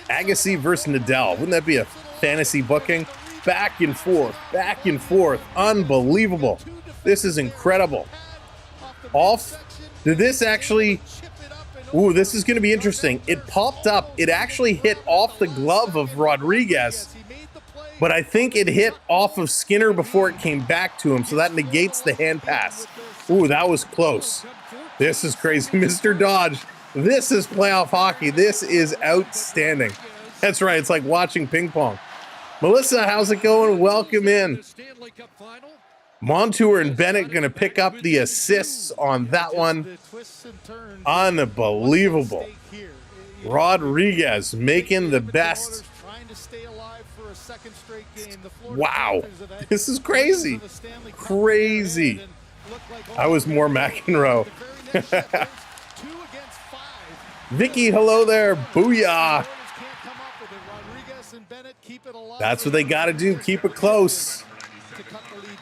Speaker 6: Agassi versus Nadal. Wouldn't that be a fantasy booking? Back and forth, back and forth. Unbelievable. This is incredible. Off. Did this actually... Ooh, this is going to be interesting. It popped up. It actually hit off the glove of Rodriguez, but I think it hit off of Skinner before it came back to him, so that negates the hand pass. Ooh, that was close. This is crazy. Mr. Dodge, this is playoff hockey. This is outstanding. That's right. It's like watching ping pong. Melissa, how's it going? Welcome in. Montour and Bennett going to pick up the assists on that one. Unbelievable. Rodriguez making the best. Wow. This is crazy. Crazy. I was more McEnroe. Vicky, hello there. Booyah. That's what they got to do. Keep it close.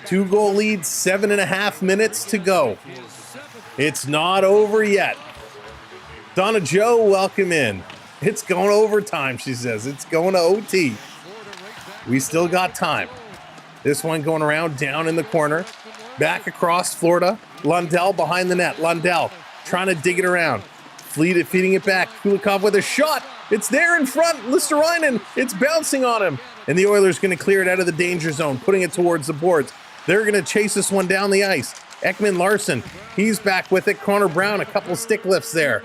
Speaker 6: 2-goal lead, 7.5 minutes to go. It's not over yet. Donna Joe, welcome in. It's going overtime, she says. It's going to OT. We still got time. This one going around down in the corner. Back across Florida. Lundell behind the net. Lundell trying to dig it around. Feeding it back. Kulikov with a shot. It's there in front. Listerinen. It's bouncing on him. And the Oilers going to clear it out of the danger zone, putting it towards the boards. They're going to chase this one down the ice. Ekman Larson, he's back with it. Connor Brown, a couple stick lifts there.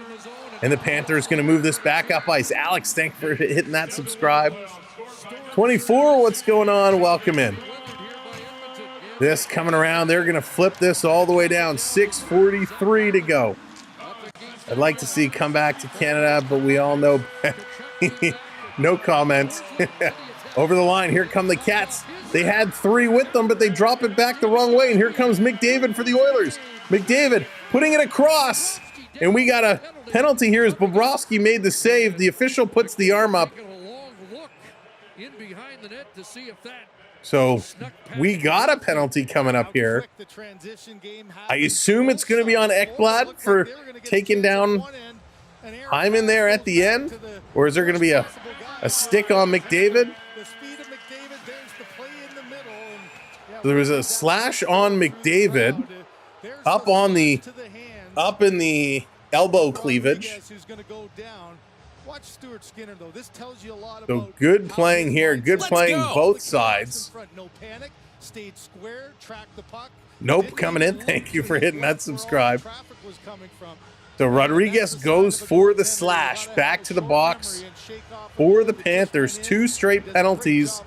Speaker 6: And the Panthers going to move this back up ice. Alex, thanks for hitting that subscribe. 24, what's going on? Welcome in. This coming around. They're going to flip this all the way down. 6:43 to go. I'd like to see come back to Canada, but we all know. No comment. Over the line, here come the Cats. They had 3 with them, but they drop it back the wrong way. And here comes McDavid for the Oilers. McDavid putting it across. And we got a penalty here as Bobrovsky made the save. The official puts the arm up. So we got a penalty coming up here. I assume it's going to be on Ekblad for taking down Hyman there at the end. Or is there going to be a stick on McDavid? There was a slash on McDavid up in the elbow cleavage.
Speaker 9: Watch Stuart Skinner, though. This tells you a lot
Speaker 6: So
Speaker 9: about
Speaker 6: good playing here. Good playing both sides.
Speaker 9: No panic. Stayed square. Tracked the puck.
Speaker 6: Nope, coming in. Thank you for hitting that subscribe. So Rodriguez goes for the slash. Back to the box for the Panthers. 2 straight penalties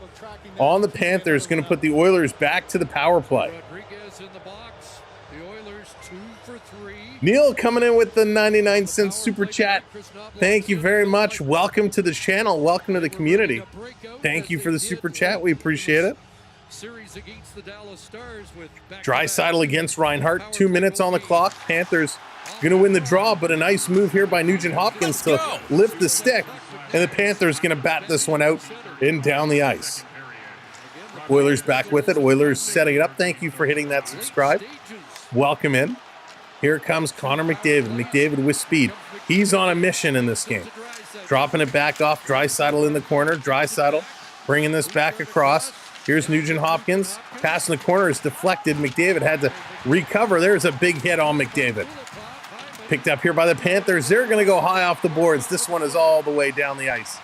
Speaker 6: on the Panthers. Going to put the Oilers back to the power play.
Speaker 10: Rodriguez in the box. The Oilers 2 for 3.
Speaker 6: Neil coming in with the 99-cent super chat. Thank you very much. Welcome to the channel. Welcome to the community. Thank you for the super chat. We appreciate it.
Speaker 10: Series against the Dallas Stars with
Speaker 6: Draisaitl against Reinhart. 2 minutes on the clock. Panthers going to win the draw, but a nice move here by Nugent Hopkins to lift the stick. And the Panthers going to bat this one out and down the ice. Oilers back with it. Oilers setting it up. Thank you for hitting that subscribe. Welcome in. Here comes Connor McDavid. McDavid with speed. He's on a mission in this game. Dropping it back off. Draisaitl in the corner. Draisaitl bringing this back across. Here's Nugent Hopkins. Pass in the corner is deflected. McDavid had to recover. There's a big hit on McDavid. Picked up here by the Panthers. They're going to go high off the boards. This one is all the way down the ice.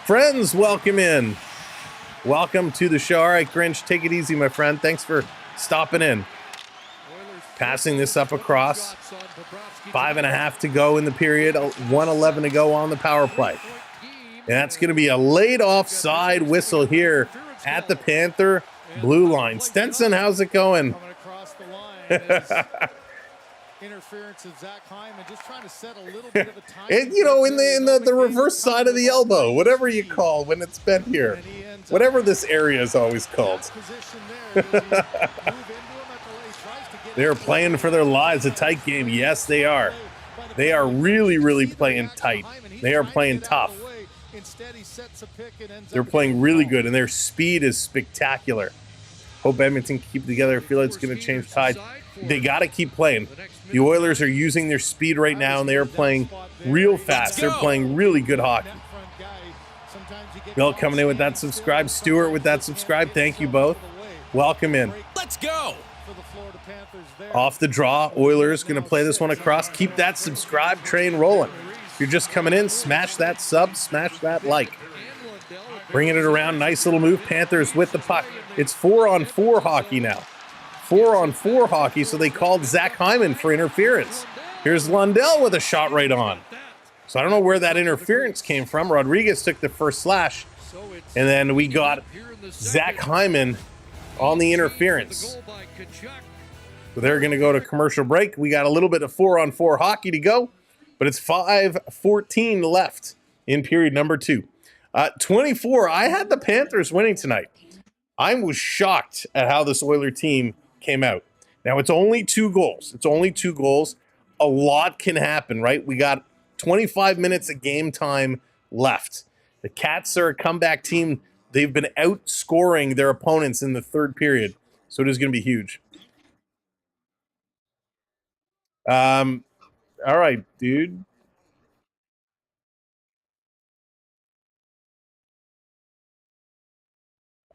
Speaker 6: Friends, welcome in. Welcome to the show. All right, Grinch, take it easy, my friend. Thanks for stopping in. Passing this up across. 5.5 to go in the period. 1:11 to go on the power play. And that's going to be a late offside whistle here at the Panther blue line. Stenson, how's it going?
Speaker 9: Interference of Zach Hyman, just trying to set a little bit of a time.
Speaker 6: And you know, in the reverse side of the elbow, whatever you call when it's bent here, whatever this area is always called. They're playing for their lives, a tight game. Yes, they are. They are really, really playing tight. They are playing tough. They're playing really good, and their speed is spectacular. Hope Edmonton can keep it together. I feel like it's going to change tide. They got to keep playing. The Oilers are using their speed right now, and they are playing real fast. They're playing really good hockey. Bill coming in with that subscribe. Stuart with that subscribe. Thank you both. Welcome in.
Speaker 4: Let's go.
Speaker 6: Off the draw, Oilers going to play this one across. Keep that subscribe train rolling. If you're just coming in, smash that sub, smash that like. Bringing it around, nice little move. Panthers with the puck. It's 4-on-4 hockey now. 4-on-4 hockey, so they called Zach Hyman for interference. Here's Lundell with a shot right on. So I don't know where that interference came from. Rodriguez took the first slash, and then we got Zach Hyman on the interference. So they're going to go to commercial break. We got a little bit of 4-on-4 hockey to go, but it's 5:14 left in period number 2. 24, I had the Panthers winning tonight. I was shocked at how this Oiler team came out. Now, it's only 2 goals. It's only 2 goals. A lot can happen, right? We got 25 minutes of game time left. The Cats are a comeback team. They've been outscoring their opponents in the 3rd period, so it is going to be huge. All right, dude.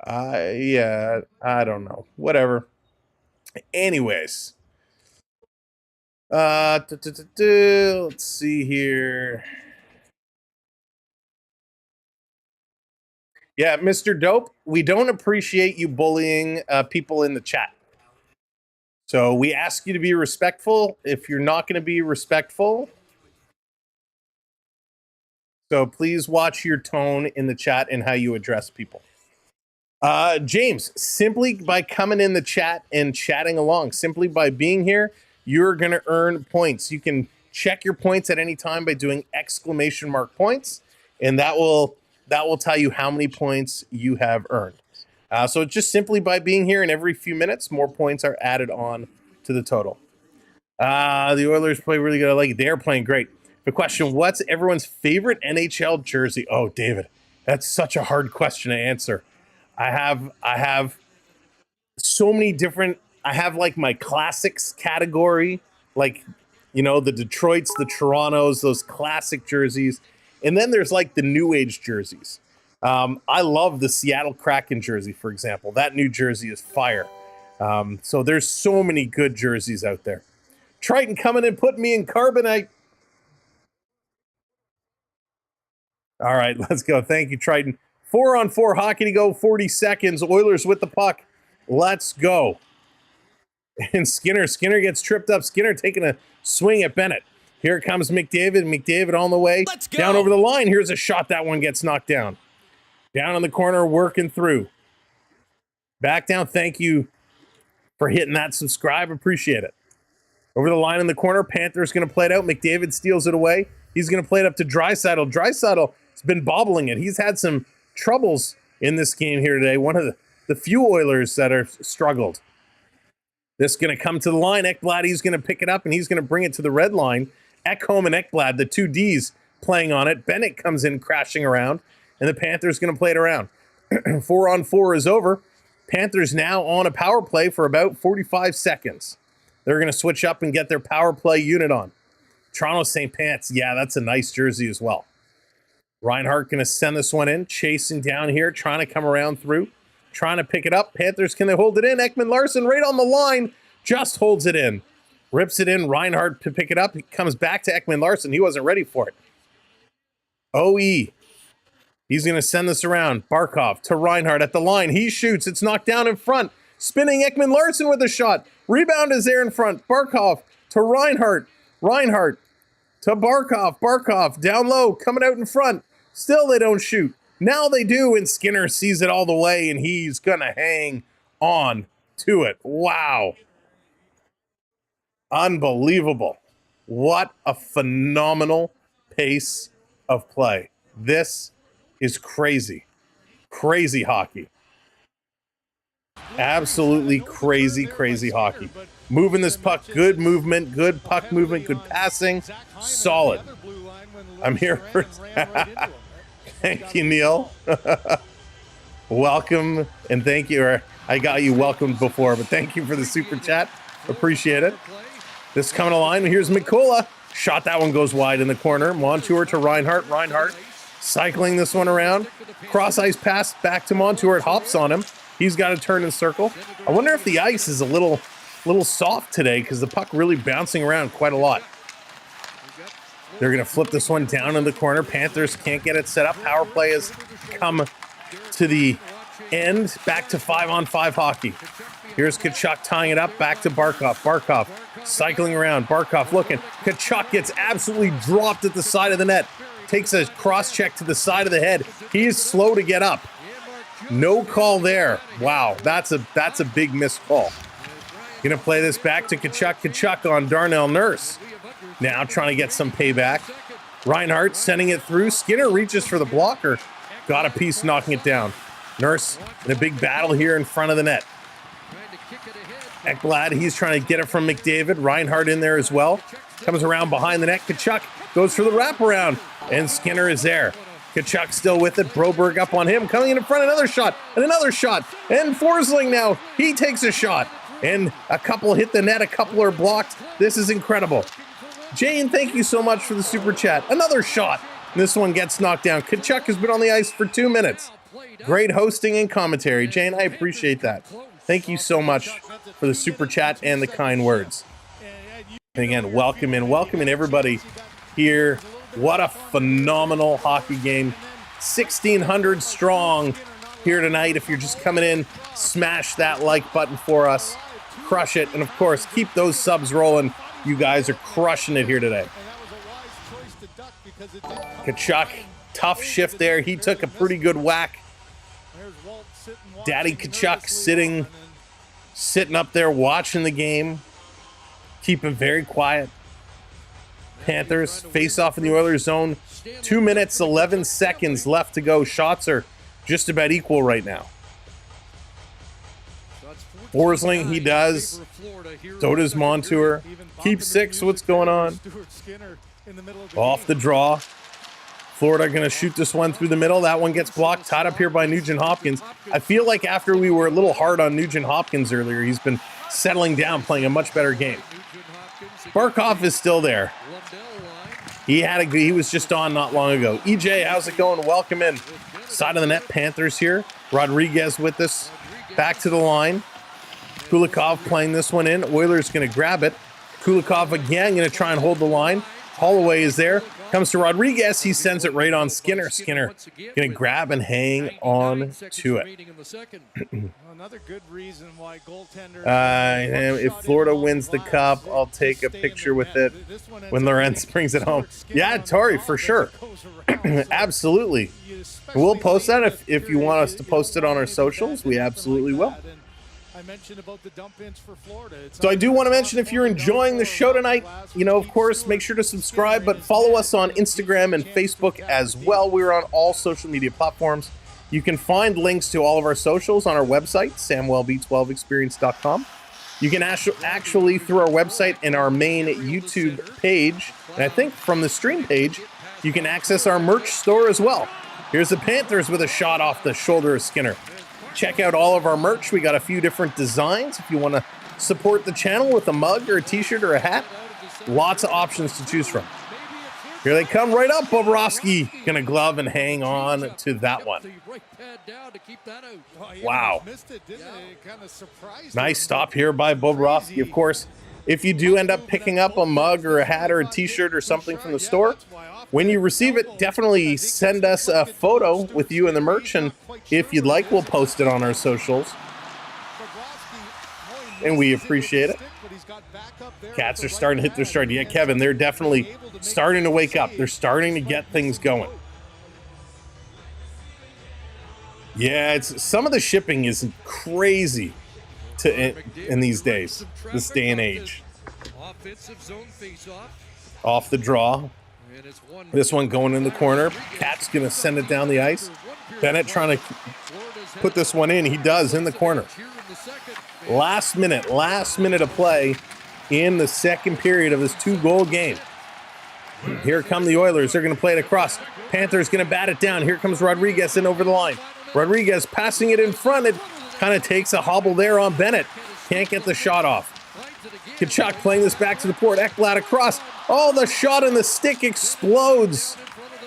Speaker 6: Yeah, I don't know. Whatever. Anyways. Let's see here. Yeah, Mr. Dope, we don't appreciate you bullying people in the chat. So we ask you to be respectful. If you're not going to be respectful, so please watch your tone in the chat and how you address people. James, simply by coming in the chat and chatting along, simply by being here, you're going to earn points. You can check your points at any time by doing exclamation mark points, and that will tell you how many points you have earned. So just simply by being here, and every few minutes, more points are added on to the total. The Oilers play really good. I like it. They're playing great. The question, what's everyone's favorite NHL jersey? Oh, David, that's such a hard question to answer. I have so many different, I have like my classics category, like, you know, the Detroits, the Torontos, those classic jerseys. And then there's like the new age jerseys. I love the Seattle Kraken jersey, for example. That new jersey is fire. So there's so many good jerseys out there. Triton coming and putting me in carbonite. All right, let's go. Thank you, Triton. 4-on-4 hockey to go, 40 seconds. Oilers with the puck. Let's go. And Skinner gets tripped up. Skinner taking a swing at Bennett. Here comes McDavid. McDavid on the way.
Speaker 10: Let's go.
Speaker 6: Down over the line. Here's a shot. That one gets knocked down. Down in the corner, working through. Back down. Thank you for hitting that subscribe. Appreciate it. Over the line in the corner. Panthers going to play it out. McDavid steals it away. He's going to play it up to Draisaitl. Draisaitl has been bobbling it. He's had some troubles in this game here today. One of the few Oilers that are struggled. This is going to come to the line. Ekblad, he's going to pick it up, and he's going to bring it to the red line. Ekholm and Ekblad, the two Ds playing on it. Bennett comes in crashing around, and the Panthers going to play it around. 4-on-4 is over. Panthers now on a power play for about 45 seconds. They're going to switch up and get their power play unit on. Toronto St. Pants, yeah, that's a nice jersey as well. Reinhart going to send this one in, chasing down here, trying to come around through, trying to pick it up. Panthers, can they hold it in? Ekman Larson right on the line, just holds it in. Rips it in, Reinhart to pick it up. He comes back to Ekman Larson. He wasn't ready for it. OE. He's going to send this around. Barkov to Reinhart at the line. He shoots. It's knocked down in front. Spinning Ekman Larson with a shot. Rebound is there in front. Barkov to Reinhart. Reinhart to Barkov. Barkov down low, coming out in front. Still they don't shoot. Now they do, and Skinner sees it all the way, and he's going to hang on to it. Wow. Unbelievable. What a phenomenal pace of play. This is crazy. Crazy hockey. Absolutely crazy, crazy hockey. Moving this puck, good movement, good puck movement, good passing, solid. I'm here for... Thank you, Neil. Welcome, and thank you. Or I got you welcomed before, but thank you for the super chat. Appreciate it. This coming along. Here's Mikola. Shot, that one goes wide in the corner. Montour to Reinhart. Reinhart cycling this one around. Cross ice pass back to Montour. It hops on him. He's got to turn and circle. I wonder if the ice is a little soft today because the puck really bouncing around quite a lot. They're going to flip this one down in the corner. Panthers can't get it set up. Power play has come to the end. Back to 5-on-5 hockey. Here's Tkachuk tying it up. Back to Barkov. Barkov cycling around. Barkov looking. Tkachuk gets absolutely dropped at the side of the net. Takes a cross check to the side of the head. He is slow to get up. No call there. Wow, that's a big missed call. Gonna play this back to Tkachuk. Tkachuk on Darnell Nurse. Now trying to get some payback. Reinhart sending it through. Skinner reaches for the blocker. Got a piece knocking it down. Nurse in a big battle here in front of the net. Ekblad, he's trying to get it from McDavid. Reinhart in there as well. Comes around behind the net. Tkachuk goes for the wraparound. And Skinner is there. Tkachuk still with it. Broberg up on him. Coming in front. Another shot. And another shot. And Forsling now. He takes a shot. And a couple hit the net. A couple are blocked. This is incredible. Jane, thank you so much for the super chat. Another shot. This one gets knocked down. Tkachuk has been on the ice for 2 minutes. Great hosting and commentary. Jane, I appreciate that. Thank you so much for the super chat and the kind words. And again, welcome in everybody here. What a phenomenal hockey game. 1,600 strong here tonight. If you're just coming in, smash that like button for us. Crush it. And of course, keep those subs rolling. You guys are crushing it here today. Tkachuk, tough shift there. He took a pretty good whack. Daddy Tkachuk sitting up there watching the game. Keeping very quiet. Panthers face off in the Oilers zone. 2 minutes, 11 seconds left to go. Shots are just about equal right now. Forsling, he does. So does Montour. Keep 6. What's going on? Off the draw. Florida going to shoot this one through the middle. That one gets blocked. Tied up here by Nugent Hopkins. I feel like after we were a little hard on Nugent Hopkins earlier, he's been settling down, playing a much better game. Barkov is still there. He was just on not long ago. EJ, how's it going? Welcome in. Side of the net, Panthers here. Rodriguez with us. Back to the line. Kulikov playing this one in. Oilers going to grab it. Kulikov again going to try and hold the line. Holloway is there. Comes to Rodriguez. He sends it right on Skinner. Skinner going to grab and hang on to it.
Speaker 9: Another good reason why goaltender.
Speaker 6: If Florida wins the cup, I'll take a picture with it when Lorenz brings it home. Yeah, Tori, for sure. Absolutely. We'll post that if you want us to post it on our socials. We absolutely will.
Speaker 9: I mentioned about the dump ins for Florida.
Speaker 6: So I do want to mention, if you're enjoying the show tonight, of course, make sure to subscribe, but follow us on Instagram and Facebook as well. We're on all social media platforms. You can find links to all of our socials on our website, samwelb12experience.com. You can actually, through our website and our main YouTube page, and I think from the stream page, you can access our merch store as well. Here's the Panthers with a shot off the shoulder of Skinner. Check out all of our merch. We got a few different designs. If you want to support the channel with a mug or a t-shirt or a hat, lots of options to choose from. Here they come right up. Bobrovsky gonna glove and hang on to that one. Wow. Nice stop here by Bobrovsky. Of course, if you do end up picking up a mug or a hat or a t-shirt or something from the store, when you receive it, definitely send us a photo with you and the merch, and if you'd like, we'll post it on our socials. And we appreciate it. Cats are starting to hit their stride. Yeah, Kevin, they're definitely starting to wake up. They're starting to get things going. Yeah, some of the shipping is crazy in these days, this day and age. Off the draw. This one going in the corner. Cat's going to send it down the ice. Bennett trying to put this one in. He does, in the corner. Last minute of play in the second period of this 2-goal game. Here come the Oilers. They're going to play it across. Panthers going to bat it down. Here comes Rodriguez in over the line. Rodriguez passing it in front. It kind of takes a hobble there on Bennett. Can't get the shot off. Tkachuk playing this back to the port. Ekblad across. Oh, the shot in the stick explodes.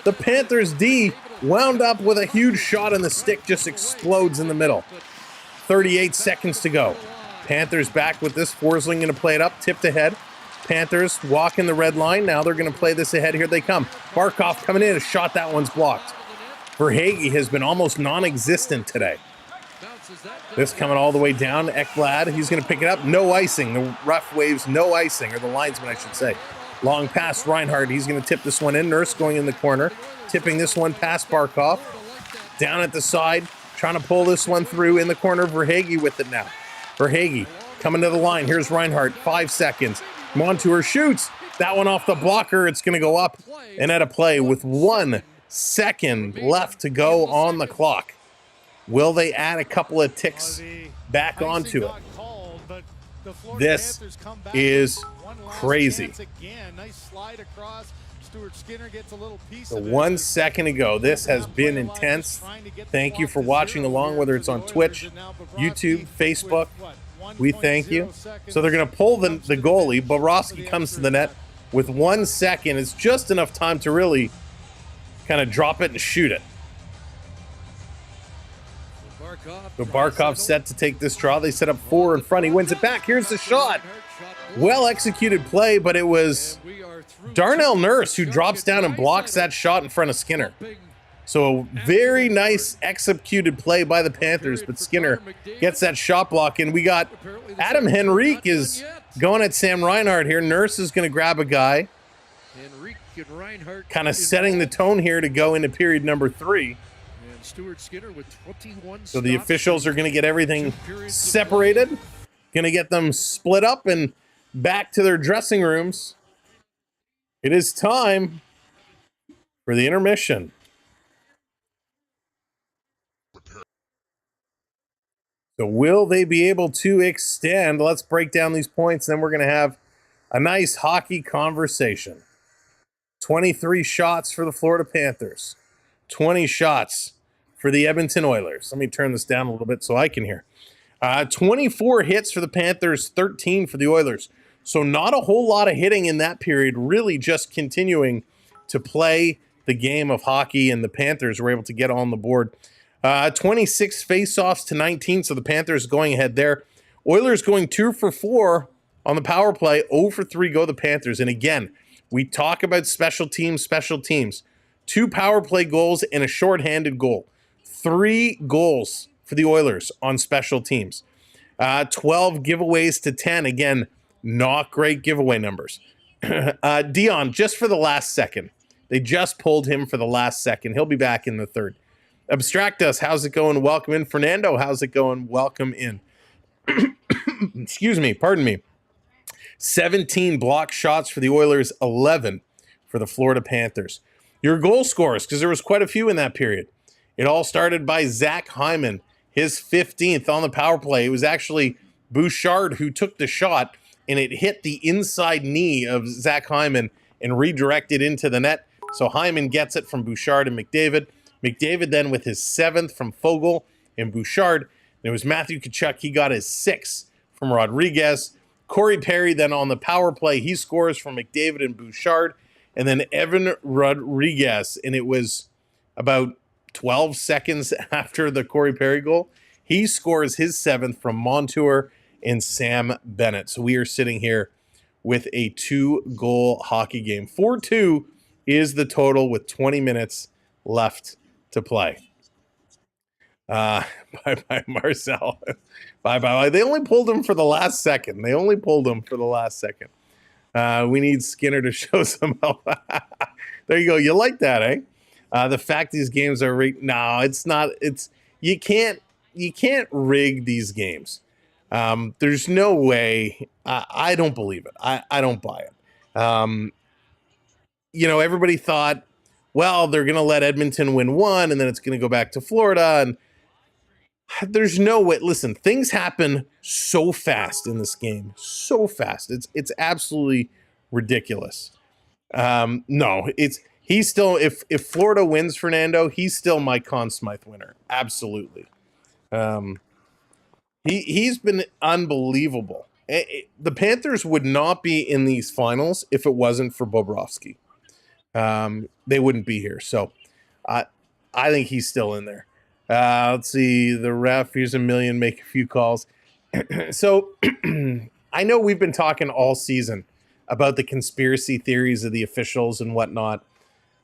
Speaker 6: The Panthers D wound up with a huge shot in the stick, just explodes in the middle. 38 seconds to go. Panthers back with this. Forsling going to play it up, tipped ahead. Panthers walking the red line. Now they're going to play this ahead. Here they come. Barkov coming in. A shot, that one's blocked. Verhaeghe has been almost non-existent today. This coming all the way down. Ekblad, he's going to pick it up. No icing. The ref waves no icing, or the linesman, I should say. Long pass, Reinhardt. He's going to tip this one in. Nurse going in the corner. Tipping this one past Barkov. Down at the side. Trying to pull this one through in the corner. Verhaeghe with it now. Verhaeghe coming to the line. Here's Reinhardt. 5 seconds. Montour shoots. That one off the blocker. It's going to go up and at a play with 1 second left to go on the clock. Will they add a couple of ticks back onto it? This is crazy. So 1 second ago, this has been intense. Thank you for watching along, whether it's on Twitch, YouTube, Facebook. We thank you. So they're going to pull the goalie. Bobrovsky comes to the net with 1 second. It's just enough time to really kind of drop it and shoot it. So Barkov set to take this draw. They set up 4 in front. He wins it back. Here's the shot. Well executed play, but it was Darnell Nurse who drops down and blocks that shot in front of Skinner. So very nice executed play by the Panthers, but Skinner gets that shot block, and we got Adam Henrique is going at Sam Reinhart here. Nurse is going to grab a guy. Kind of setting the tone here to go into period number 3. So the officials are going to get everything separated, going to get them split up and back to their dressing rooms. It is time for the intermission. So will they be able to extend? Let's break down these points, then we're going to have a nice hockey conversation. 23 shots for the Florida Panthers. 20 shots for the Edmonton Oilers. Let me turn this down a little bit so I can hear. 24 hits for the Panthers, 13 for the Oilers. So not a whole lot of hitting in that period, really just continuing to play the game of hockey, and the Panthers were able to get on the board. 26 faceoffs to 19, so the Panthers going ahead there. Oilers going 2 for 4 on the power play. 0 for 3 go the Panthers. And again, We talk about special teams. 2 power play goals and a shorthanded goal. 3 goals for the Oilers on special teams. 12 giveaways to 10. Again, not great giveaway numbers. Dion, just for the last second. They just pulled him for the last second. He'll be back in the third. Abstract Us, how's it going? Welcome in. Fernando, how's it going? Welcome in. Excuse me, pardon me. 17 block shots for the Oilers, 11 for the Florida Panthers. Your goal scorers, because there was quite a few in that period. It all started by Zach Hyman, his 15th on the power play. It was actually Bouchard who took the shot, and it hit the inside knee of Zach Hyman and redirected into the net. So Hyman gets it from Bouchard and McDavid. McDavid then with his 7th from Fogle and Bouchard. And it was Matthew Tkachuk. He got his 6th from Rodriguez. Corey Perry then on the power play. He scores from McDavid and Bouchard. And then Evan Rodriguez. And it was about 12 seconds after the Corey Perry goal. He scores his 7th from Montour and Sam Bennett. So we are sitting here with a 2-goal hockey game. 4-2 is the total with 20 minutes left to play. Bye-bye, Marcel. Bye-bye. They only pulled him for the last second. We need Skinner to show some help. There you go. You like that, eh? The fact these games are rigged. No, it's not. You can't rig these games. There's no way. I don't believe it. I don't buy it. Everybody thought, well, they're going to let Edmonton win 1, and then it's going to go back to Florida. And there's no way. Listen, things happen so fast in this game. So fast. It's absolutely ridiculous. No, he's still, if Florida wins, Fernando, he's still my Conn Smythe winner. Absolutely. He's been unbelievable. The Panthers would not be in these finals if it wasn't for Bobrovsky. They wouldn't be here. So I think he's still in there. Let's see. The ref, here's a million, make a few calls. So I know we've been talking all season about the conspiracy theories of the officials and whatnot.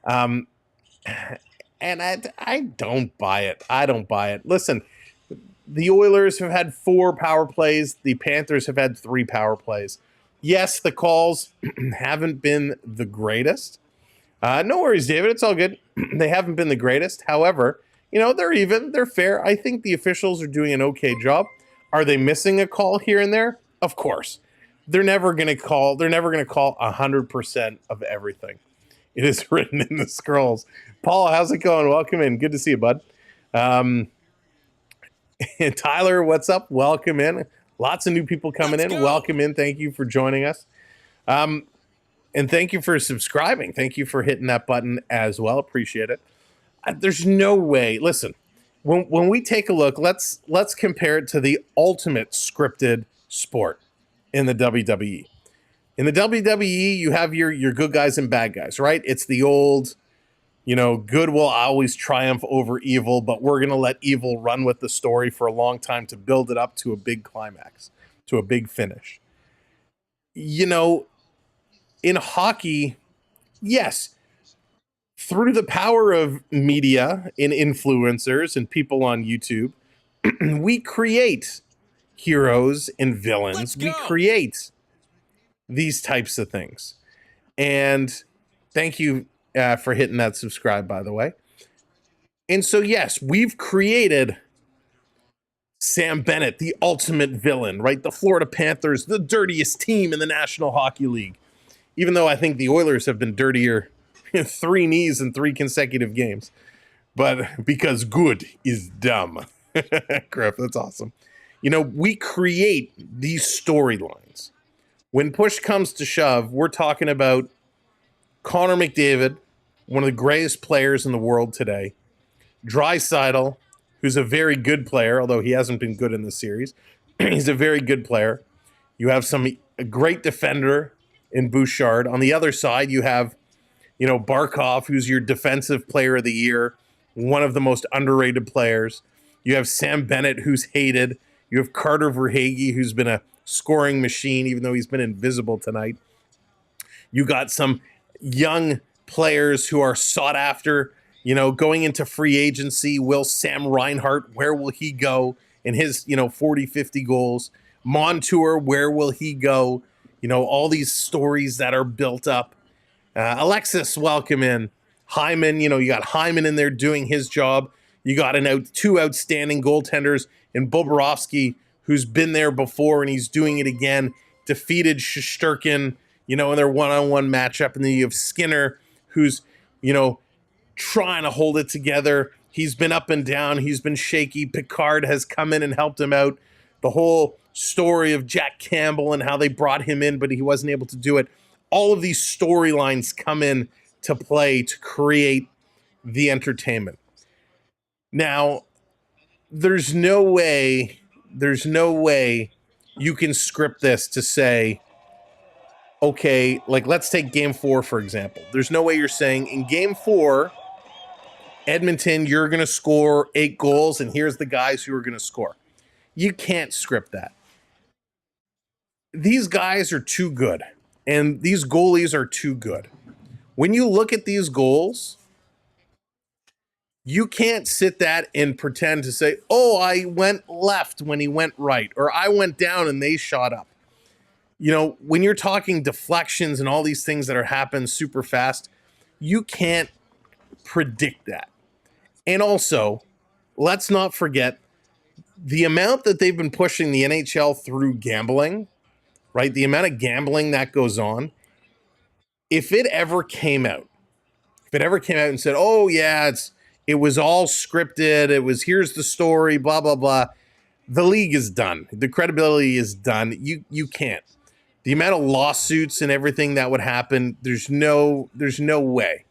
Speaker 6: And I don't buy it. I don't buy it. Listen, the Oilers have had 4 power plays. The Panthers have had 3 power plays. Yes, the calls haven't been the greatest. No worries, David. It's all good. They haven't been the greatest. However, they're even. They're fair. I think the officials are doing an okay job. Are they missing a call here and there? Of course. They're never going to call 100% of everything. It is written in the scrolls. Paul, how's it going? Welcome in. Good to see you, bud. Tyler, what's up? Welcome in. Lots of new people coming in. Welcome in. Thank you for joining us. And thank you for subscribing. Thank you for hitting that button as well. Appreciate it. There's no way. Listen, when we take a look, let's compare it to the ultimate scripted sport in the WWE. In the WWE, you have your good guys and bad guys, right? It's the old, good will always triumph over evil, but we're going to let evil run with the story for a long time to build it up to a big climax, to a big finish. In hockey, yes, through the power of media and influencers and people on YouTube, we create heroes and villains. We create these types of things. And thank you for hitting that subscribe, by the way. And so, yes, we've created Sam Bennett, the ultimate villain, right? The Florida Panthers, the dirtiest team in the National Hockey League. Even though I think the Oilers have been dirtier 3 knees in 3 consecutive games. But because good is dumb. Griff, that's awesome. We create these storylines. When push comes to shove, we're talking about Connor McDavid, one of the greatest players in the world today. Draisaitl, who's a very good player, although he hasn't been good in this series. He's a very good player. You have a great defender in Bouchard. On the other side, you have, Barkov, who's your defensive player of the year, one of the most underrated players. You have Sam Bennett, who's hated. You have Carter Verhaeghe, who's been a scoring machine, even though he's been invisible tonight. You got some young players who are sought after, going into free agency. Will Sam Reinhart, where will he go in his, 40, 50 goals? Montour, where will he go? All these stories that are built up. Alexis, welcome in. Hyman, you got Hyman in there doing his job. You got two outstanding goaltenders in Bobrovsky, who's been there before and he's doing it again. Defeated Shesterkin, in their one-on-one matchup. And then you have Skinner, who's, trying to hold it together. He's been up and down. He's been shaky. Picard has come in and helped him out. The whole story of Jack Campbell and how they brought him in, but he wasn't able to do it. All of these storylines come in to play to create the entertainment. Now, there's no way you can script this to say, okay, like let's take game 4, for example. There's no way you're saying in game 4, Edmonton, you're going to score 8 goals, and here's the guys who are going to score. You can't script that. These guys are too good, and these goalies are too good. When you look at these goals, you can't sit that and pretend to say, oh, I went left when he went right, or I went down and they shot up. When you're talking deflections and all these things that are happening super fast, you can't predict that. And also, let's not forget the amount that they've been pushing the NHL through gambling, right? The amount of gambling that goes on. If it ever came out and said, oh yeah, it was all scripted, here's the story, blah, blah, blah, the league is done. The credibility is done. You can't. The amount of lawsuits and everything that would happen, there's no way.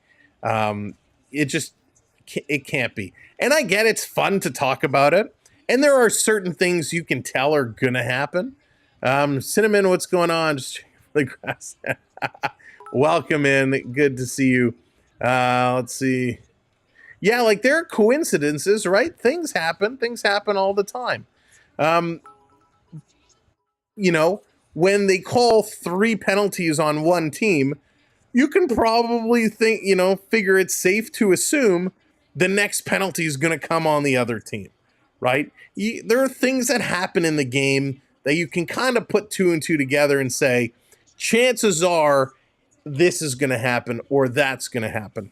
Speaker 6: It can't be. And I get it's fun to talk about it. And there are certain things you can tell are going to happen. Cinnamon, what's going on? Just the grass. Welcome in. Good to see you. Let's see. Yeah, like there are coincidences, right? Things happen. Things happen all the time. When they call 3 penalties on one team, you can probably figure it's safe to assume the next penalty is going to come on the other team, right? There are things that happen in the game that you can kind of put 2 and 2 together and say, chances are this is going to happen or that's going to happen.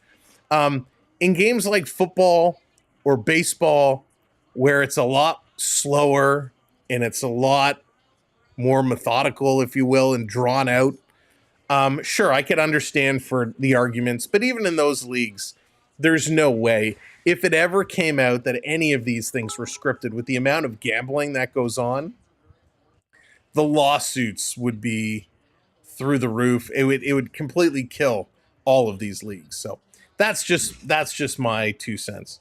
Speaker 6: In games like football or baseball, where it's a lot slower and it's a lot more methodical, if you will, and drawn out, sure, I could understand for the arguments, but even in those leagues, there's no way. If it ever came out that any of these things were scripted, with the amount of gambling that goes on, the lawsuits would be through the roof. It would completely kill all of these leagues. So that's just my 2 cents.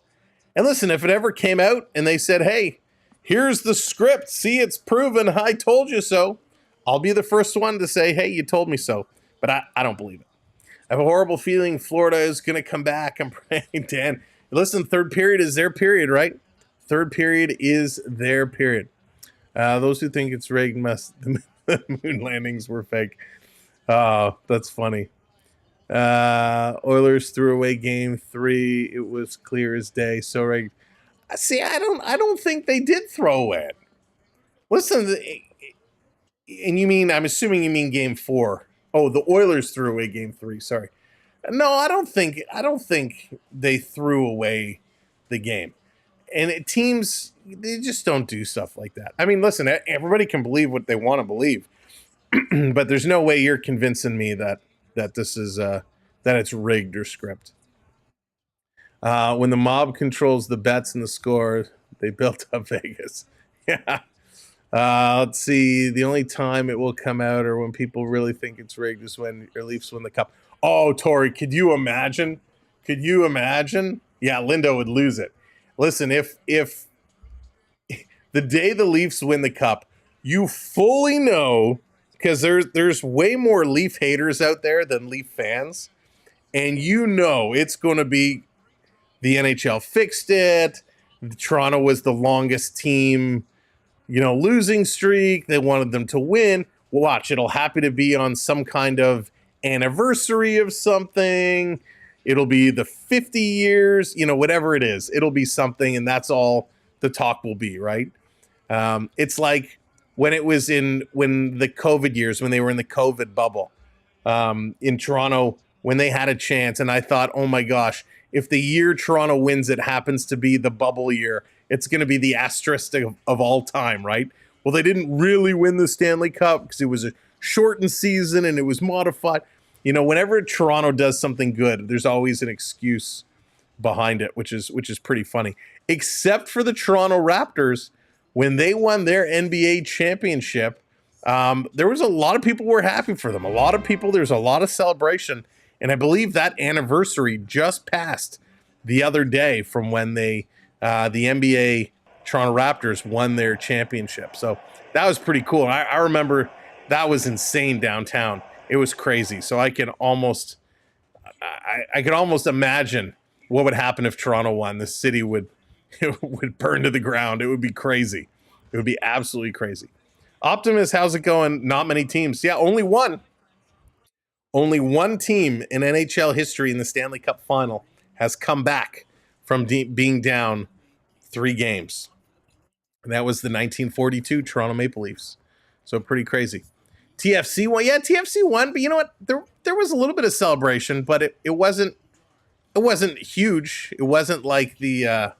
Speaker 6: And listen, if it ever came out and they said, hey, here's the script, see, it's proven, I told you so, I'll be the first one to say, hey, you told me so. But I don't believe it. I have a horrible feeling Florida is going to come back. I'm praying, Dan. Listen, third period is their period, right? Third period is their period. Those who think it's rigged the moon landings were fake. That's funny. Oilers threw away game 3. It was clear as day. So rigged. See, I don't think they did throw away it. Listen, and I'm assuming you mean game 4. Oh, the Oilers threw away game 3. Sorry. No, I don't think they threw away the game. And teams, they just don't do stuff like that. I mean, listen, everybody can believe what they want to believe, but there's no way you're convincing me that this is that it's rigged or script. When the mob controls the bets and the score, they built up Vegas. Yeah. Let's see. The only time it will come out or when people really think it's rigged is when your Leafs win the cup. Oh, Tori, could you imagine? Yeah, Lindo would lose it. Listen, if the day the Leafs win the cup, you fully know, because there's way more Leaf haters out there than Leaf fans, and it's going to be the NHL fixed it. Toronto was the longest team, losing streak. They wanted them to win. Watch, it'll happen to be on some kind of anniversary of something. It'll be the 50 years, whatever it is. It'll be something, and that's all the talk will be, right? It's like when the COVID years, when they were in the COVID bubble in Toronto, when they had a chance, and I thought, oh my gosh, if the year Toronto wins it happens to be the bubble year, it's going to be the asterisk of all time, right? Well, they didn't really win the Stanley Cup because it was a shortened season and it was modified. Whenever Toronto does something good, there's always an excuse behind it, which is pretty funny. Except for the Toronto Raptors, when they won their NBA championship, there was a lot of people who were happy for them. There's a lot of celebration. And I believe that anniversary just passed the other day from when the NBA Toronto Raptors won their championship. So that was pretty cool. I remember that was insane downtown. It was crazy. So I can almost imagine what would happen if Toronto won. The city would burn to the ground. It would be crazy. It would be absolutely crazy. Optimus, how's it going? Not many teams. Yeah, only one. Only one team in NHL history in the Stanley Cup Final has come back from being down 3 games. And that was the 1942 Toronto Maple Leafs. So pretty crazy. TFC won. Yeah, TFC won, but you know what? There was a little bit of celebration, but it wasn't huge. It wasn't like it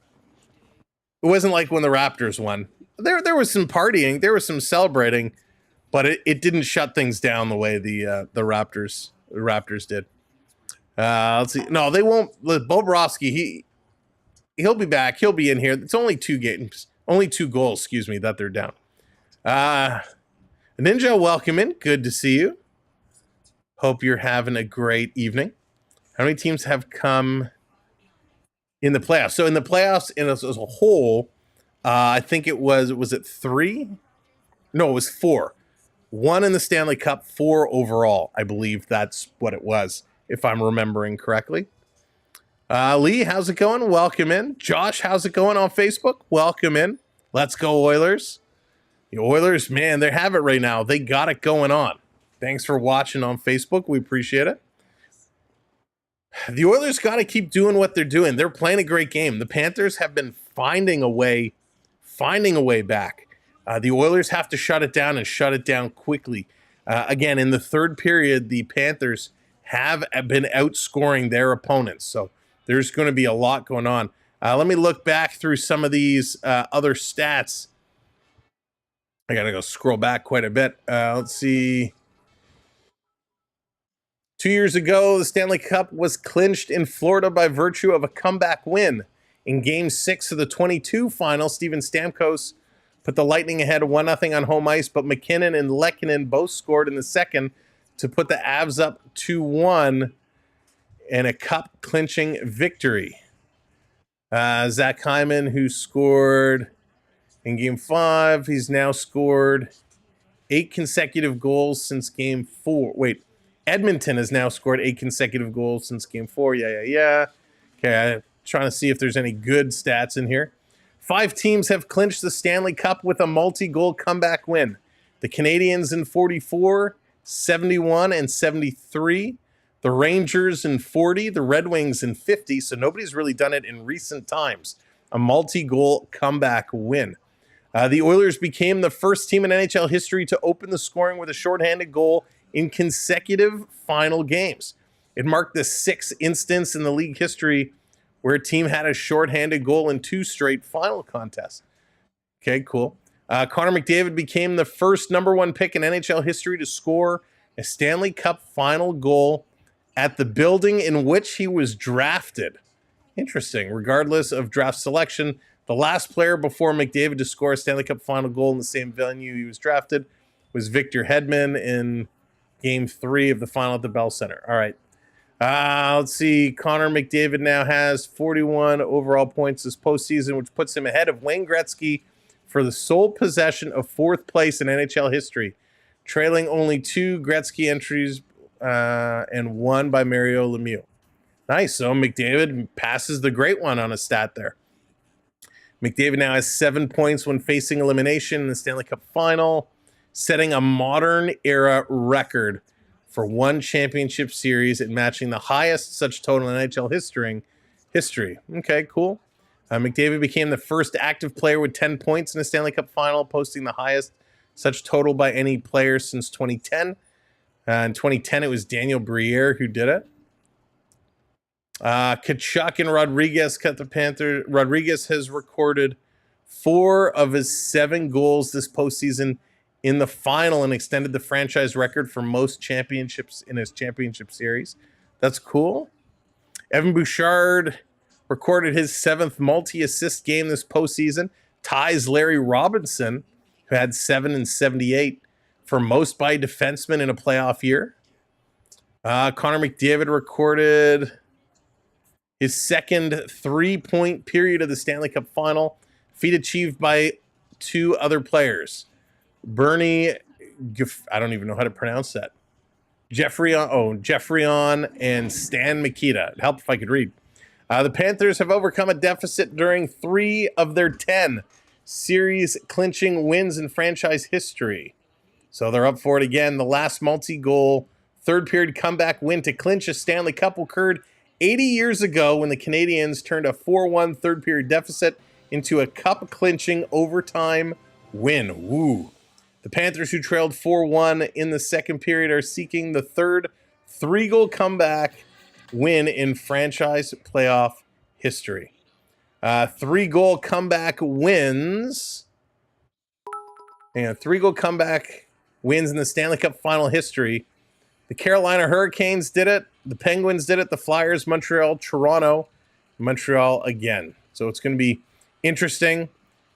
Speaker 6: wasn't like when the Raptors won. There was some partying, there was some celebrating, but it didn't shut things down the way the Raptors did. Let's see. No, they won't. Bobrovsky, he'll be back. He'll be in here. It's only 2 games, only 2 goals, that they're down. Ninja, welcome in. Good to see you. Hope you're having a great evening. How many teams have come in the playoffs? So in the playoffs, as a whole, I think it was it 3? No, it was 4. 1 in the Stanley Cup, 4 overall. I believe that's what it was, if I'm remembering correctly. Lee, how's it going? Welcome in. Josh, how's it going on Facebook? Welcome in. Let's go Oilers. The Oilers, man, they have it right now. They got it going on. Thanks for watching on Facebook. We appreciate it. The Oilers got to keep doing what they're doing. They're playing a great game. The Panthers have been finding a way back. The Oilers have to shut it down and shut it down quickly. Again, in the third period, the Panthers have been outscoring their opponents. So there's going to be a lot going on. Let me look back through some of these other stats. I got to go scroll back quite a bit. Let's see. 2 years ago, the Stanley Cup was clinched in Florida by virtue of a comeback win. In Game 6 of the 22 final, Steven Stamkos put the Lightning ahead 1-0 on home ice, but McKinnon and Lehkonen both scored in the second to put the Avs up 2-1 in a cup-clinching victory. Zach Hyman, who scored in Game 5, he's now scored 8 consecutive goals since Game 4. Wait, Edmonton has now scored 8 consecutive goals since Game 4. Yeah. Okay, I'm trying to see if there's any good stats in here. 5 teams have clinched the Stanley Cup with a multi-goal comeback win. The Canadiens in 44, 71, and 73. The Rangers in 40, the Red Wings in 50. So nobody's really done it in recent times. A multi-goal comeback win. The Oilers became the first team in NHL history to open the scoring with a shorthanded goal in consecutive final games. It marked the 6th instance in the league history where a team had a shorthanded goal in 2 straight final contests. Okay, cool. Connor McDavid became the first #1 pick in NHL history to score a Stanley Cup final goal at the building in which he was drafted. Interesting. Regardless of draft selection, the last player before McDavid to score a Stanley Cup final goal in the same venue he was drafted was Victor Hedman in Game 3 of the final at the Bell Center. All right. Let's see. Connor McDavid now has 41 overall points this postseason, which puts him ahead of Wayne Gretzky for the sole possession of 4th place in NHL history, trailing only 2 Gretzky entries and 1 by Mario Lemieux. Nice. So McDavid passes the great one on a stat there. McDavid now has 7 points when facing elimination in the Stanley Cup Final, setting a modern era record for one championship series and matching the highest such total in NHL history. Okay, cool. McDavid became the first active player with 10 points in a Stanley Cup final, posting the highest such total by any player since 2010. In 2010, it was Daniel Briere who did it. Tkachuk and Rodriguez cut the Panthers. Rodriguez has recorded 4 of his 7 goals this postseason in the final and extended the franchise record for most championships in his championship series. That's cool. Evan Bouchard recorded his 7th multi-assist game this postseason, ties Larry Robinson, who had 7 and 78 for most by defenseman in a playoff year. Connor McDavid recorded his second 3-point period of the Stanley Cup final, feat achieved by 2 other players. Bernie, I don't even know how to pronounce that. Jeffrion and Stan Mikita. It helped if I could read. The Panthers have overcome a deficit during 3 of their 10 series clinching wins in franchise history. So they're up for it again. The last multi-goal third period comeback win to clinch a Stanley Cup occurred 80 years ago when the Canadiens turned a 4-1 third period deficit into a cup clinching overtime win. Woo. The Panthers, who trailed 4-1 in the second period, are seeking the third 3-goal comeback win in franchise playoff history. 3-goal comeback wins. And 3-goal comeback wins in the Stanley Cup final history. The Carolina Hurricanes did it. The Penguins did it. The Flyers, Montreal, Toronto, Montreal again. So it's going to be interesting.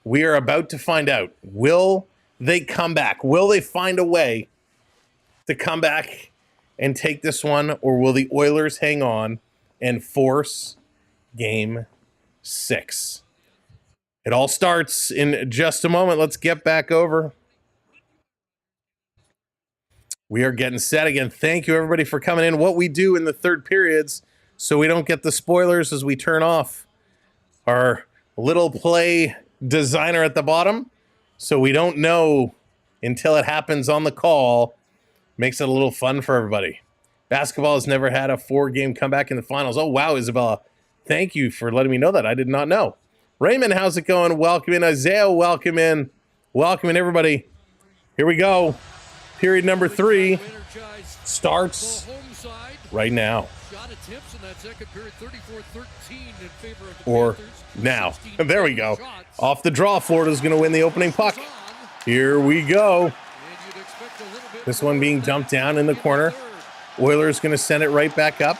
Speaker 6: We are about to find out. Will they come back? Will they find a way to come back and take this one, or will the Oilers hang on and force Game 6? It all starts in just a moment. Let's get back over. We are getting set again. Thank you, everybody, for coming in. What we do in the third periods so we don't get the spoilers as we turn off our little play designer at the bottom, so we don't know until it happens on the call. Makes it a little fun for everybody. Basketball has never had a 4-game comeback in the finals. Oh, wow, Isabella. Thank you for letting me know that. I did not know. Raymond, how's it going? Welcome in. Isaiah, welcome in. Welcome in, everybody. Here we go. Period number 3 starts right now. Or now. There we go. Off the draw, Florida's going to win the opening puck. Here we go. This one being dumped down in the corner. Oilers going to send it right back up.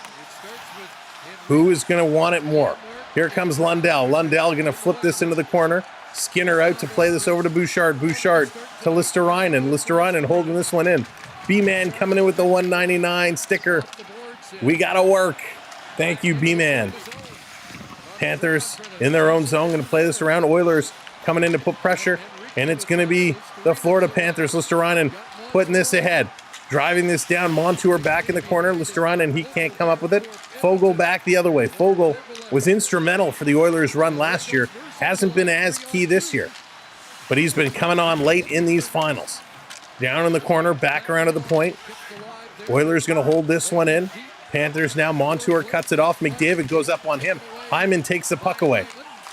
Speaker 6: Who is going to want it more? Here comes Lundell. Lundell going to flip this into the corner. Skinner out to play this over to Bouchard. Bouchard to Listerainen. Listerainen holding this one in. B-Man coming in with the 199 sticker. We got to work. Thank you, B-Man. Panthers in their own zone going to play this around. Oilers coming in to put pressure. And it's going to be the Florida Panthers. Listerainen putting this ahead. Driving this down. Montour back in the corner. Listerainen, he can't come up with it. Fogle back the other way. Fogle was instrumental for the Oilers' run last year. Hasn't been as key this year. But he's been coming on late in these finals. Down in the corner, back around to the point. Oilers going to hold this one in. Panthers now. Montour cuts it off. McDavid goes up on him. Hyman takes the puck away.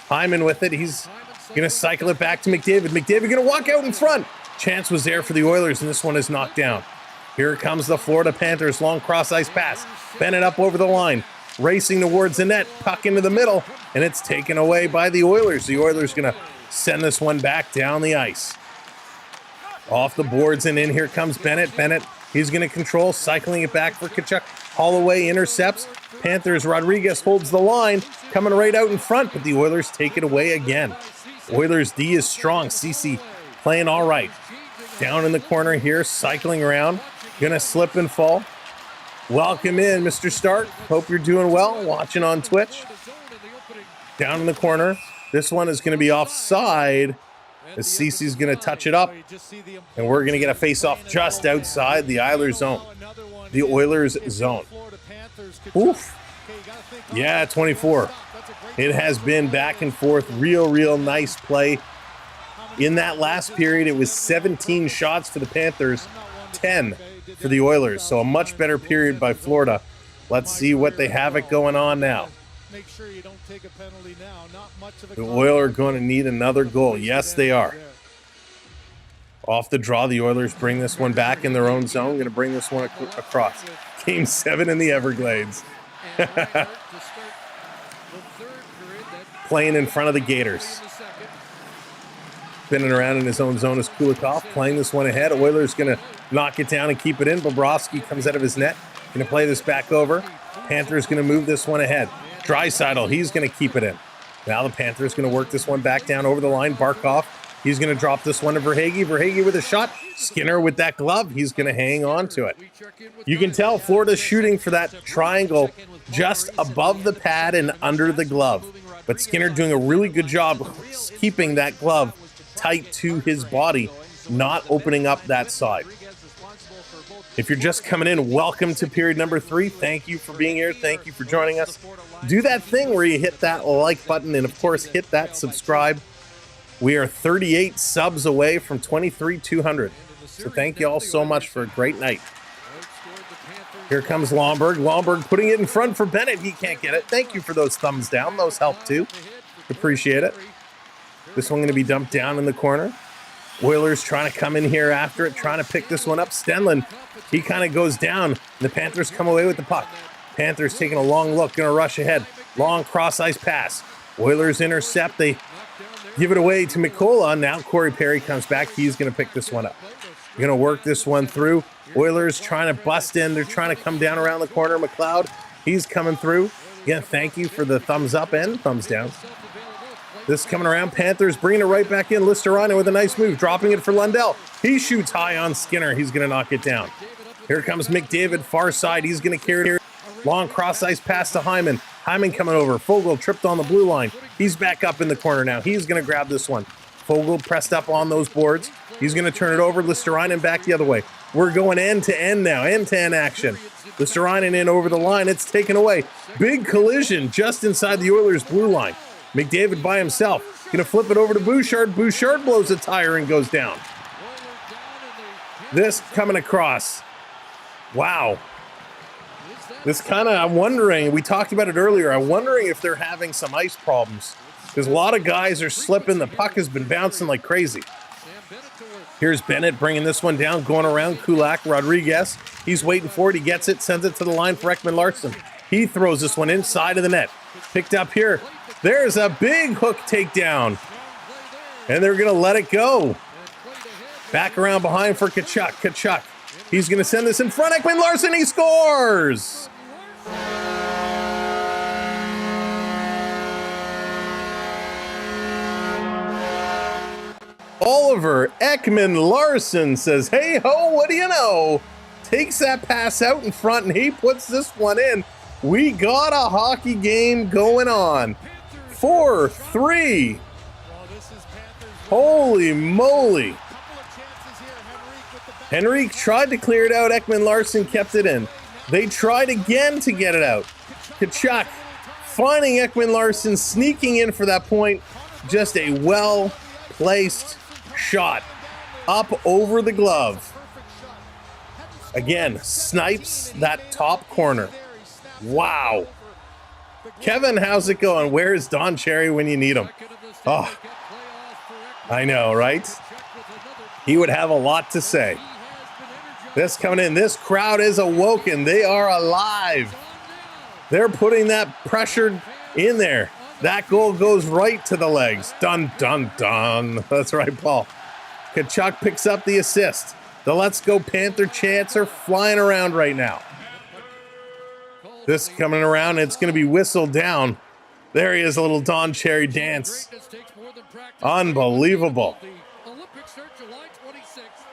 Speaker 6: Hyman with it. He's going to cycle it back to McDavid. McDavid going to walk out in front. Chance was there for the Oilers, and this one is knocked down. Here comes the Florida Panthers. Long cross-ice pass. Bennett up over the line. Racing towards the net. Puck into the middle, and it's taken away by the Oilers. The Oilers going to send this one back down the ice. Off the boards and in. Here comes Bennett. Bennett, he's going to control, cycling it back for Tkachuk. Holloway intercepts. Panthers, Rodriguez holds the line, coming right out in front, but the Oilers take it away again. Oilers D is strong. Cece playing all right. Down in the corner here, cycling around. Gonna slip and fall. Welcome in, Mr. Stark. Hope you're doing well, watching on Twitch. Down in the corner. This one is going to be offside as Cece's going to touch it up. And we're going to get a face-off just outside the Oilers zone. The Oilers zone. Oof. Yeah, 24. It has been back and forth. Real nice play. In that last period, it was 17 shots for the Panthers, 10 for the Oilers. So a much better period by Florida. Let's see what they have it going on now.
Speaker 9: Make sure you don't take a penalty now. Not much of a
Speaker 6: The Oilers are going to need another goal. Yes, they are. Off the draw, the Oilers bring this one back in their own zone. Going to bring this one across. Game 7 in the Everglades. Playing in front of the Gators. Spinning around in his own zone is Kulikov. Playing this one ahead. Oilers going to knock it down and keep it in. Bobrovsky comes out of his net. Going to play this back over. Panthers going to move this one ahead. Draisaitl, he's going to keep it in. Now the Panthers going to work this one back down over the line. Barkov, he's going to drop this one to Verhaeghe. Verhaeghe with a shot. Skinner with that glove. He's going to hang on to it. You can tell Florida's shooting for that triangle just above the pad and under the glove. But Skinner doing a really good job keeping that glove tight to his body, not opening up that side. If you're just coming in, welcome to period number 3. Thank you for being here. Thank you for joining us. Do that thing where you hit that like button and, of course, hit that subscribe. We are 38 subs away from 23,200. So thank you all so much for a great night. Here comes Lomberg. Lomberg putting it in front for Bennett. He can't get it. Thank you for those thumbs down. Those help too. Appreciate it. This one going to be dumped down in the corner. Oilers trying to come in here after it, trying to pick this one up. Stenlund, he kind of goes down, and the Panthers come away with the puck. Panthers taking a long look, going to rush ahead. Long cross-ice pass. Oilers intercept. They give it away to Mikola. Now Corey Perry comes back. He's going to pick this one up. Going to work this one through. Oilers trying to bust in. They're trying to come down around the corner. McLeod, he's coming through. Again, thank you for the thumbs up and thumbs down. This coming around, Panthers bringing it right back in. Listerine with a nice move, dropping it for Lundell. He shoots high on Skinner. He's going to knock it down. Here comes McDavid, far side. He's going to carry it here. Long cross-ice pass to Hyman. Hyman coming over. Fogle tripped on the blue line. He's back up in the corner now. He's going to grab this one. Fogle pressed up on those boards. He's going to turn it over. Listerine back the other way. We're going end-to-end now. End-to-end action. Listerine in over the line. It's taken away. Big collision just inside the Oilers' blue line. McDavid by himself. Going to flip it over to Bouchard. Bouchard blows a tire and goes down. This coming across. Wow. This kind of, I'm wondering, we talked about it earlier, I'm wondering if they're having some ice problems. Because a lot of guys are slipping. The puck has been bouncing like crazy. Here's Bennett bringing this one down, going around Kulak. Rodriguez, he's waiting for it. He gets it, sends it to the line for Ekman Larsson. He throws this one inside of the net. Picked up here. There's a big hook takedown. And they're going to let it go. Back around behind for Tkachuk. Tkachuk, he's going to send this in front. Ekman Larsson, he scores! Oliver Ekman Larsson says, hey ho, what do you know? Takes that pass out in front and he puts this one in. We got a hockey game going on. 4-3. Holy moly. Henrique tried to clear it out. Ekman Larsson kept it in. They tried again to get it out. Tkachuk finding Ekman Larsson, sneaking in for that point. Just a well-placed shot up over the glove. Again, snipes that top corner. Wow. Kevin, how's it going? Where's Don Cherry when you need him? Oh, I know, right? He would have a lot to say. This coming in. This crowd is awoken. They are alive. They're putting that pressure in there. That goal goes right to the legs. Dun, dun, dun. That's right, Paul. Tkachuk picks up the assist. The Let's Go Panther chants are flying around right now. This coming around, it's going to be whistled down. There he is, a little Don Cherry dance. Unbelievable.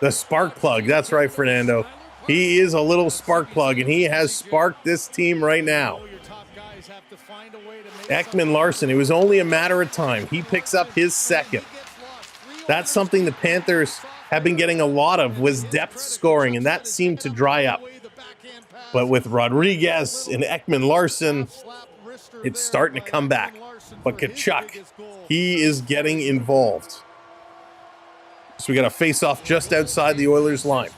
Speaker 6: The spark plug, that's right, Fernando. He is a little spark plug, and he has sparked this team right now. Ekman Larsson, it was only a matter of time. He picks up his second. That's something the Panthers have been getting a lot of, was depth scoring, and that seemed to dry up. But with Rodriguez and Ekman Larsson, it's starting to come back. But Tkachuk, he is getting involved. So we got a face-off just outside the Oilers line.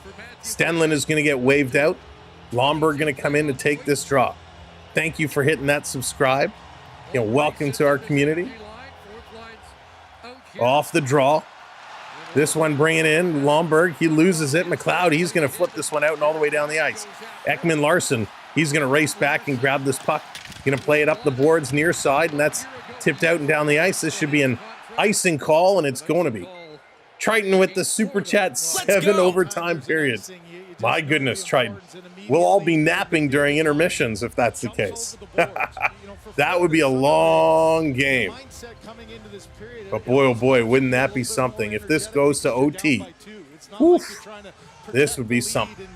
Speaker 6: Stenlund is going to get waved out. Lomberg going to come in to take this draw. Thank you for hitting that subscribe. Welcome to our community. Off the draw. This one bringing in Lomberg. He loses it. McLeod, he's going to flip this one out and all the way down the ice. Ekman Larson, he's going to race back and grab this puck. Going to play it up the boards near side, and that's tipped out and down the ice. This should be an icing call, and it's going to be. Triton with the Super Chat 7 overtime period. My goodness, Triton. We'll all be napping during intermissions if that's the case. That would be a long game. But boy, oh boy, wouldn't that be something. If this goes to OT, oof, this would be something.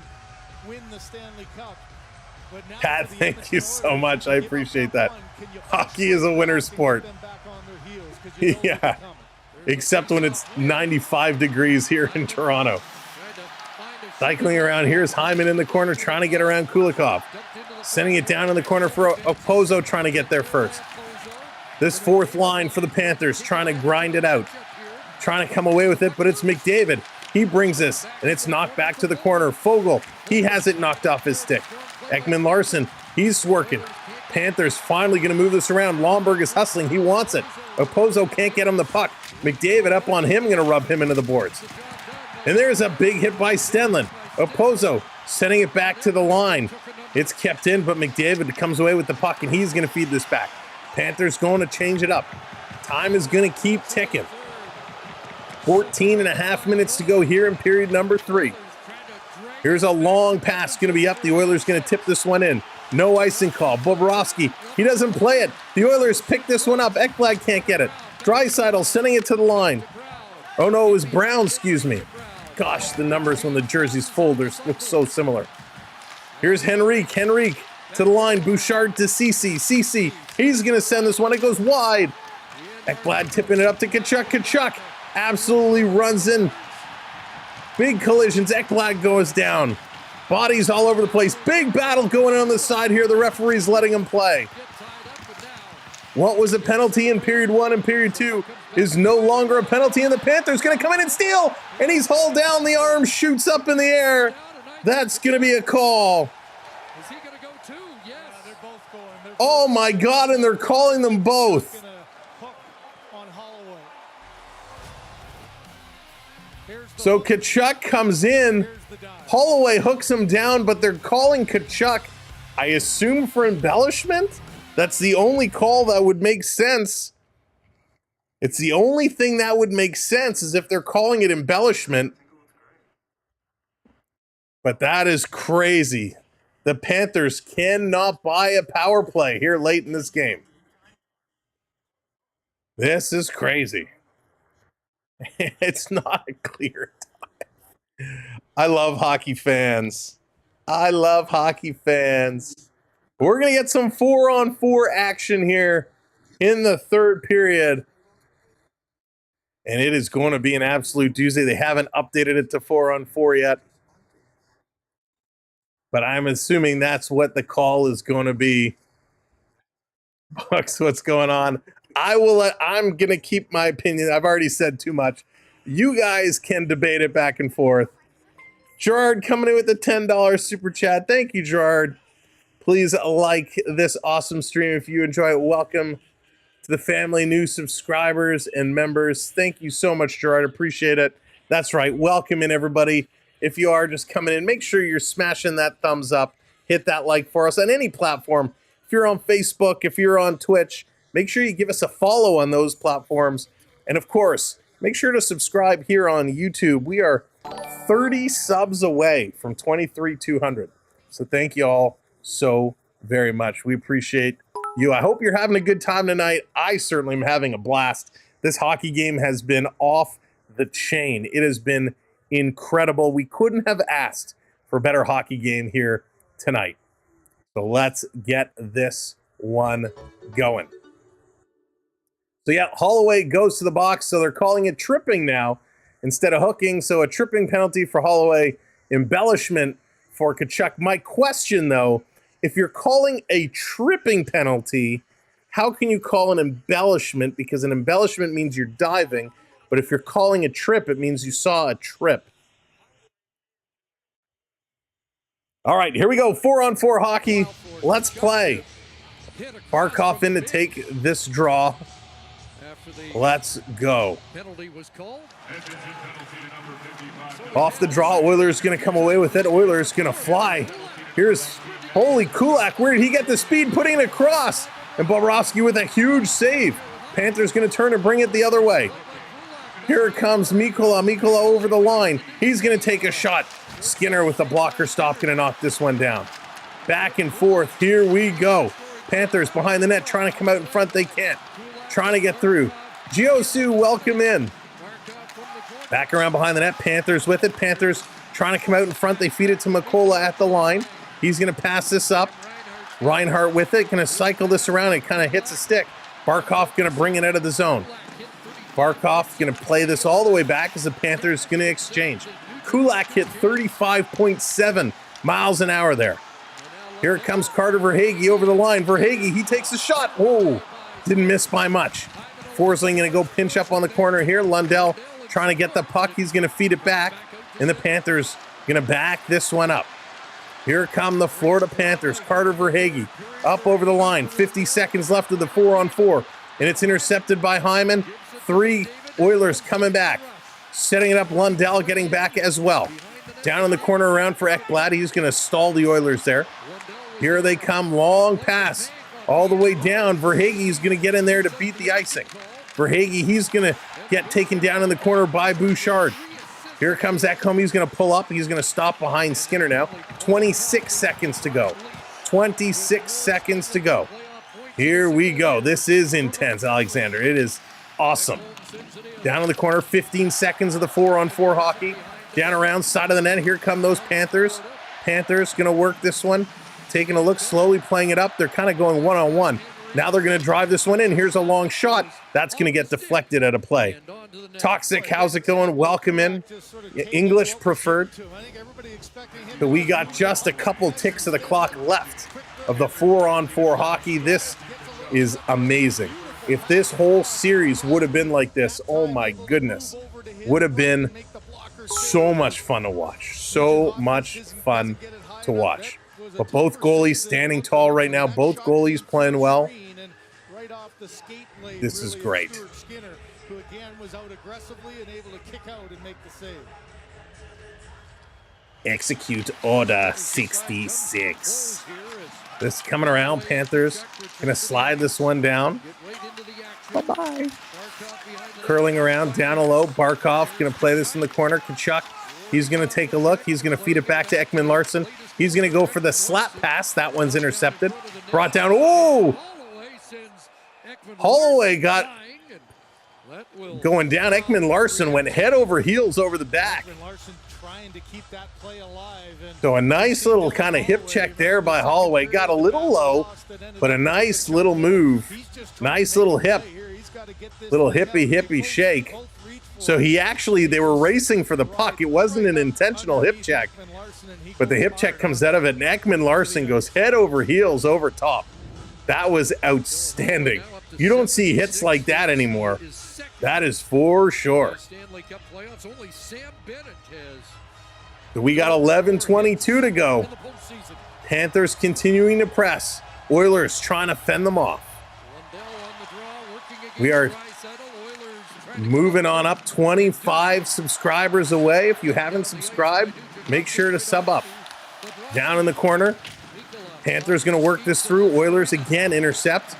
Speaker 6: Pat, thank you so much. I appreciate that. Hockey is a winter sport. Yeah. Except when it's 95 degrees here in Toronto. Cycling around, here's Hyman in the corner trying to get around Kulikov. Sending it down in the corner for Opozo, trying to get there first. This fourth line for the Panthers trying to grind it out. Trying to come away with it, but it's McDavid. He brings this, and it's knocked back to the corner. Fogle, he has it knocked off his stick. Ekman Larson, he's working. Panthers finally going to move this around. Lomberg is hustling. He wants it. Opozo can't get him the puck. McDavid up on him, going to rub him into the boards. And there's a big hit by Stenlund. Opozo sending it back to the line. It's kept in, but McDavid comes away with the puck, and he's going to feed this back. Panthers going to change it up. Time is going to keep ticking. 14 and a half minutes to go here in period number 3. Here's a long pass going to be up. The Oilers going to tip this one in. No icing call. Bobrovsky, he doesn't play it. The Oilers pick this one up. Ekblad can't get it. Draisaitl sending it to the line. Oh no, it was Brown, excuse me. Gosh, the numbers when the jerseys fold look so similar. Here's Henrique to the line. Bouchard to Ceci. Ceci, he's going to send this one. It goes wide. Ekblad tipping it up to Tkachuk. Tkachuk absolutely runs in. Big collisions. Ekblad goes down. Bodies all over the place. Big battle going on the side here. The referee's letting him play. What was a penalty in period 1 and period 2 is no longer a penalty, and the Panthers going to come in and steal, and he's hauled down. The arm shoots up in the air. That's going to be a call. Oh my God, and they're calling them both. So Tkachuk comes in. Holloway hooks him down, but they're calling Tkachuk, I assume, for embellishment? That's the only call that would make sense. It's the only thing that would make sense is if they're calling it embellishment. But that is crazy. The Panthers cannot buy a power play here late in this game. This is crazy. It's not a clear time. I love hockey fans. I love hockey fans. We're going to get some 4-on-4 action here in the third period. And it is going to be an absolute doozy. They haven't updated it to 4-on-4 yet. But I'm assuming that's what the call is going to be. Bucks, what's going on? I'm going to keep my opinion. I've already said too much. You guys can debate it back and forth. Gerard coming in with the $10 super chat. Thank you, Gerard. Please like this awesome stream if you enjoy it. Welcome to the family, new subscribers and members. Thank you so much, Gerard. Appreciate it. That's right. Welcome in, everybody. If you are just coming in, make sure you're smashing that thumbs up. Hit that like for us on any platform. If you're on Facebook, if you're on Twitch, make sure you give us a follow on those platforms. And of course, make sure to subscribe here on YouTube. We are 30 subs away from 23,200. So thank you all so very much. We appreciate you. I hope you're having a good time tonight. I certainly am having a blast. This hockey game has been off the chain. It has been incredible. We couldn't have asked for a better hockey game here tonight. So let's get this one going. So yeah, Holloway goes to the box. So they're calling it tripping now instead of hooking. So a tripping penalty for Holloway, embellishment for Tkachuk. My question, though, if you're calling a tripping penalty, how can you call an embellishment? Because an embellishment means you're diving. But if you're calling a trip, it means you saw a trip. All right, here we go. 4-on-4 hockey. Let's play. Barkov in to take this draw. Let's go. Off the draw, Oilers going to come away with it. Oilers going to fly. Here's, holy Kulak, where did he get the speed? Putting it across. And Bobrovsky with a huge save. Panthers going to turn and bring it the other way. Here comes Mikkola. Mikkola over the line. He's going to take a shot. Skinner with the blocker stop going to knock this one down. Back and forth. Here we go. Panthers behind the net trying to come out in front. They can't. Trying to get through. Giosu, welcome in. Back around behind the net. Panthers with it. Panthers trying to come out in front. They feed it to Mikkola at the line. He's going to pass this up. Reinhart with it. Going to cycle this around. It kind of hits a stick. Barkov going to bring it out of the zone. Barkov going to play this all the way back as the Panthers going to exchange. Kulak hit 35.7 miles an hour there. Here it comes Carter Verhaeghe over the line. Verhaeghe, he takes a shot. Whoa, didn't miss by much. Forsling going to go pinch up on the corner here. Lundell trying to get the puck. He's going to feed it back. And the Panthers going to back this one up. Here come the Florida Panthers. Carter Verhaeghe up over the line. 50 seconds left of the 4-on-4. And it's intercepted by Hyman. 3 Oilers coming back. Setting it up, Lundell getting back as well. Down in the corner around for Ekblad. He's going to stall the Oilers there. Here they come, long pass all the way down. Verhaeghe's going to get in there to beat the icing. Verhaeghe, he's going to get taken down in the corner by Bouchard. Here comes Ecamm. He's going to pull up. He's going to stop behind Skinner now. 26 seconds to go. 26 seconds to go. Here we go. This is intense, Alexander. It is awesome. Down in the corner, 15 seconds of the 4-on-4 hockey. Down around side of the net. Here come those Panthers. Panthers going to work this one. Taking a look, slowly playing it up. They're kind of going one-on-one. Now they're going to drive this one in. Here's a long shot. That's going to get deflected out of play. Toxic, how's it going? Welcome in. English preferred. But we got just a couple ticks of the clock left of the 4-on-4 hockey. This is amazing. If this whole series would have been like this, oh my goodness, would have been so much fun to watch. So much fun to watch. But both goalies standing tall right now. Both goalies playing well. This is great. Execute Order 66. This coming around. Panthers going to slide this one down. Bye-bye. Curling around, down a low. Barkov going to play this in the corner. Kachuk, he's going to take a look. He's going to feed it back to Ekman Larsson. He's going to go for the slap pass. That one's intercepted. Brought down. Oh! Holloway got going down. Ekman Larsson went head over heels over the back. So a nice little kind of hip check there by Holloway. Got a little low, but a nice little move. Nice little hip. Little hippie shake. So they were racing for the puck. It wasn't an intentional hip check, but the hip check comes out of it, and Ekman Larsson goes head over heels over top. That was outstanding. You don't see hits like that anymore. That is for sure. We got 11:22 to go. Panthers continuing to press. Oilers trying to fend them off. We are moving on up, 25 subscribers away. If you haven't subscribed, make sure to sub up. Down in the corner, Panthers going to work this through. Oilers again intercept.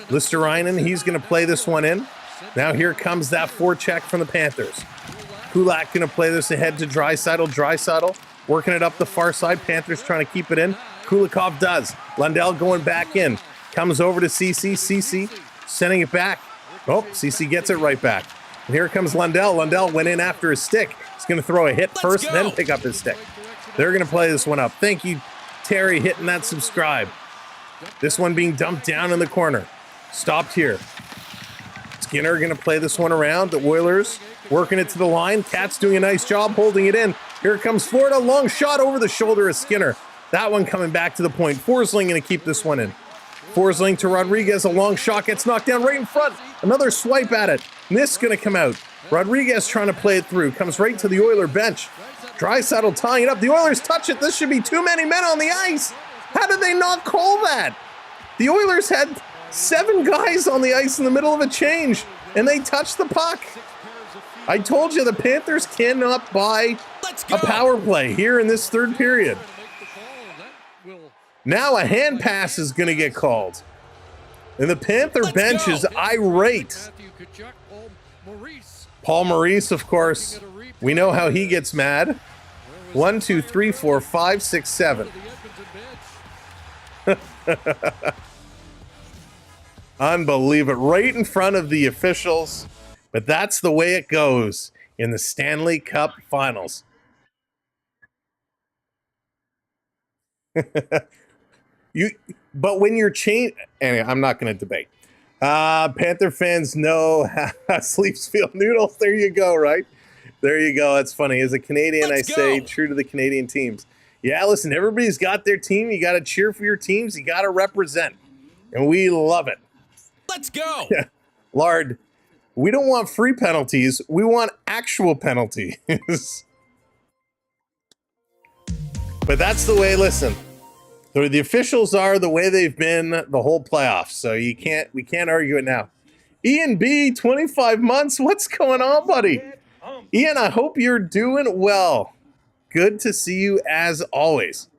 Speaker 6: Listerainen, he's going to play this one in. Now here comes that forecheck from the Panthers. Kulak going to play this ahead to Draisaitl. Draisaitl working it up the far side. Panthers trying to keep it in. Kulikov does. Lundell going back in. Comes over to CC. CC sending it back. Oh, CC gets it right back. And here comes Lundell. Lundell went in after his stick. He's going to throw a hit first, then pick up his stick. They're going to play this one up. Thank you, Terry, hitting that subscribe. This one being dumped down in the corner. Stopped here. Skinner going to play this one around. The Oilers working it to the line. Cat's doing a nice job holding it in. Here comes Florida. Long shot over the shoulder of Skinner. That one coming back to the point. Forsling going to keep this one in. Forsling to Rodriguez. A long shot gets knocked down right in front. Another swipe at it. And this is going to come out. Rodriguez trying to play it through. Comes right to the Oiler bench. Draisaitl tying it up. The Oilers touch it. This should be too many men on the ice. How did they not call that? The Oilers had 7 guys on the ice in the middle of a change, and they touched the puck. I told you the Panthers cannot buy a power play here in this third period. Now a hand pass is going to get called. And the Panther bench is irate. Paul Maurice, of course, we know how he gets mad. 1, 2, 3, 4, 5, 6, 7. Unbelievable. Right in front of the officials. But that's the way it goes in the Stanley Cup Finals. But when you're anyway, I'm not going to debate. Panther fans know how sleeps feel noodles. There you go, right? There you go. That's funny. As a Canadian, I say true to the Canadian teams. Yeah, listen, everybody's got their team. You got to cheer for your teams. You got to represent. And we love it.
Speaker 10: Let's go.
Speaker 6: Lard, we don't want free penalties. We want actual penalties. But that's the way, listen. The officials are the way they've been the whole playoffs. So we can't argue it now. Ian B, 25 months. What's going on, buddy? Ian, I hope you're doing well. Good to see you as always.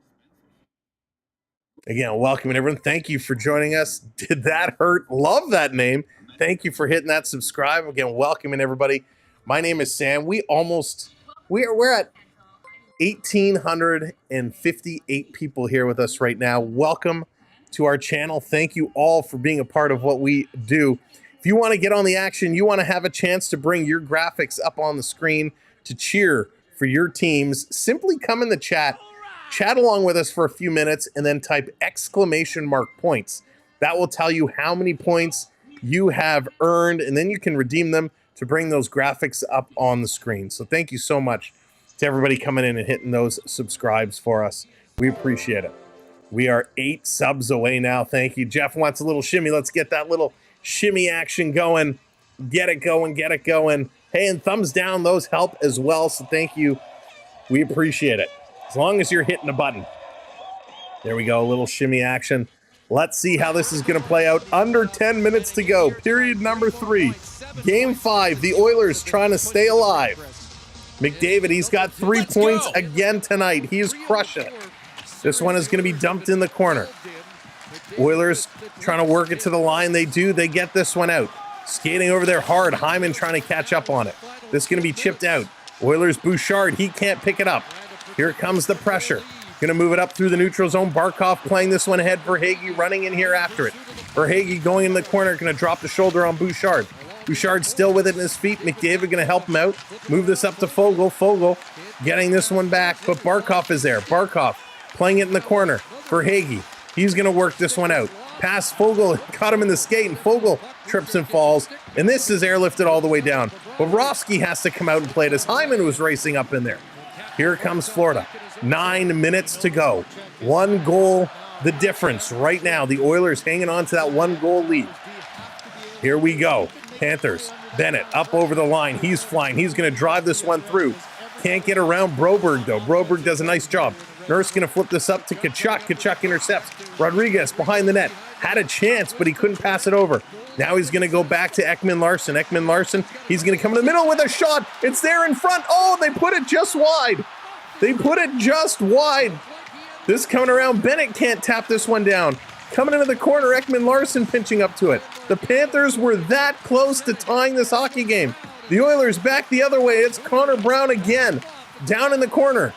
Speaker 6: Again, welcome everyone. Thank you for joining us. Did that hurt? Love that name. Thank you for hitting that subscribe. Again, welcoming everybody. My name is Sam. We're at 1,858 people here with us right now. Welcome to our channel. Thank you all for being a part of what we do. If you want to get on the action, you want to have a chance to bring your graphics up on the screen to cheer for your teams, simply come in the chat along with us for a few minutes, and then type !points. That will tell you how many points you have earned, and then you can redeem them to bring those graphics up on the screen. So thank you so much to everybody coming in and hitting those subscribes for us. We appreciate it. We are 8 subs away now. Thank you. Jeff wants a little shimmy. Let's get that little shimmy action going. Get it going. Get it going. Hey, and thumbs down. Those help as well. So thank you. We appreciate it. As long as you're hitting the button. There we go. A little shimmy action. Let's see how this is going to play out. Under 10 minutes to go. Period number 3. Game 5. The Oilers trying to stay alive. McDavid, he's got 3 points again tonight. He is crushing it. This one is going to be dumped in the corner. Oilers trying to work it to the line. They do. They get this one out. Skating over there hard. Hyman trying to catch up on it. This is going to be chipped out. Oilers Bouchard, he can't pick it up. Here comes the pressure. Going to move it up through the neutral zone. Barkov playing this one ahead. Verhaeghe running in here after it. Verhaeghe going in the corner. Going to drop the shoulder on Bouchard. Bouchard still with it in his feet. McDavid going to help him out. Move this up to Fogle. Fogle getting this one back, but Barkov is there. Barkov playing it in the corner. Verhaeghe, he's going to work this one out. Pass Fogle, caught him in the skate, and Fogle trips and falls. And this is airlifted all the way down. Bobrovsky has to come out and play it as Hyman was racing up in there. Here comes Florida. 9 minutes to go. 1 goal, the difference right now. The Oilers hanging on to that 1 goal lead. Here we go. Panthers. Bennett up over the line. He's flying. He's going to drive this one through. Can't get around Broberg, though. Broberg does a nice job. Nurse going to flip this up to Tkachuk. Tkachuk intercepts. Rodriguez behind the net. Had a chance, but he couldn't pass it over. Now he's going to go back to Ekman Larsson. Ekman Larsson, he's going to come in the middle with a shot. It's there in front. Oh, they put it just wide. They put it just wide. This coming around. Bennett can't tap this one down. Coming into the corner, Ekman Larsson pinching up to it. The Panthers were that close to tying this hockey game. The Oilers back the other way. It's Connor Brown again. Down in the corner.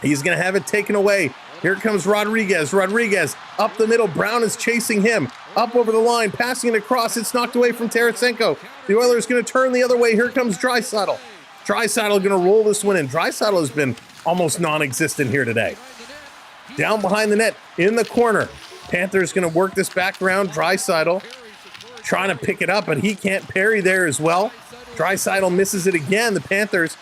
Speaker 6: He's going to have it taken away. Here comes Rodriguez. Rodriguez up the middle. Brown is chasing him. Up over the line. Passing it across. It's knocked away from Tarasenko. The Oilers going to turn the other way. Here comes Draisaitl. Draisaitl going to roll this one in. Draisaitl has been almost non-existent here today. Down behind the net. In the corner. Panthers going to work this back around. Draisaitl trying to pick it up, but he can't parry there as well. Draisaitl misses it again. The Panthers,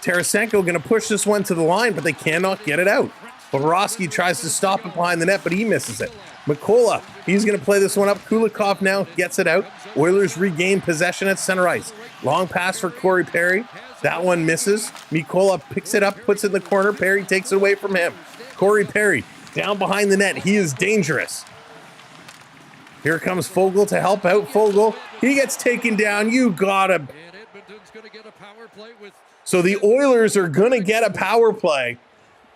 Speaker 6: Tarasenko going to push this one to the line, but they cannot get it out. Bobrovsky tries to stop it behind the net, but he misses it. Mikola, he's going to play this one up. Kulikov now gets it out. Oilers regain possession at center ice. Long pass for Corey Perry. That one misses. Mikola picks it up, puts it in the corner. Perry takes it away from him. Corey Perry down behind the net. He is dangerous. Here comes Fogle to help out. Fogle, he gets taken down. You got him. So the Oilers are going to get a power play.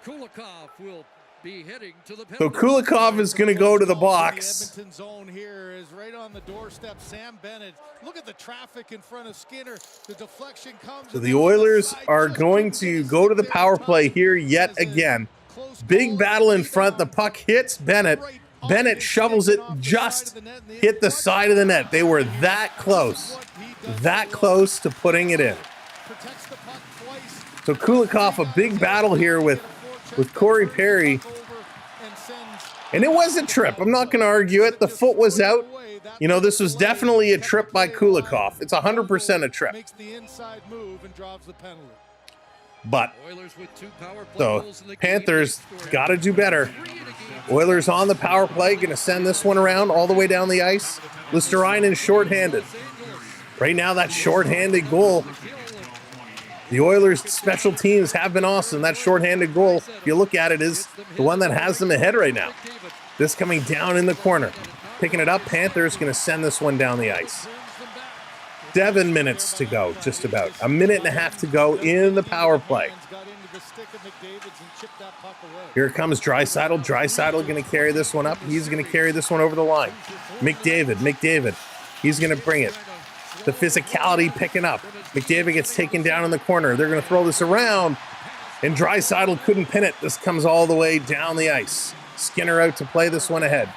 Speaker 10: Kulikov will be heading to the
Speaker 6: So Kulikov is going to go to the box.
Speaker 9: The Edmonton zone here is right on the doorstep. Sam Bennett. Look at the traffic in front of Skinner. The deflection comes.
Speaker 6: So the Oilers are going to go to the power play here yet again. Big battle in front. The puck hits Bennett. Bennett shovels it, just hit the side of the net. They were that close to putting it in. So Kulikov, a big battle here with Corey Perry. And it was a trip. I'm not going to argue it. The foot was out. You know, this was definitely a trip by Kulikov. It's 100% a trip. But, so, Panthers got to do better. Oilers on the power play, going to send this one around all the way down the ice. Luosterainen shorthanded. Right now, that shorthanded goal. The Oilers' special teams have been awesome. That shorthanded goal, if you look at it, is the one that has them ahead right now. This coming down in the corner. Picking it up, Panthers going to send this one down the ice. 7 minutes to go, just about. A minute and a half to go in the power play. Here comes Draisaitl. Draisaitl going to carry this one up. He's going to carry this one over the line. McDavid. He's going to bring it. The physicality picking up. McDavid gets taken down in the corner. They're going to throw this around. And Draisaitl couldn't pin it. This comes all the way down the ice. Skinner out to play this one ahead.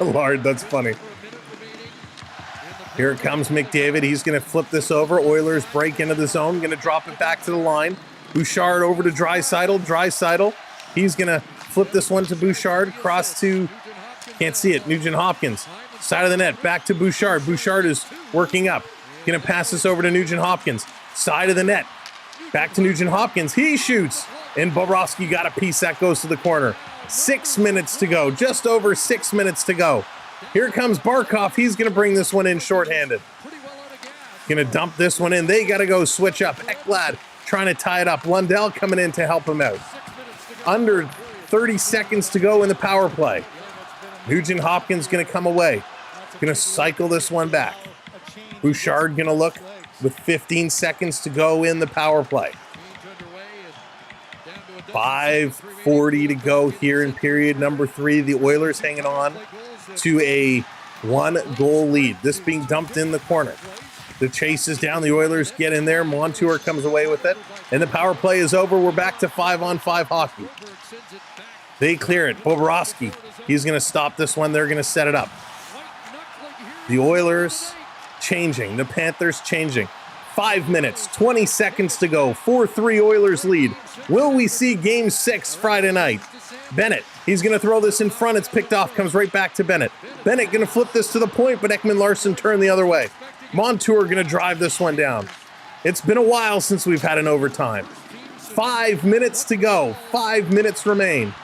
Speaker 6: Lord, that's funny. Here comes McDavid. He's going to flip this over. Oilers break into the zone. Going to drop it back to the line. Bouchard over to Draisaitl. Draisaitl. He's going to flip this one to Bouchard. Cross to, can't see it, Nugent Hopkins. Side of the net. Back to Bouchard. Bouchard is working up. Going to pass this over to Nugent Hopkins. Side of the net. Back to Nugent Hopkins. He shoots. And Bobrovsky got a piece that goes to the corner. 6 minutes to go. Just over 6 minutes to go. Here comes Barkov. He's going to bring this one in shorthanded. Going to dump this one in. They got to go switch up. Ekblad trying to tie it up. Lundell coming in to help him out. Under 30 seconds to go in the power play. Nugent Hopkins going to come away. Going to cycle this one back. Bouchard going to look with 15 seconds to go in the power play. 5:40 to go here in period number 3. The Oilers hanging on to a 1-goal lead. This being dumped in the corner. The chase is down. The Oilers get in there. Montour comes away with it. And the power play is over. We're back to 5-on-5 hockey. They clear it. Bobrovsky. He's going to stop this one. They're going to set it up. The Oilers changing. The Panthers changing. 5 minutes, 20 seconds to go. 4-3 Oilers lead. Will we see Game 6 Friday night? Bennett, he's going to throw this in front. It's picked off, comes right back to Bennett. Bennett going to flip this to the point, but Ekman-Larsson turned the other way. Montour going to drive this one down. It's been a while since we've had an overtime. 5 minutes to go. 5 minutes remain.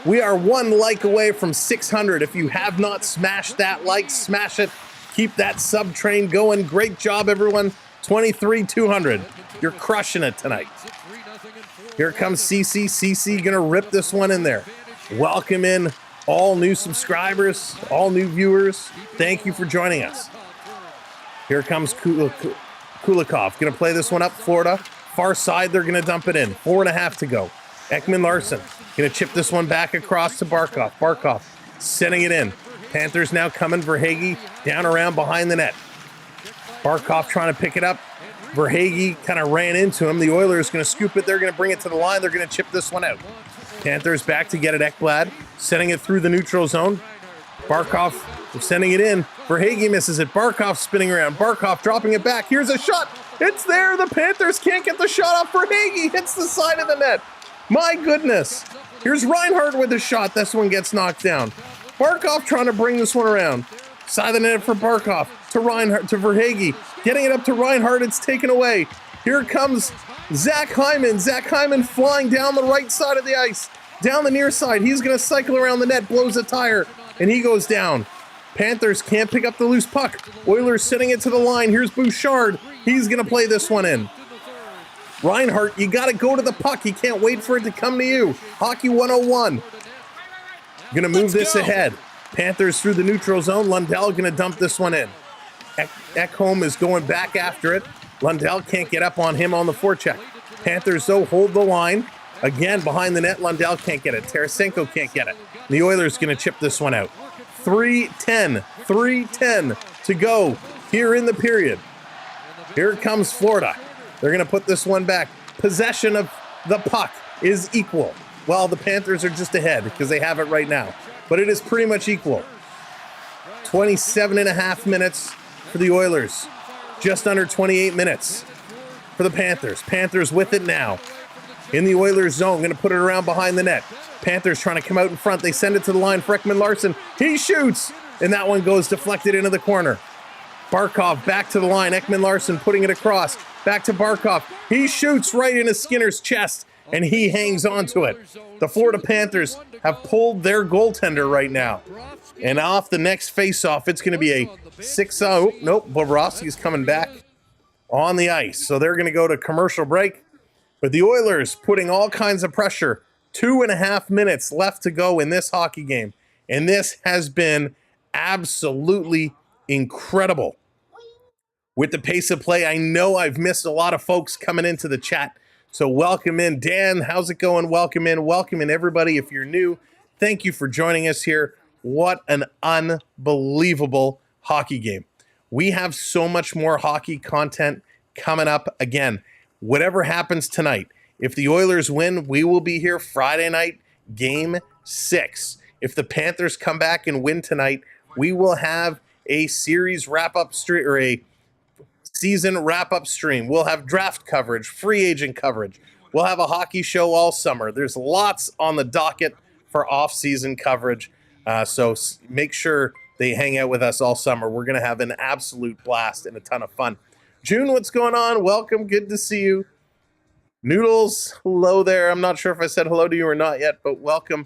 Speaker 6: We are 1 like away from 600. If you have not smashed that like, smash it. Keep that sub train going. Great job, everyone. 23-200. You're crushing it tonight. Here comes CC. CC going to rip this one in there. Welcome in all new subscribers, all new viewers. Thank you for joining us. Here comes Kulikov. Going to play this one up. Florida. Far side, they're going to dump it in. 4.5 to go. Ekman-Larsson going to chip this one back across to Barkov. Barkov sending it in. Panthers now coming. Verhaeghe down around behind the net. Barkov trying to pick it up. Verhaeghe kind of ran into him. The Oilers going to scoop it. They're going to bring it to the line. They're going to chip this one out. Panthers back to get it. Ekblad sending it through the neutral zone. Barkov sending it in. Verhaeghe misses it. Barkov spinning around. Barkov dropping it back. Here's a shot. It's there. The Panthers can't get the shot off. Verhaeghe hits the side of the net. My goodness. Here's Reinhart with a shot. This one gets knocked down. Barkov trying to bring this one around. Side of the net for Barkov. To Reinhart, to Verhaeghe. Getting it up to Reinhart. It's taken away. Here comes Zach Hyman flying down the right side of the ice, down the near side. He's going to cycle around the net, blows a tire, and he goes down. Panthers can't pick up the loose puck. Oilers sending it to the line. Here's Bouchard. He's going to play this one in. Reinhart, you got to go to the puck. You can't wait for it to come to you. Hockey 101. Going to move this ahead. Panthers through the neutral zone. Lundell going to dump this one in. Ecamm is going back after it. Lundell can't get up on him on the forecheck. Panthers, though, hold the line. Again, behind the net, Lundell can't get it. Tarasenko can't get it. The Oilers going to chip this one out. 3:10 to go here in the period. Here comes Florida. They're going to put this one back. Possession of the puck is equal. Well, the Panthers are just ahead because they have it right now. But it is pretty much equal. 27 and a half minutes for the Oilers. Just under 28 minutes for the Panthers. Panthers with it now. In the Oilers zone, going to put it around behind the net. Panthers trying to come out in front. They send it to the line for Ekman-Larsson. He shoots, and that one goes deflected into the corner. Barkov back to the line. Ekman-Larsson putting it across. Back to Barkov. He shoots right into Skinner's chest, and he hangs onto it. The Florida Panthers have pulled their goaltender right now. And off the next face-off, it's going to be a 6-0. Oh, nope, Bobrovsky's coming back on the ice. So they're going to go to commercial break. But the Oilers putting all kinds of pressure. 2.5 minutes left to go in this hockey game. And this has been absolutely incredible. With the pace of play, I know I've missed a lot of folks coming into the chat. So welcome in. Dan, how's it going? Welcome in. Welcome in, everybody. If you're new, thank you for joining us here. What an unbelievable hockey game. We have so much more hockey content coming up. Again, whatever happens tonight, if the Oilers win, we will be here Friday night, Game 6. If the Panthers come back and win tonight, we will have a series wrap-up stream, or a season wrap-up stream. We'll have draft coverage, free agent coverage. We'll have a hockey show all summer. There's lots on the docket for off-season coverage, so make sure they hang out with us all summer. We're going to have an absolute blast and a ton of fun. June, what's going on? Welcome. Good to see you. Noodles, hello there. I'm not sure if I said hello to you or not yet, but welcome.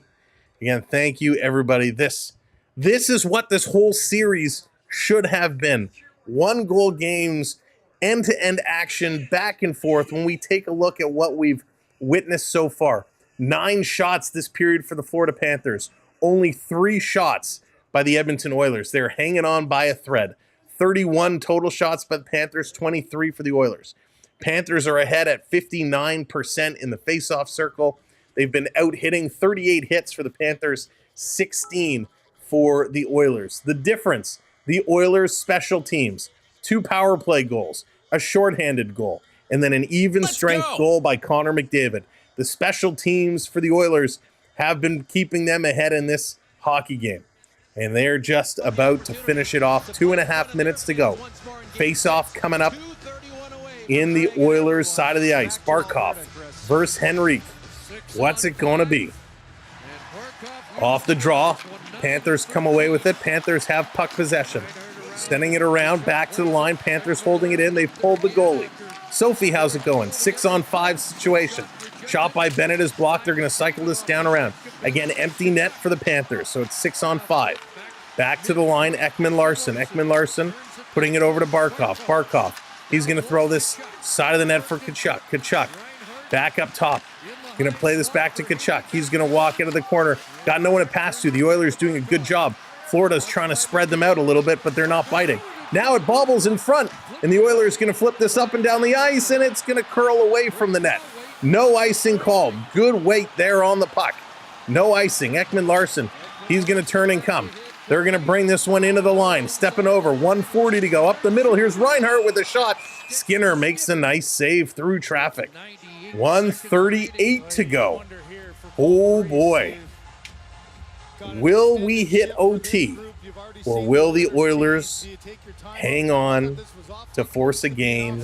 Speaker 6: Again, thank you, everybody. This is what this whole series should have been. One goal games, end-to-end action, back and forth. When we take a look at what we've witnessed so far, 9 shots this period for the Florida Panthers, only 3 shots by the Edmonton Oilers. They're hanging on by a thread. 31 total shots by the Panthers, 23 for the Oilers. Panthers are ahead at 59% in the faceoff circle. They've been out hitting 38 hits for the Panthers, 16 for the Oilers. The difference, the Oilers special teams, 2 power play goals, a shorthanded goal, and then an even strength goal by Connor McDavid. The special teams for the Oilers have been keeping them ahead in this hockey game. And they're just about to finish it off. 2.5 minutes to go. Face-off coming up in the Oilers side of the ice. Barkov versus Henrique. What's it going to be? Off the draw. Panthers come away with it. Panthers have puck possession. Sending it around, back to the line. Panthers holding it in. They've pulled the goalie. Sophie, how's it going? 6-on-5 situation. Shot by Bennett is blocked. They're going to cycle this down around. Again, empty net for the Panthers, so it's 6-on-5. Back to the line, Ekman-Larsson. Ekman-Larsson putting it over to Barkov. Barkov, he's going to throw this side of the net for Tkachuk. Tkachuk, back up top. Going to play this back to Tkachuk. He's going to walk into the corner. Got no one to pass to. The Oilers doing a good job. Florida's trying to spread them out a little bit, but they're not biting. Now it bobbles in front, and the Oilers going to flip this up and down the ice, and it's going to curl away from the net. No icing called. Good weight there on the puck. No icing. Ekman-Larsson, he's going to turn and come. They're going to bring this one into the line. Stepping over. 140 to go. Up the middle. Here's Reinhart with a shot. Skinner makes a nice save through traffic. 138 to go. Oh, boy. Will we hit OT? Or will the Oilers hang on to force a game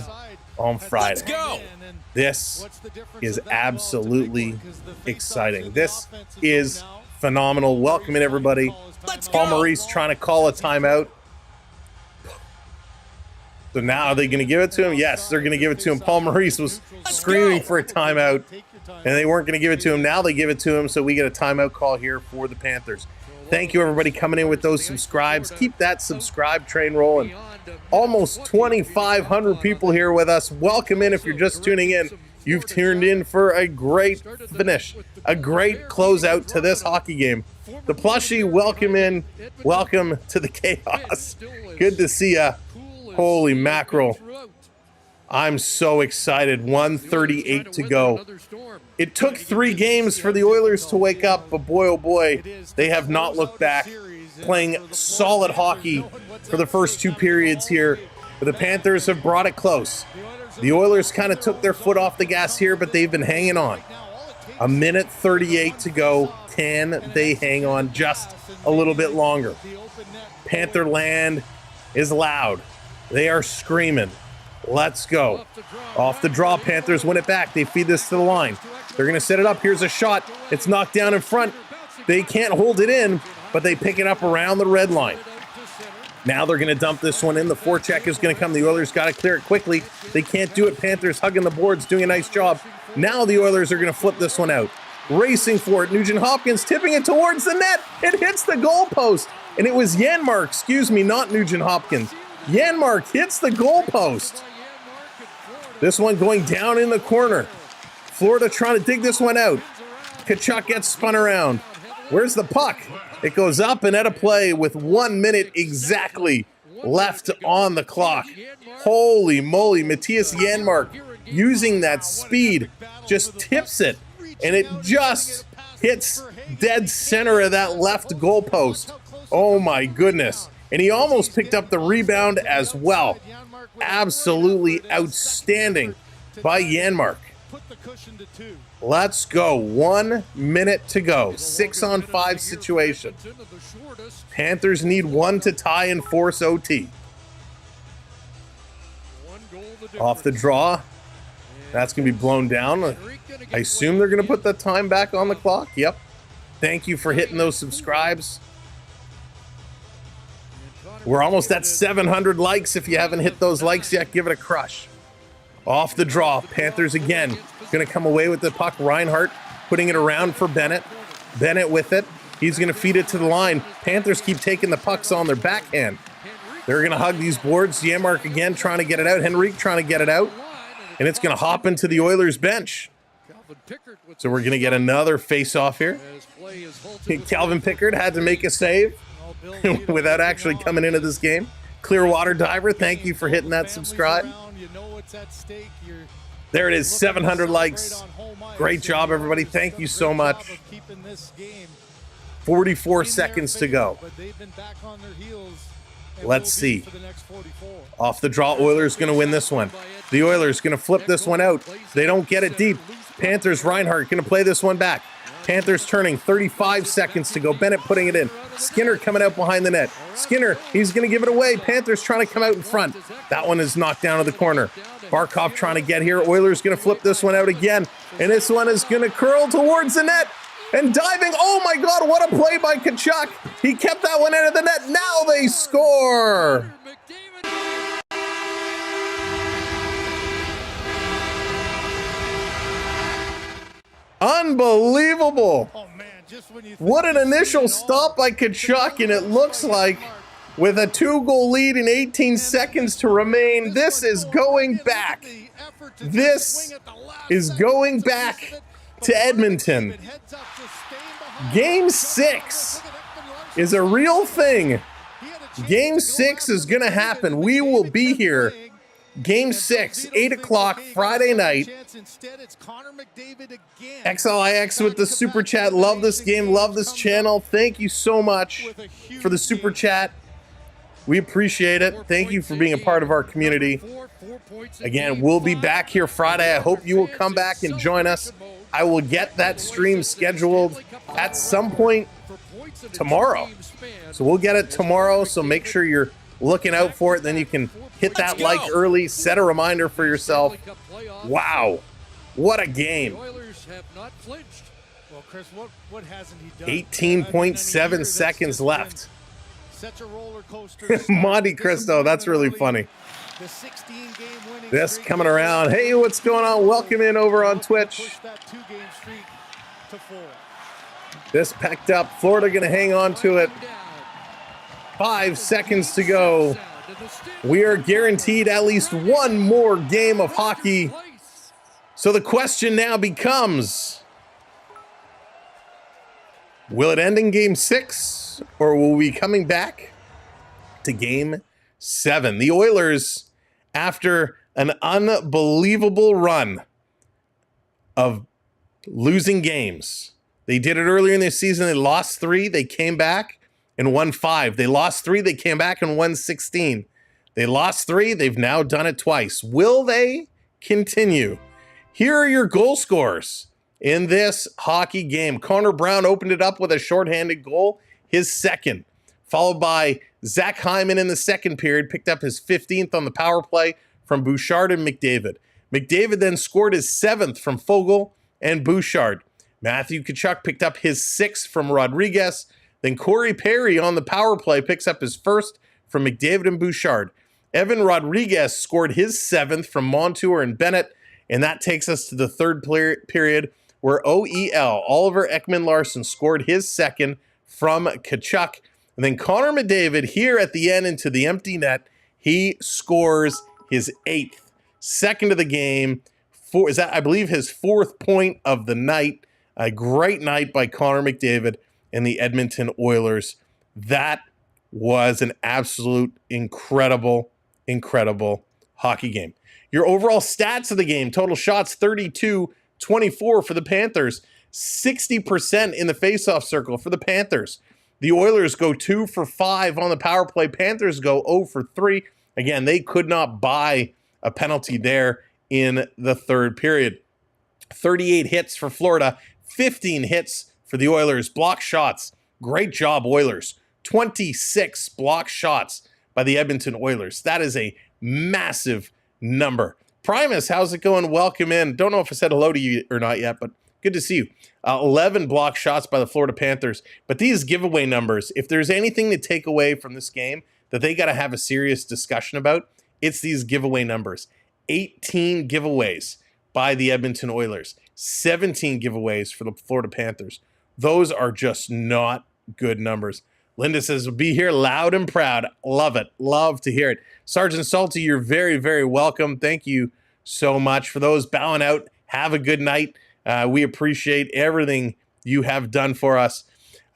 Speaker 6: on Friday? This is absolutely exciting. This is phenomenal. Welcome in, everybody. Paul Maurice trying to call a timeout. So now are they going to give it to him? Yes, they're going to give it to him. Paul Maurice was screaming for a timeout, and they weren't going to give it to him. Now they give it to him, so we get a timeout call here for the Panthers. Thank you, everybody, coming in with those subscribes. Keep that subscribe train rolling. Almost 2,500 people here with us. Welcome in if you're just tuning in. You've tuned in for a great finish, a great closeout to this hockey game. The plushie, welcome in. Welcome to the chaos. Good to see ya. Holy mackerel. I'm so excited. 1:38 to go. It took 3 games for the Oilers to wake up, but boy, oh boy, they have not looked back. Playing solid hockey for the first 2 periods here. But the Panthers have brought it close. The Oilers kind of took their foot off the gas here, but they've been hanging on. 1:38 to go. Can they hang on just a little bit longer? Panther land is loud. They are screaming. Let's go. Off the draw, Panthers win it back. They feed this to the line. They're going to set it up. Here's a shot. It's knocked down in front. They can't hold it in, but they pick it up around the red line. Now they're going to dump this one in. The forecheck is going to come. The Oilers got to clear it quickly. They can't do it. Panthers hugging the boards, doing a nice job. Now the Oilers are going to flip this one out. Racing for it. Nugent Hopkins tipping it towards the net. It hits the goalpost. And it was Janmark, not Nugent Hopkins. Janmark hits the goalpost. This one going down in the corner. Florida trying to dig this one out. Tkachuk gets spun around. Where's the puck? It goes up and out of play with 1 minute exactly left on the clock. Holy moly, Matthias Janmark using that speed just tips it, and it just hits dead center of that left goalpost. Oh my goodness. And he almost picked up the rebound as well. Absolutely outstanding by Janmark. Let's go. 1 minute to go. 6-on-5 situation. Panthers need 1 to tie and force OT. Off the draw. That's going to be blown down. I assume they're going to put the time back on the clock. Yep. Thank you for hitting those subscribes. We're almost at 700 likes. If you haven't hit those likes yet, give it a crush. Off the draw. Panthers again. Going to come away with the puck. Reinhart putting it around for Bennett. Bennett with it. He's going to feed it to the line. Panthers keep taking the pucks on their backhand. They're going to hug these boards. Janmark again trying to get it out. Henrique trying to get it out. And it's going to hop into the Oilers bench. So we're going to get another face-off here. Calvin Pickard had to make a save without actually coming into this game. Clearwater Diver, thank you for hitting that subscribe. There it is, 700 likes. Great job, everybody. Thank you so much. 44 seconds to go. Let's see. Off the draw, Oilers going to win this one. The Oilers going to flip this one out. They don't get it deep. Panthers, Reinhart going to play this one back. Panthers turning, 35 seconds to go. Bennett putting it in. Skinner coming out behind the net. Skinner, he's going to give it away. Panthers trying to come out in front. That one is knocked down to the corner. Barkov trying to get here. Oilers going to flip this one out again. And this one is going to curl towards the net. And diving, oh my God, what a play by Tkachuk. He kept that one out of the net. Now they score. Unbelievable. What an initial stop by Tkachuk, and it looks like with a 2-goal lead in 18 seconds to remain, this is going back. This is going back to Edmonton. Game 6 is a real thing. Game 6 is going to happen. We will be here. Game 6, 8 o'clock Friday night. XLIX with the super chat. Love this game. Love this channel. Thank you so much for the super chat. We appreciate it. Thank you for being a part of our community. Again, we'll be back here Friday. I hope you will come back and join us. I will get that stream scheduled at some point tomorrow. So we'll get it tomorrow. So make sure you're looking out for it. Then you can hit that like early, set a reminder for yourself. Wow, what a game. 18.7 seconds left. Monte Cristo, that's really funny.
Speaker 9: The 16-game winning
Speaker 6: This
Speaker 9: streak
Speaker 6: coming around. Hey, what's going on? Welcome in over on Twitch.
Speaker 9: Push that 2-game streak to 4.
Speaker 6: This packed up. Florida going to hang on to it. 5 seconds to go. We are guaranteed at least one more game of hockey. So the question now becomes, will it end in game 6 or will we be coming back to game 7? The Oilers, after an unbelievable run of losing games, they did it earlier in the season. They lost 3. They came back and won 5. They lost 3. They came back and won 16. They lost 3. They've now done it twice. Will they continue? Here are your goal scorers in this hockey game. Connor Brown opened it up with a shorthanded goal, his second, followed by Zach Hyman in the second period, picked up his 15th on the power play from Bouchard and McDavid. McDavid then scored his 7th from Fogle and Bouchard. Matthew Tkachuk picked up his 6th from Rodriguez. Then Corey Perry on the power play picks up his 1st from McDavid and Bouchard. Evan Rodriguez scored his 7th from Montour and Bennett. And that takes us to the third period where OEL, Oliver Ekman-Larsson, scored his 2nd from Tkachuk. And then Connor McDavid here at the end into the empty net. He scores his 8th. Second of the game. Is that, I believe, his 4th point of the night. A great night by Connor McDavid and the Edmonton Oilers. That was an absolute incredible hockey game. Your overall stats of the game: total shots 32-24 for the Panthers, 60% in the faceoff circle for the Panthers. The Oilers go 2 for 5 on the power play. Panthers go 0 for 3. Again, they could not buy a penalty there in the third period. 38 hits for Florida, 15 hits for the Oilers. Block shots, great job, Oilers. 26 block shots by the Edmonton Oilers. That is a massive number. Primus, how's it going? Welcome in. Don't know if I said hello to you or not yet, but good to see you. 11 block shots by the Florida Panthers. But these giveaway numbers, if there's anything to take away from this game that they got to have a serious discussion about, it's these giveaway numbers. 18 giveaways by the Edmonton Oilers. 17 giveaways for the Florida Panthers. Those are just not good numbers. Linda says, we'll be here loud and proud. Love it. Love to hear it. Sergeant Salty, you're very, very welcome. Thank you so much. For those bowing out, have a good night. We appreciate everything you have done for us.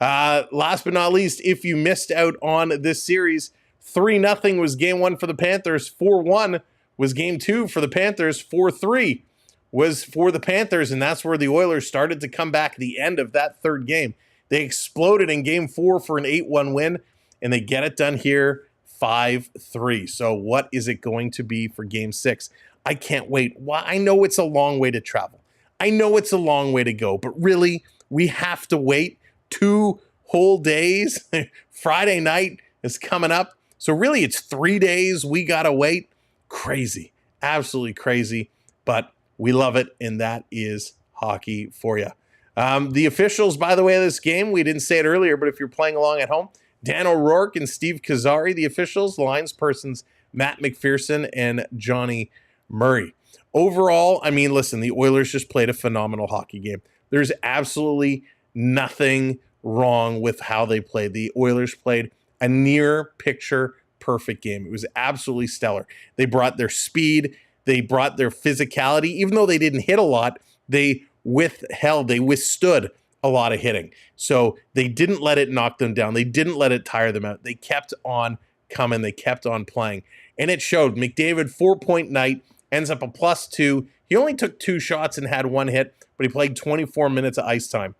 Speaker 6: Last but not least, if you missed out on this series, 3-0 was game 1 for the Panthers. 4-1 was game 2 for the Panthers. 4-3 was for the Panthers, and that's where the Oilers started to come back at the end of that third game. They exploded in game 4 for an 8-1 win, and they get it done here 5-3. So what is it going to be for game 6? I can't wait. Well, I know it's a long way to travel. I know it's a long way to go, but really, we have to wait 2 whole days. Friday night is coming up. So really, it's 3 days we got to wait. Crazy. Absolutely crazy. But we love it, and that is hockey for you. The officials, by the way, of this game, we didn't say it earlier, but if you're playing along at home, Dan O'Rourke and Steve Kazari, the officials, linespersons Matt McPherson and Johnny Murray. Overall, I mean, listen, the Oilers just played a phenomenal hockey game. There's absolutely nothing wrong with how they played. The Oilers played a near picture perfect game. It was absolutely stellar. They brought their speed, they brought their physicality. Even though they didn't hit a lot, they withstood a lot of hitting. So they didn't let it knock them down. They didn't let it tire them out. They kept on coming. They kept on playing. And it showed. McDavid, 4-point night, ends up a +2. He only took 2 shots and had 1 hit, but he played 24 minutes of ice time.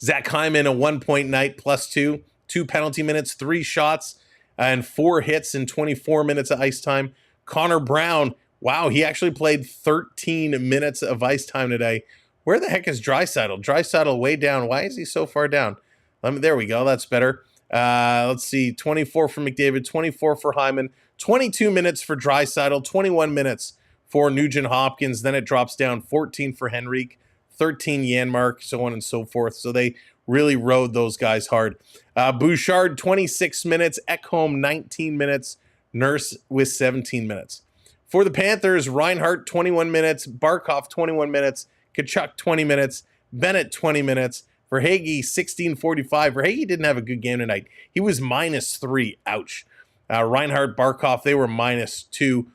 Speaker 6: Zach Hyman, a 1-point night, +2, 2 penalty minutes, 3 shots, and 4 hits in 24 minutes of ice time. Connor Brown, wow, he actually played 13 minutes of ice time today. Where the heck is Draisaitl? Draisaitl way down. Why is he so far down? There we go. That's better. Let's see. 24 for McDavid, 24 for Hyman, 22 minutes for Draisaitl, 21 minutes for Nugent Hopkins. Then it drops down 14 for Henrique, 13 Janmark, so on and so forth. So they really rode those guys hard. Bouchard, 26 minutes. Ecamm, 19 minutes Nurse with 17 minutes. For the Panthers, Reinhart 21 minutes, Barkov 21 minutes, Kachuk 20 minutes, Bennett 20 minutes. Verhaeghe 16:45. Verhaeghe didn't have a good game tonight. He was -3. Ouch. Reinhart, Barkov, they were -2.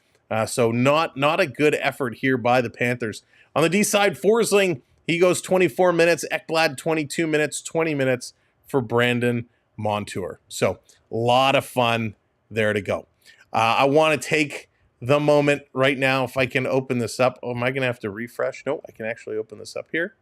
Speaker 6: So not a good effort here by the Panthers. On the D side, Forsling, he goes 24 minutes. Ekblad 22 minutes, 20 minutes for Brandon Montour. So a lot of fun there to go. I want to take the moment right now, if I can open this up. Oh, am I going to have to refresh? No, I can actually open this up here.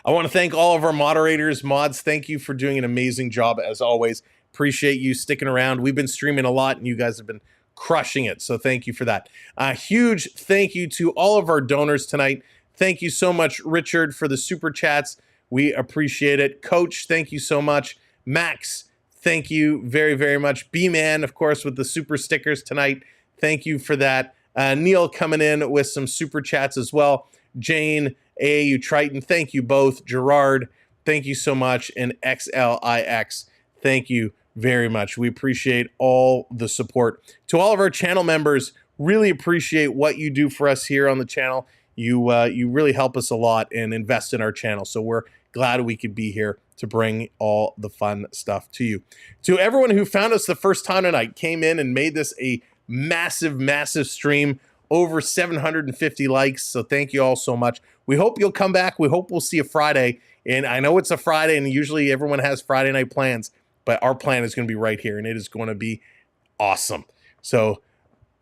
Speaker 6: I want to thank all of our moderators, mods. Thank you for doing an amazing job as always. Appreciate you sticking around. We've been streaming a lot and you guys have been crushing it. So thank you for that. A huge thank you to all of our donors tonight. Thank you so much, Richard, for the super chats. We appreciate it. Coach, thank you so much. Max, thank you very, very much. B-Man, of course, with the super stickers tonight. Thank you for that. Neil coming in with some super chats as well. Jane, AAU Triton, thank you both. Gerard, thank you so much. And XLIX, thank you very much. We appreciate all the support. To all of our channel members, really appreciate what you do for us here on the channel. You really help us a lot and invest in our channel. So we're glad we could be here to bring all the fun stuff to you. To everyone who found us the first time tonight, came in and made this a massive, massive stream, over 750 likes. So thank you all so much. We hope you'll come back. We hope we'll see you Friday. And I know it's a Friday and usually everyone has Friday night plans, but our plan is going to be right here and it is going to be awesome. So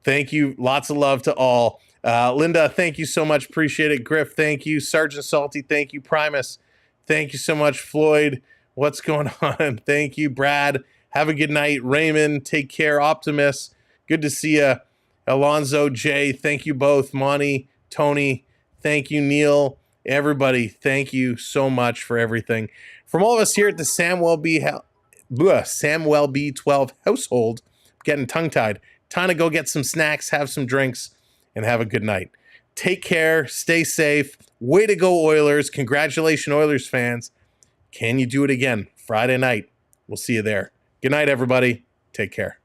Speaker 6: thank you. Lots of love to all. Linda, thank you so much. Appreciate it. Griff, thank you. Sergeant Salty, thank you. Primus, thank you so much. Floyd, what's going on? Thank you. Brad, have a good night. Raymond, take care. Optimus, good to see you. Alonzo, Jay, thank you both. Monty, Tony, thank you. Neil, everybody, thank you so much for everything. From all of us here at the Samwelb 12 household, getting tongue-tied. Time to go get some snacks, have some drinks, and have a good night. Take care. Stay safe. Way to go, Oilers. Congratulations, Oilers fans. Can you do it again Friday night? We'll see you there. Good night, everybody. Take care.